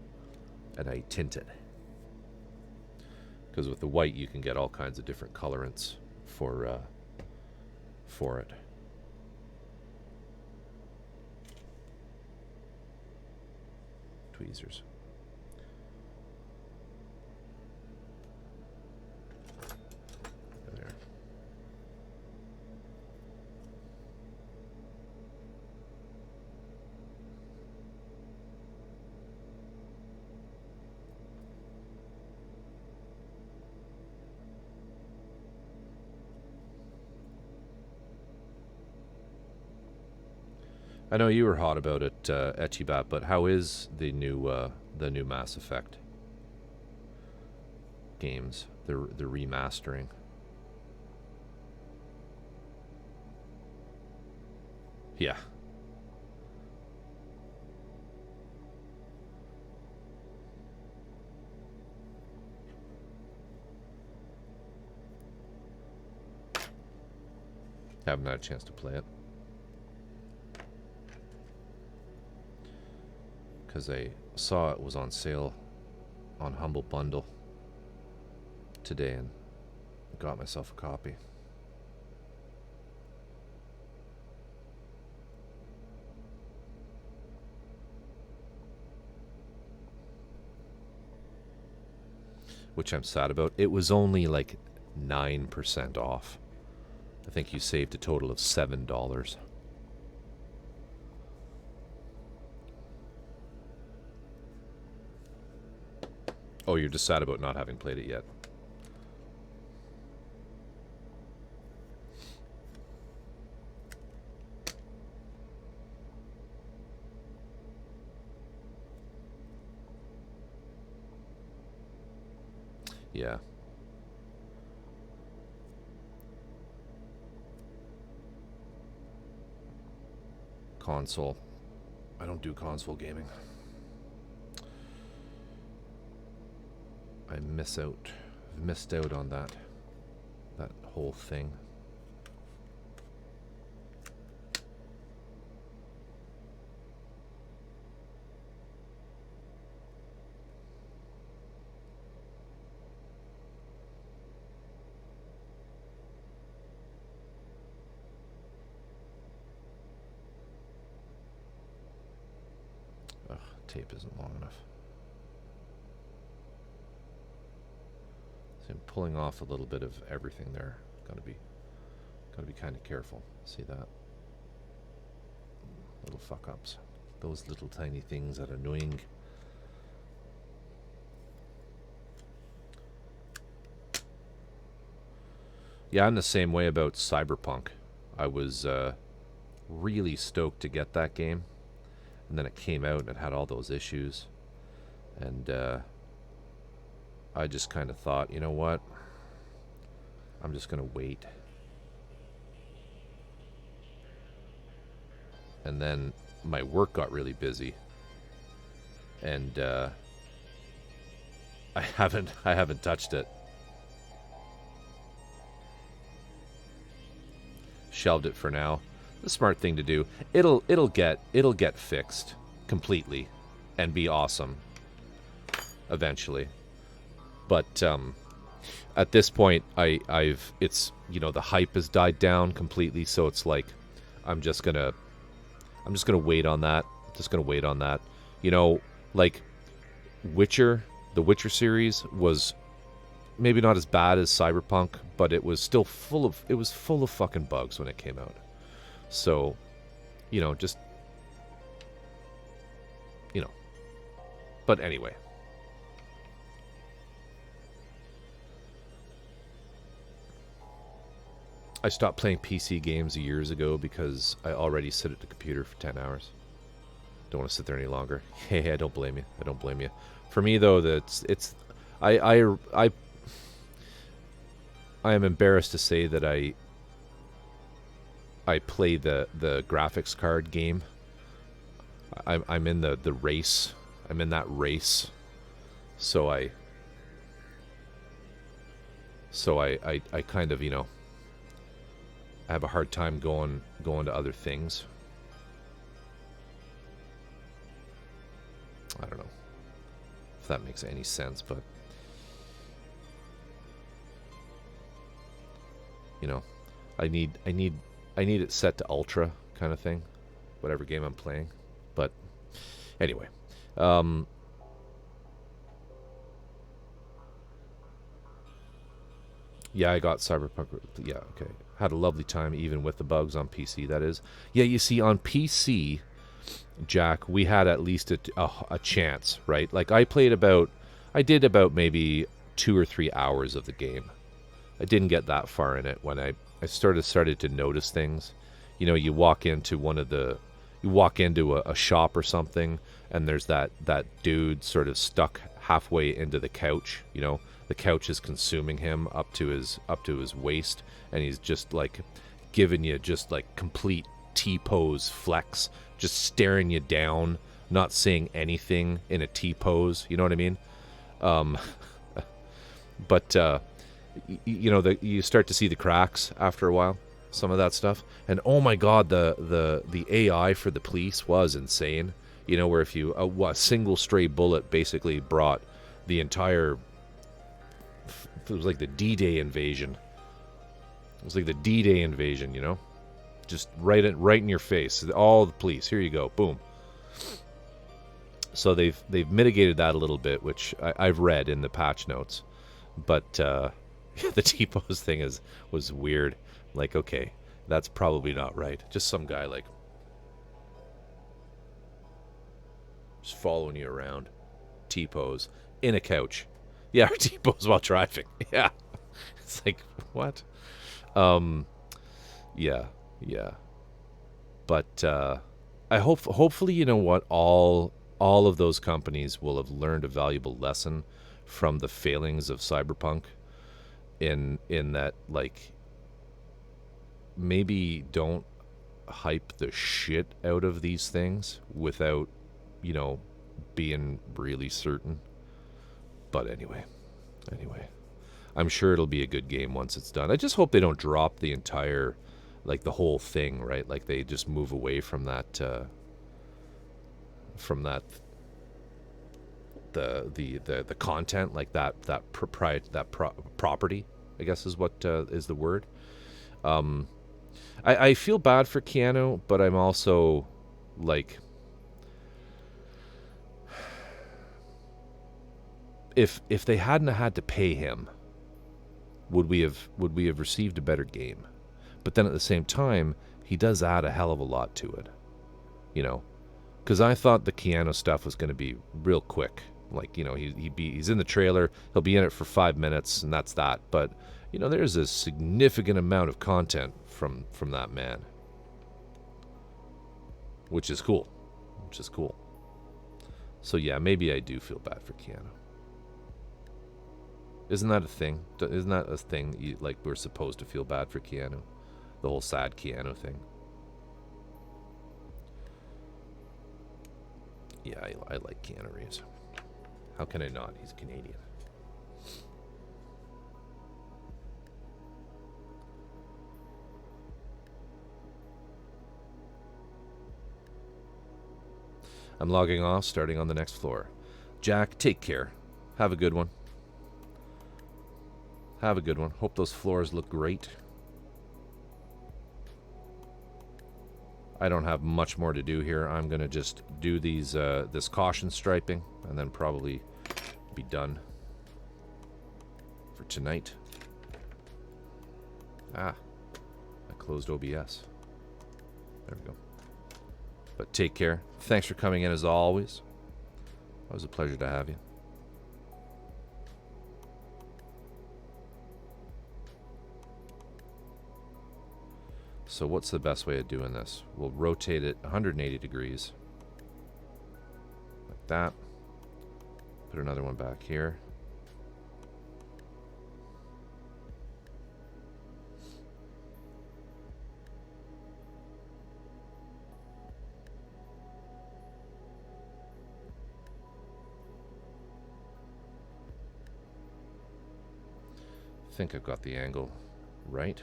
and I tint it, because with the white you can get all kinds of different colorants for it. Tweezers. There. I know you were hot about it, Echibat, but how is the new Mass Effect games, the remastering? Yeah. Haven't had a chance to play it. Because I saw it was on sale on Humble Bundle today and got myself a copy. Which I'm sad about. It was only like 9% off. I think you saved a total of $7. Oh, you're just sad about not having played it yet. Yeah. Console. I don't do console gaming. I missed out on that whole thing. Ugh, tape isn't long enough. So I'm pulling off a little bit of everything there. Gotta be kind of careful. See that? Little fuck ups. Those little tiny things that are annoying. Yeah, I'm the same way about Cyberpunk. I was really stoked to get that game, and then it came out and it had all those issues, and I just kind of thought, you know what? I'm just going to wait. And then my work got really busy. And I haven't touched it. Shelved it for now. The smart thing to do. It'll get fixed completely and be awesome eventually. But at this point, it's, you know, the hype has died down completely, so it's like I'm just gonna wait on that. Just gonna wait on that. You know, like the Witcher series was maybe not as bad as Cyberpunk, but it was still full of fucking bugs when it came out. So, you know, just, you know. But anyway. I stopped playing PC games years ago because I already sit at the computer for 10 hours. Don't want to sit there any longer. Hey, I don't blame you. I don't blame you. For me though, I am embarrassed to say that I play the graphics card game. I'm in the race. I'm in that race. So I kind of, you know, I have a hard time going to other things. I don't know if that makes any sense, but you know, I need it set to ultra kind of thing, whatever game I'm playing. But anyway, yeah, I got Cyberpunk. Yeah, okay. Had a lovely time, even with the bugs on PC, that is. Yeah, you see, on PC, Jack, we had at least a chance, right? Like, I did about maybe 2 or 3 hours of the game. I didn't get that far in it when I started to notice things. You know, you walk into you walk into a shop or something, and there's that dude sort of stuck halfway into the couch. You know, the couch is consuming him up to his waist, and he's just like giving you just like complete T-pose flex, just staring you down, not saying anything in a T-pose. You know what I mean? But you know, you start to see the cracks after a while, some of that stuff. And oh my god, the AI for the police was insane. You know, where if you a single stray bullet basically brought the entire, it was like the D-Day invasion. It was like the D-Day invasion, you know, just right in your face. All the police, here you go, boom. So they've mitigated that a little bit, which I've read in the patch notes. But the T-pose thing was weird. Like, okay, that's probably not right. Just some guy like just following you around, T-pose in a couch. Yeah, T-pose while driving. Yeah, it's like what? Yeah. But I hopefully, you know what, all of those companies will have learned a valuable lesson from the failings of Cyberpunk, in that, like, maybe don't hype the shit out of these things without, you know, being really certain. But anyway, I'm sure it'll be a good game once it's done. I just hope they don't drop the entire, like, the whole thing, right? Like, they just move away from that the content, like that property, I guess is what is the word. I feel bad for Keanu, but I'm also like, if they hadn't had to pay him, would we have received a better game? But then at the same time, he does add a hell of a lot to it, you know, because I thought the Keanu stuff was going to be real quick. Like, you know, he's in the trailer, he'll be in it for 5 minutes, and that's that. But, you know, there's a significant amount of content from that man, which is cool. So yeah, maybe I do feel bad for Keanu. Isn't that a thing? Isn't that a thing? Like, we're supposed to feel bad for Keanu, the whole sad Keanu thing. Yeah, I like Keanu Reeves. How can I not? He's Canadian. I'm logging off, starting on the next floor. Jack, take care. Have a good one. Hope those floors look great. I don't have much more to do here. I'm going to just do this caution striping and then probably be done for tonight. I closed OBS. There we go. But take care. Thanks for coming in as always. It was a pleasure to have you. So what's the best way of doing this? We'll rotate it 180 degrees. Like that. Put another one back here. I think I've got the angle right.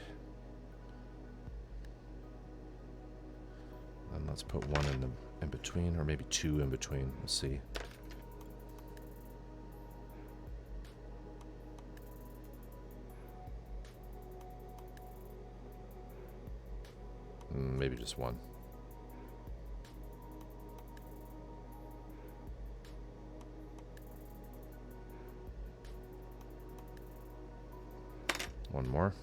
And let's put one in between, or maybe two in between. We'll see. Maybe just one. One more.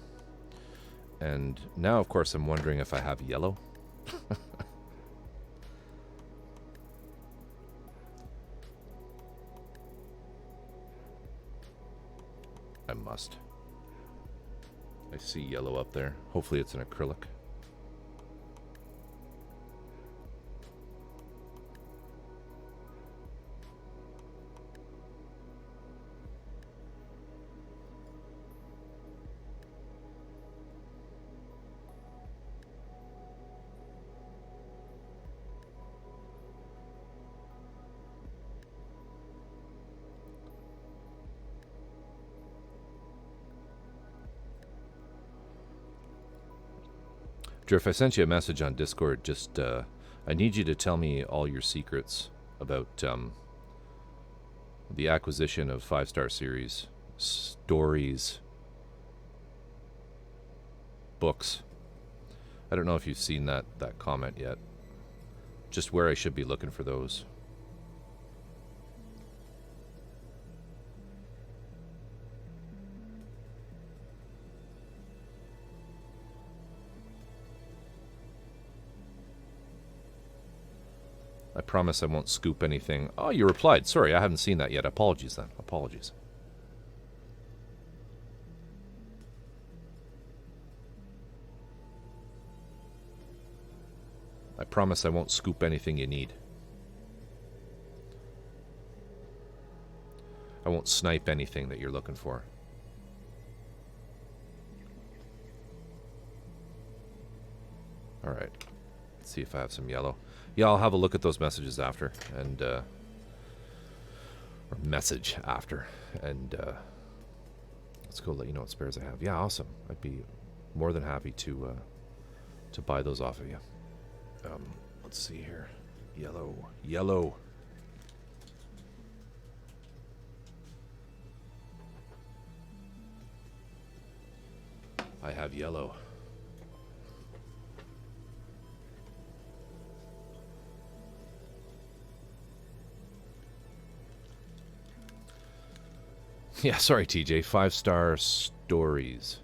And now, of course, I'm wondering if I have yellow. I must. I see yellow up there. Hopefully it's an acrylic. Drift, I sent you a message on Discord. Just, I need you to tell me all your secrets about the acquisition of 5-star series, stories, books. I don't know if you've seen that comment yet. Just where I should be looking for those. I promise I won't scoop anything. Oh, you replied. Sorry, I haven't seen that yet. Apologies then. Apologies. I promise I won't scoop anything you need. I won't snipe anything that you're looking for. Alright. Let's see if I have some yellow. Yeah, I'll have a look at those messages after. And, or message after. And, let's go let you know what spares I have. Yeah, awesome. I'd be more than happy to buy those off of you. Let's see here. Yellow. Yellow. I have yellow. Yeah, sorry, TJ. 5-star stories.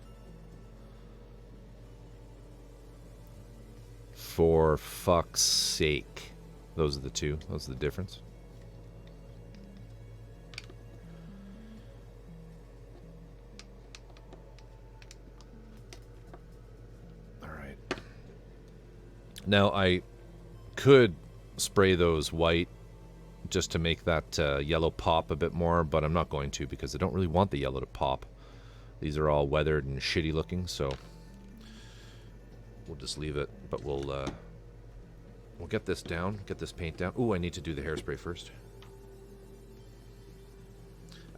For fuck's sake. Those are the two. Those are the difference. Alright. Now, I could spray those white just to make that yellow pop a bit more, but I'm not going to because I don't really want the yellow to pop. These are all weathered and shitty looking, so we'll just leave it. But we'll get this down, get this paint down. Ooh, I need to do the hairspray first.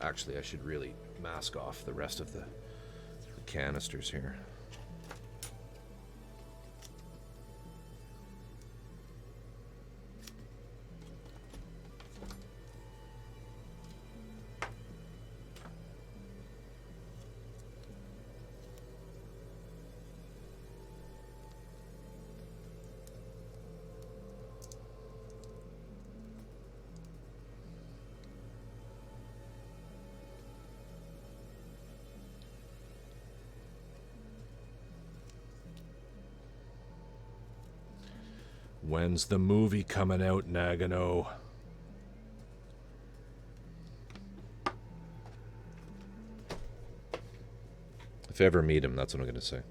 Actually, I should really mask off the rest of the canisters here. When's the movie coming out, Nagano? If I ever meet him, that's what I'm going to say.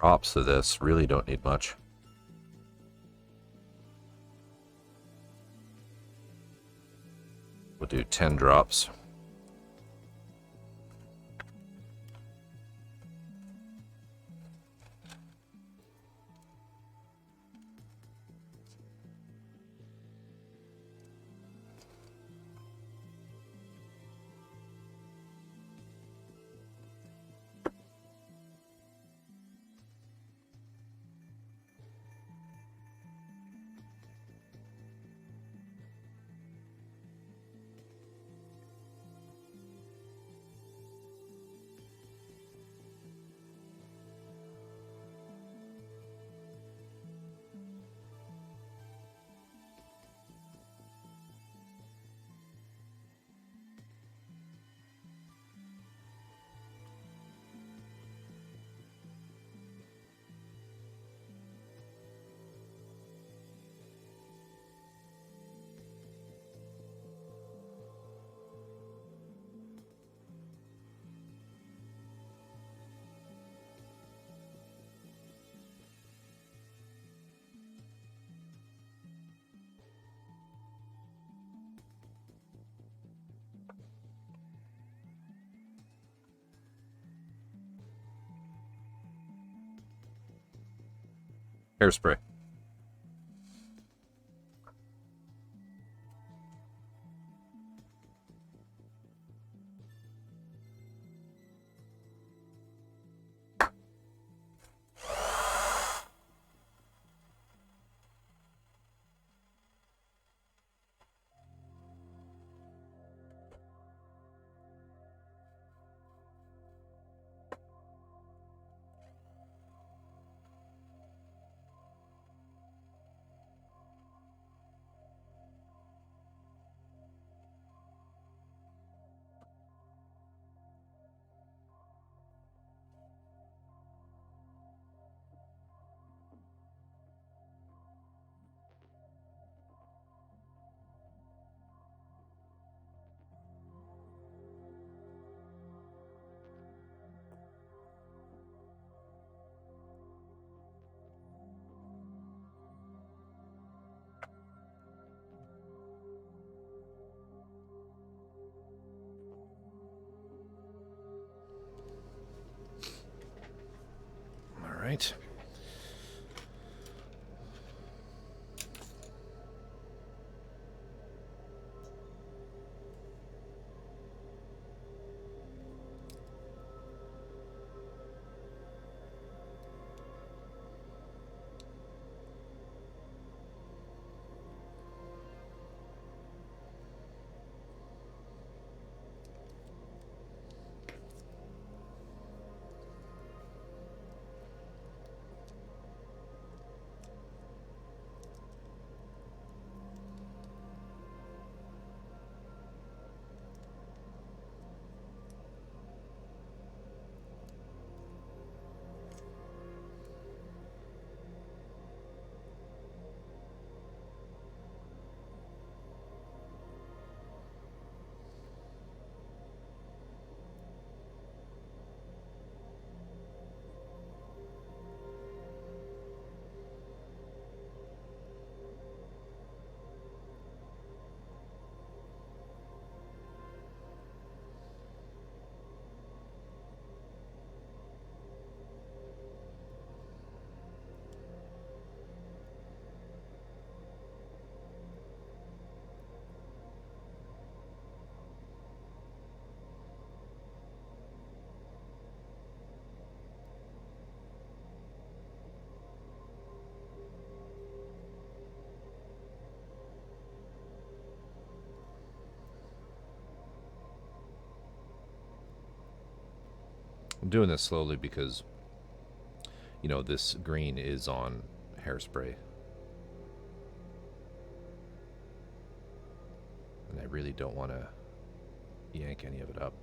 Drops of this really don't need much. We'll do 10 drops. Hairspray. All right. I'm doing this slowly because, you know, this green is on hairspray. And I really don't want to yank any of it up.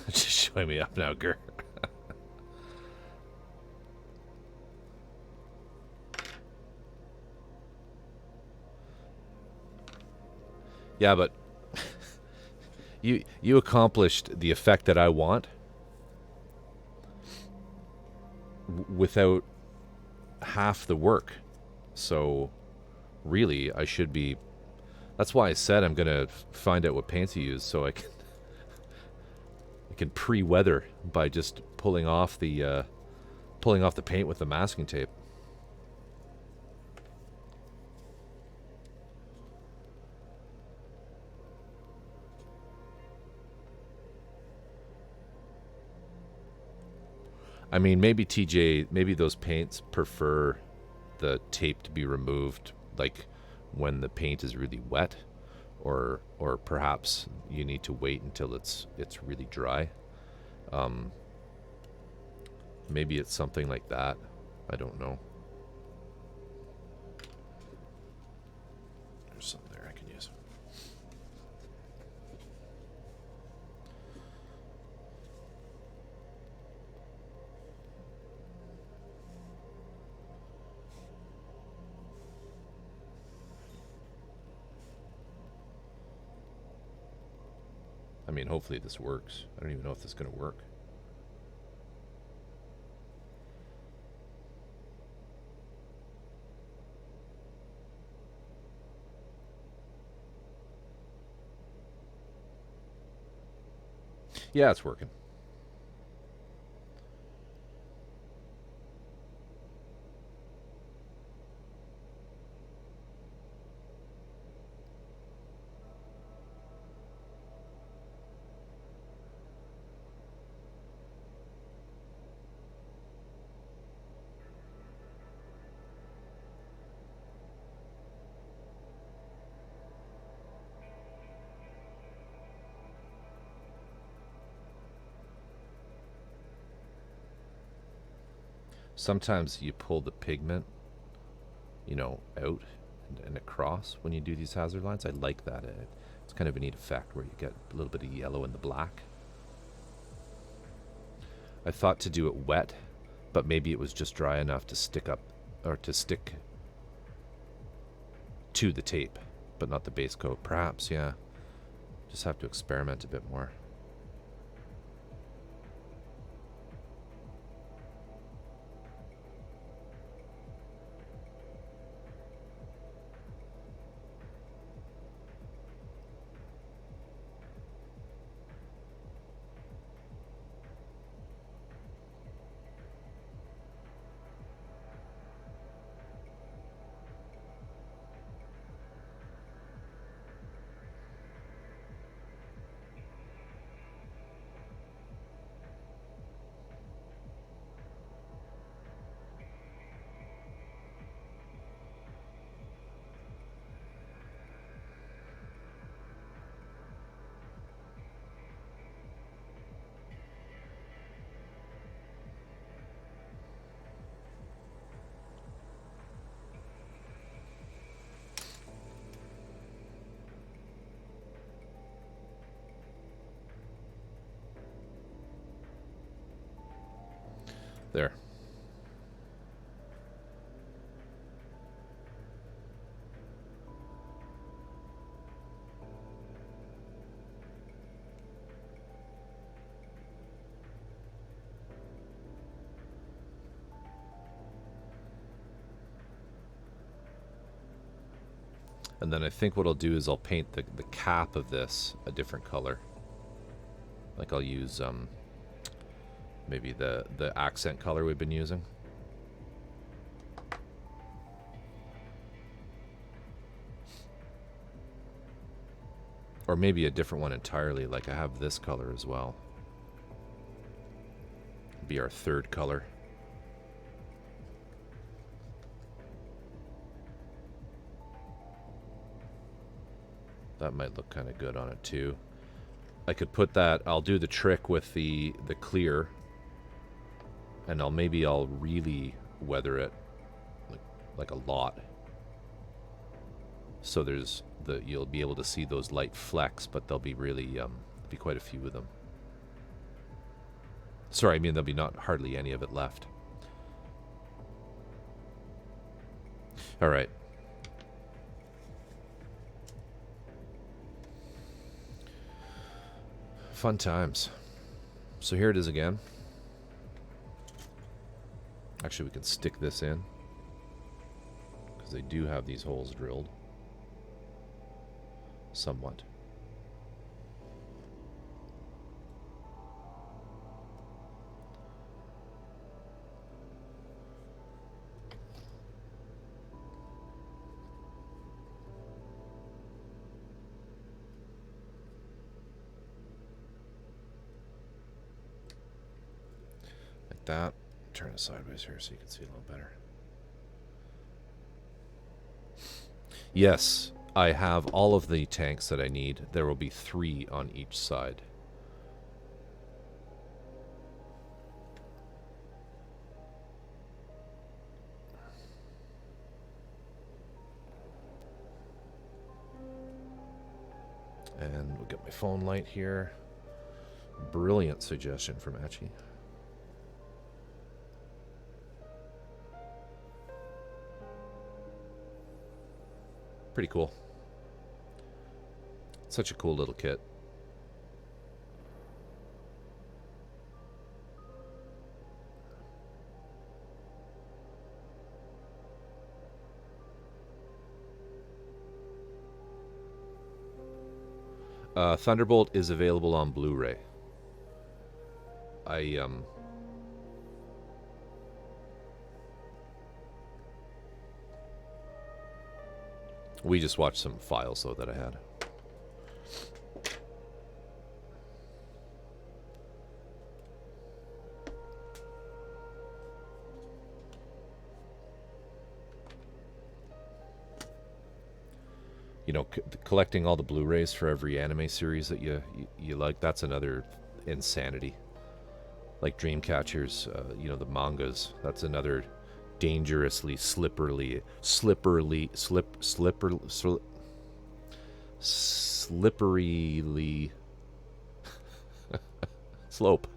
Just showing me up now, Gur. Yeah, but you accomplished the effect that I want without half the work. So really, I should be. That's why I said I'm gonna find out what paints you use, so I can pre-weather by just pulling off the paint with the masking tape. I mean, maybe TJ, maybe those paints prefer the tape to be removed, like when the paint is really wet, or perhaps you need to wait until it's really dry. Maybe it's something like that. I don't know. There's some there I can use. mean, hopefully this works. I don't even know if this is going to work. Yeah, it's working. Sometimes you pull the pigment, you know, out and across when you do these hazard lines. I like that. It's kind of a neat effect where you get a little bit of yellow in the black. I thought to do it wet, but maybe it was just dry enough to stick up, or to stick to the tape, but not the base coat. Perhaps, yeah. Just have to experiment a bit more. There. And then I think what I'll do is I'll paint the cap of this a different color. Like I'll use maybe the accent color we've been using. Or maybe a different one entirely, like I have this color as well. Be our third color. That might look kind of good on it too. I could put that, I'll do the trick with the clear, and I'll really weather it like a lot. So you'll be able to see those light flecks, but there'll be really be quite a few of them. Sorry, I mean there'll be not hardly any of it left. All right. Fun times. So here it is again. Actually, we can stick this in because they do have these holes drilled. Somewhat. Like that. Turn it sideways here so you can see a little better. Yes, I have all of the tanks that I need. There will be 3 on each side. And we'll get my phone light here. Brilliant suggestion from Etchy. Pretty cool. Such a cool little kit. Thunderbolt is available on Blu-ray. We just watched some files though that I had. You know, collecting all the Blu-rays for every anime series that you like, that's another insanity. Like Dreamcatchers, you know, the mangas, that's another dangerously slippery slope.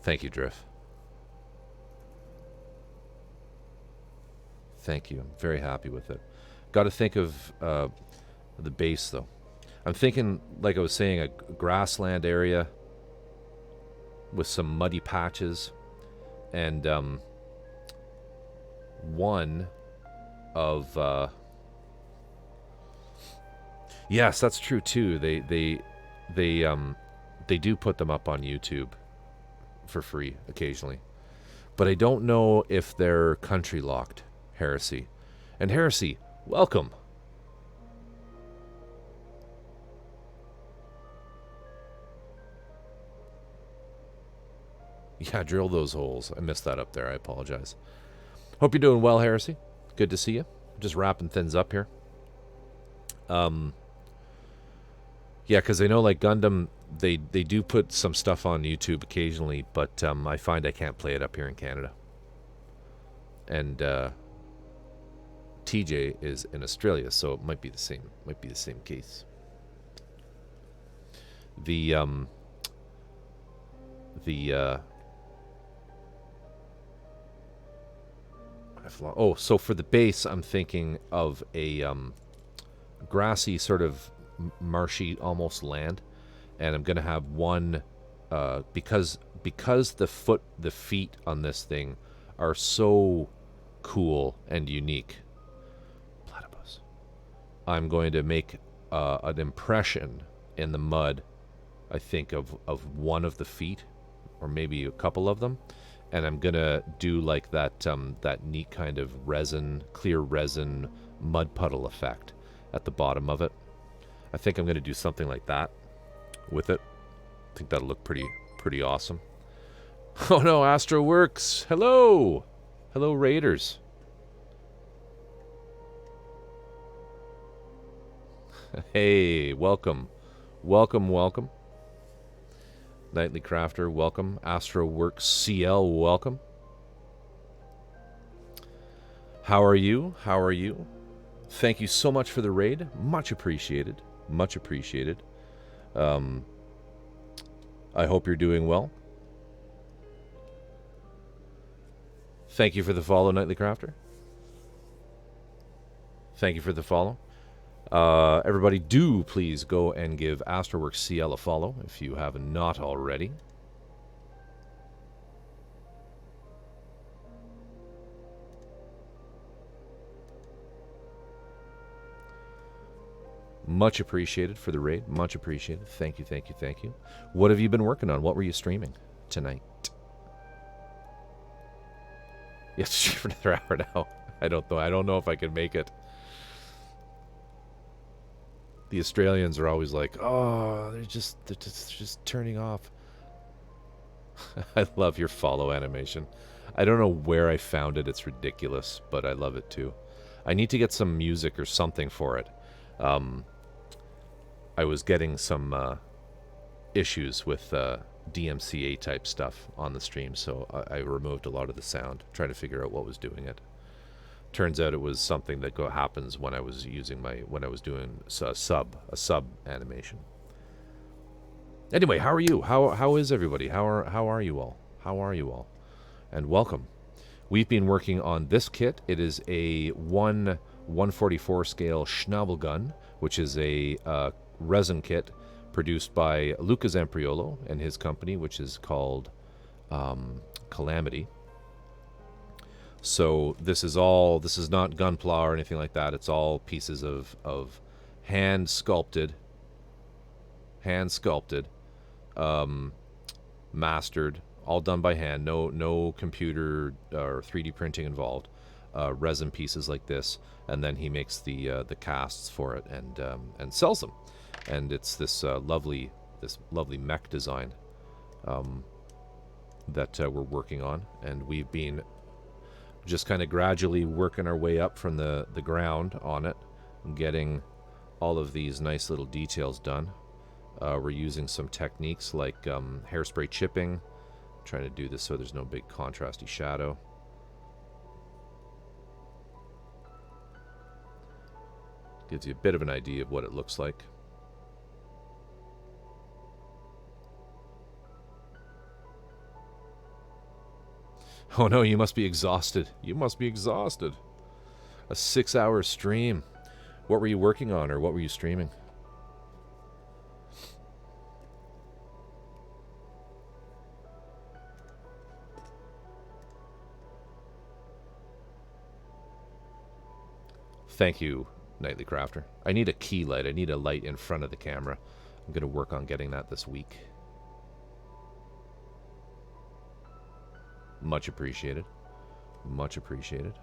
Thank you, Drift. Thank you. I'm very happy with it. Got to think of the base, though. I'm thinking, like I was saying, a grassland area with some muddy patches, and one of yes, that's true too. They do put them up on YouTube for free occasionally, but I don't know if they're country locked. Heresy. And Heresy, welcome. Yeah, drill those holes. I missed that up there. I apologize. Hope you're doing well, Heresy. Good to see you. Just wrapping things up here. Yeah, because I know, like, Gundam, they do put some stuff on YouTube occasionally, but I find I can't play it up here in Canada. And TJ is in Australia, so it might be the same case. So for the base, I'm thinking of a grassy sort of marshy almost land, and I'm gonna have one because the feet on this thing are so cool and unique. Platypus. I'm going to make an impression in the mud, I think, of one of the feet, or maybe a couple of them, and I'm gonna do like that neat kind of clear resin mud puddle effect at the bottom of it. I think I'm gonna do something like that with it. I think that'll look pretty awesome. Oh no, Astro Works. Hello, Raiders. Hey, welcome. Nightly Crafter, welcome. Astro Works CL, welcome. How are you? Thank you so much for the raid. Much appreciated. I hope you're doing well. Thank you for the follow, Nightly Crafter. Thank you for the follow. Everybody do please go and give Astroworks CL a follow if you have not already. Much appreciated for the raid. Much appreciated. Thank you. What have you been working on? What were you streaming tonight? Yes, stream for another hour now. I don't know. I don't know if I can make it. The Australians are always like, "Oh, they're just turning off." I love your follow animation. I don't know where I found it. It's ridiculous, but I love it too. I need to get some music or something for it. I was getting some issues with DMCA type stuff on the stream, so I removed a lot of the sound, trying to figure out what was doing it. Turns out it was something that happens when I was doing a sub animation. Anyway, how are you? How is everybody? How are you all? And welcome. We've been working on this kit. It is a 1/144 scale Schnabelgun, which is a resin kit produced by Luca Zampriolo and his company, which is called Kallamity. So this is not gunpla or anything like that. It's all pieces of hand sculpted, mastered, all done by hand. No computer or 3D printing involved. Resin pieces like this, and then he makes the casts for it and sells them. And it's this lovely mech design that we're working on, and we've been just kind of gradually working our way up from the ground on it, and getting all of these nice little details done. We're using some techniques like hairspray chipping, trying to do this so there's no big contrasty shadow. Gives you a bit of an idea of what it looks like. Oh no, you must be exhausted. You must be exhausted. A 6-hour stream. What were you working on, or what were you streaming? Thank you, Nightly Crafter. I need a key light. I need a light in front of the camera. I'm going to work on getting that this week. Much appreciated. Much appreciated.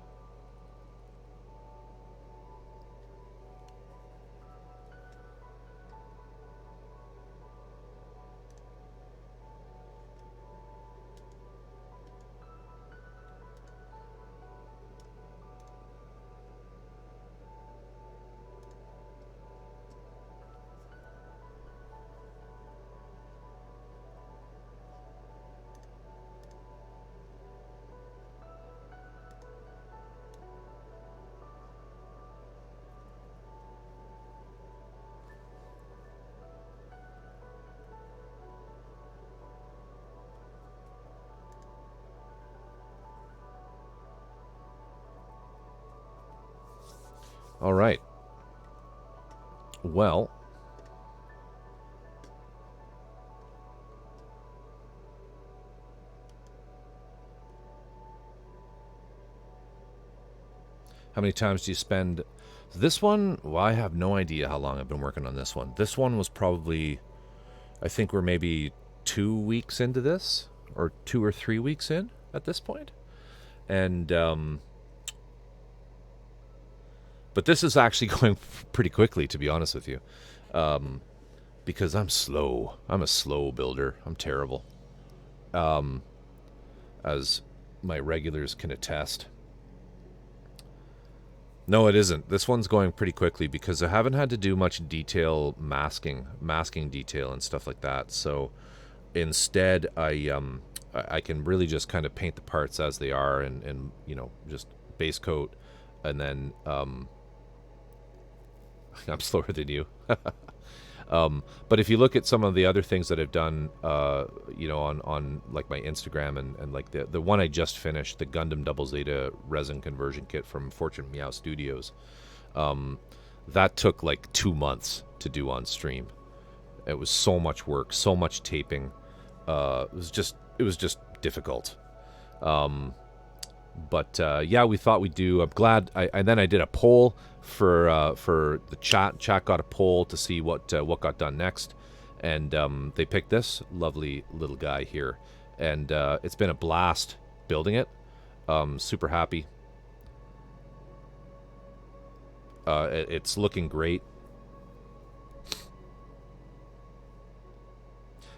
All right. Well, how many times do you spend this one? Well, I have no idea how long I've been working on this one. This one was probably, I think we're maybe 2 weeks into this, or 2 or 3 weeks in at this point. And but this is actually going pretty quickly, to be honest with you, because I'm slow. I'm a slow builder. I'm terrible, as my regulars can attest. No, it isn't. This one's going pretty quickly because I haven't had to do much detail masking detail and stuff like that. So instead, I can really just kind of paint the parts as they are, and you know, just base coat, and then I'm slower than you. But if you look at some of the other things that I've done, you know, on like my Instagram and like the one I just finished, the Gundam Double Zeta resin conversion kit from Fortune Meow Studios, that took like 2 months to do on stream. It was so much work, so much taping. It was just difficult. But yeah, we thought we'd do. I'm glad. And then I did a poll for the chat. Chat got a poll to see what got done next, and they picked this lovely little guy here, and it's been a blast building it. Super happy. It's looking great.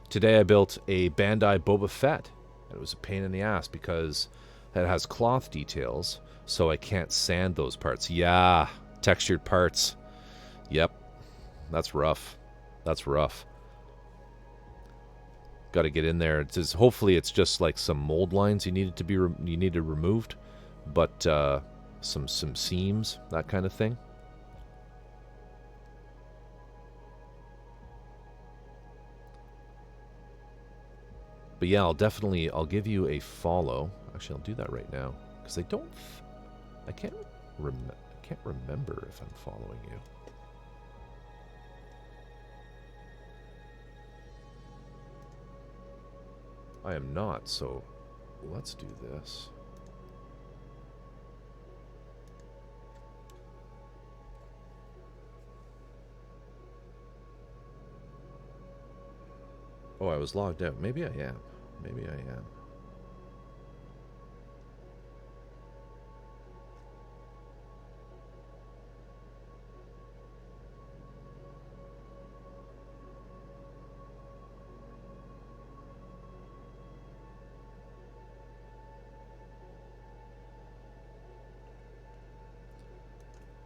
Today I built a Bandai Boba Fett, and it was a pain in the ass because it has cloth details, so I can't sand those parts. Yeah, textured parts. Yep, that's rough. That's rough. Got to get in there. It says hopefully it's just like some mold lines you needed removed, but some seams, that kind of thing. But yeah, I'll give you a follow. Actually, I'll do that right now because I can't remember if I'm following you. I am not, so let's do this. Oh, I was logged out. Maybe I am. Maybe I am.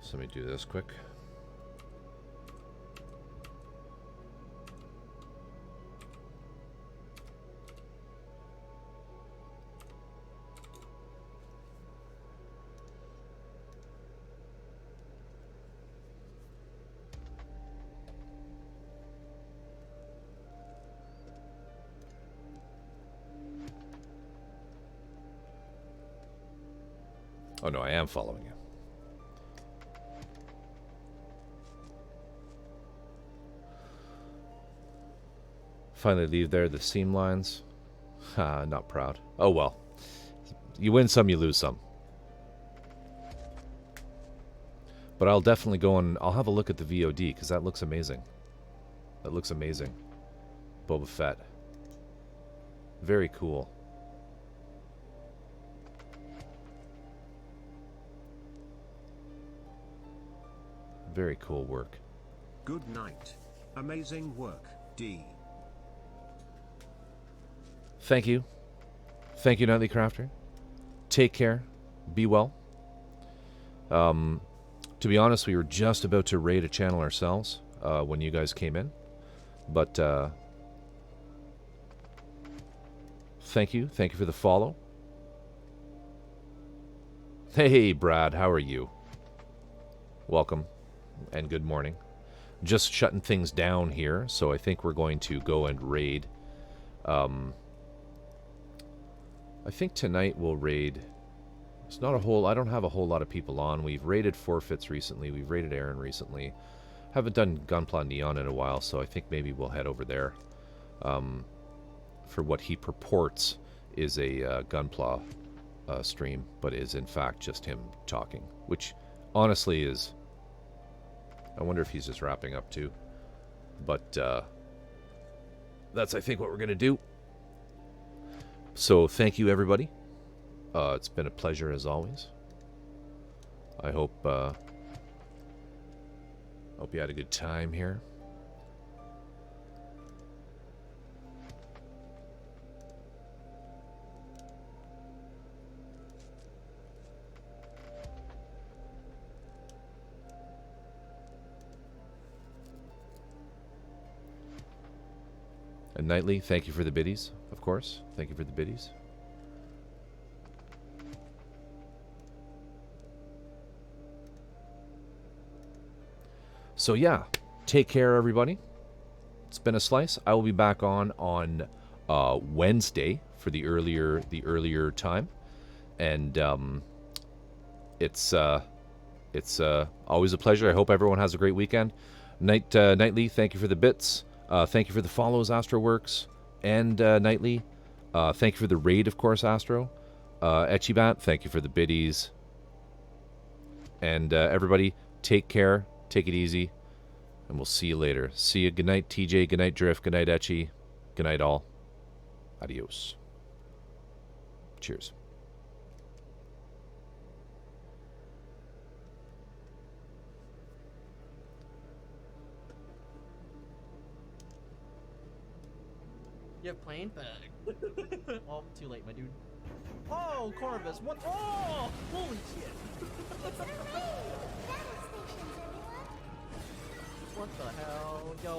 So let me do this quick. Oh no, I am following you. Finally leave there the seam lines. Not proud. Oh well. You win some, you lose some. But I'll definitely go and I'll have a look at the VOD because that looks amazing. That looks amazing. Boba Fett. Very cool. Very cool work. Good night. Amazing work, D. Thank you. Thank you, Nightly Crafter. Take care. Be well. To be honest, we were just about to raid a channel ourselves when you guys came in. But thank you. Thank you for the follow. Hey, Brad. How are you? Welcome. And good morning. Just shutting things down here, so I think we're going to go and raid. I think tonight we'll raid. It's not a whole. I don't have a whole lot of people on. We've raided Forfeits recently. We've raided Aaron recently. Haven't done Gunpla Neon in a while, so I think maybe we'll head over there. For what he purports is a Gunpla stream, but is in fact just him talking, which honestly is. I wonder if he's just wrapping up too. But that's, I think, what we're going to do. So thank you, everybody. It's been a pleasure as always. I hope you had a good time here. And Nightly, thank you for the biddies, of course. Thank you for the biddies. So yeah, take care, everybody. It's been a slice. I will be back on Wednesday for the earlier time, and it's always a pleasure. I hope everyone has a great weekend. Nightly, thank you for the bits. Thank you for the follows, AstroWorks and Nightly. Thank you for the raid, of course, Astro. Etchibat, thank you for the biddies. And everybody, take care. Take it easy. And we'll see you later. See you. Good night, TJ. Good night, Drift. Good night, Etchy. Good night, all. Adios. Cheers. You have plane bag. Oh, too late, my dude. Oh, Corvus, what? Oh, holy shit. It's a raid! Battle stations, everyone! What the hell? Yo.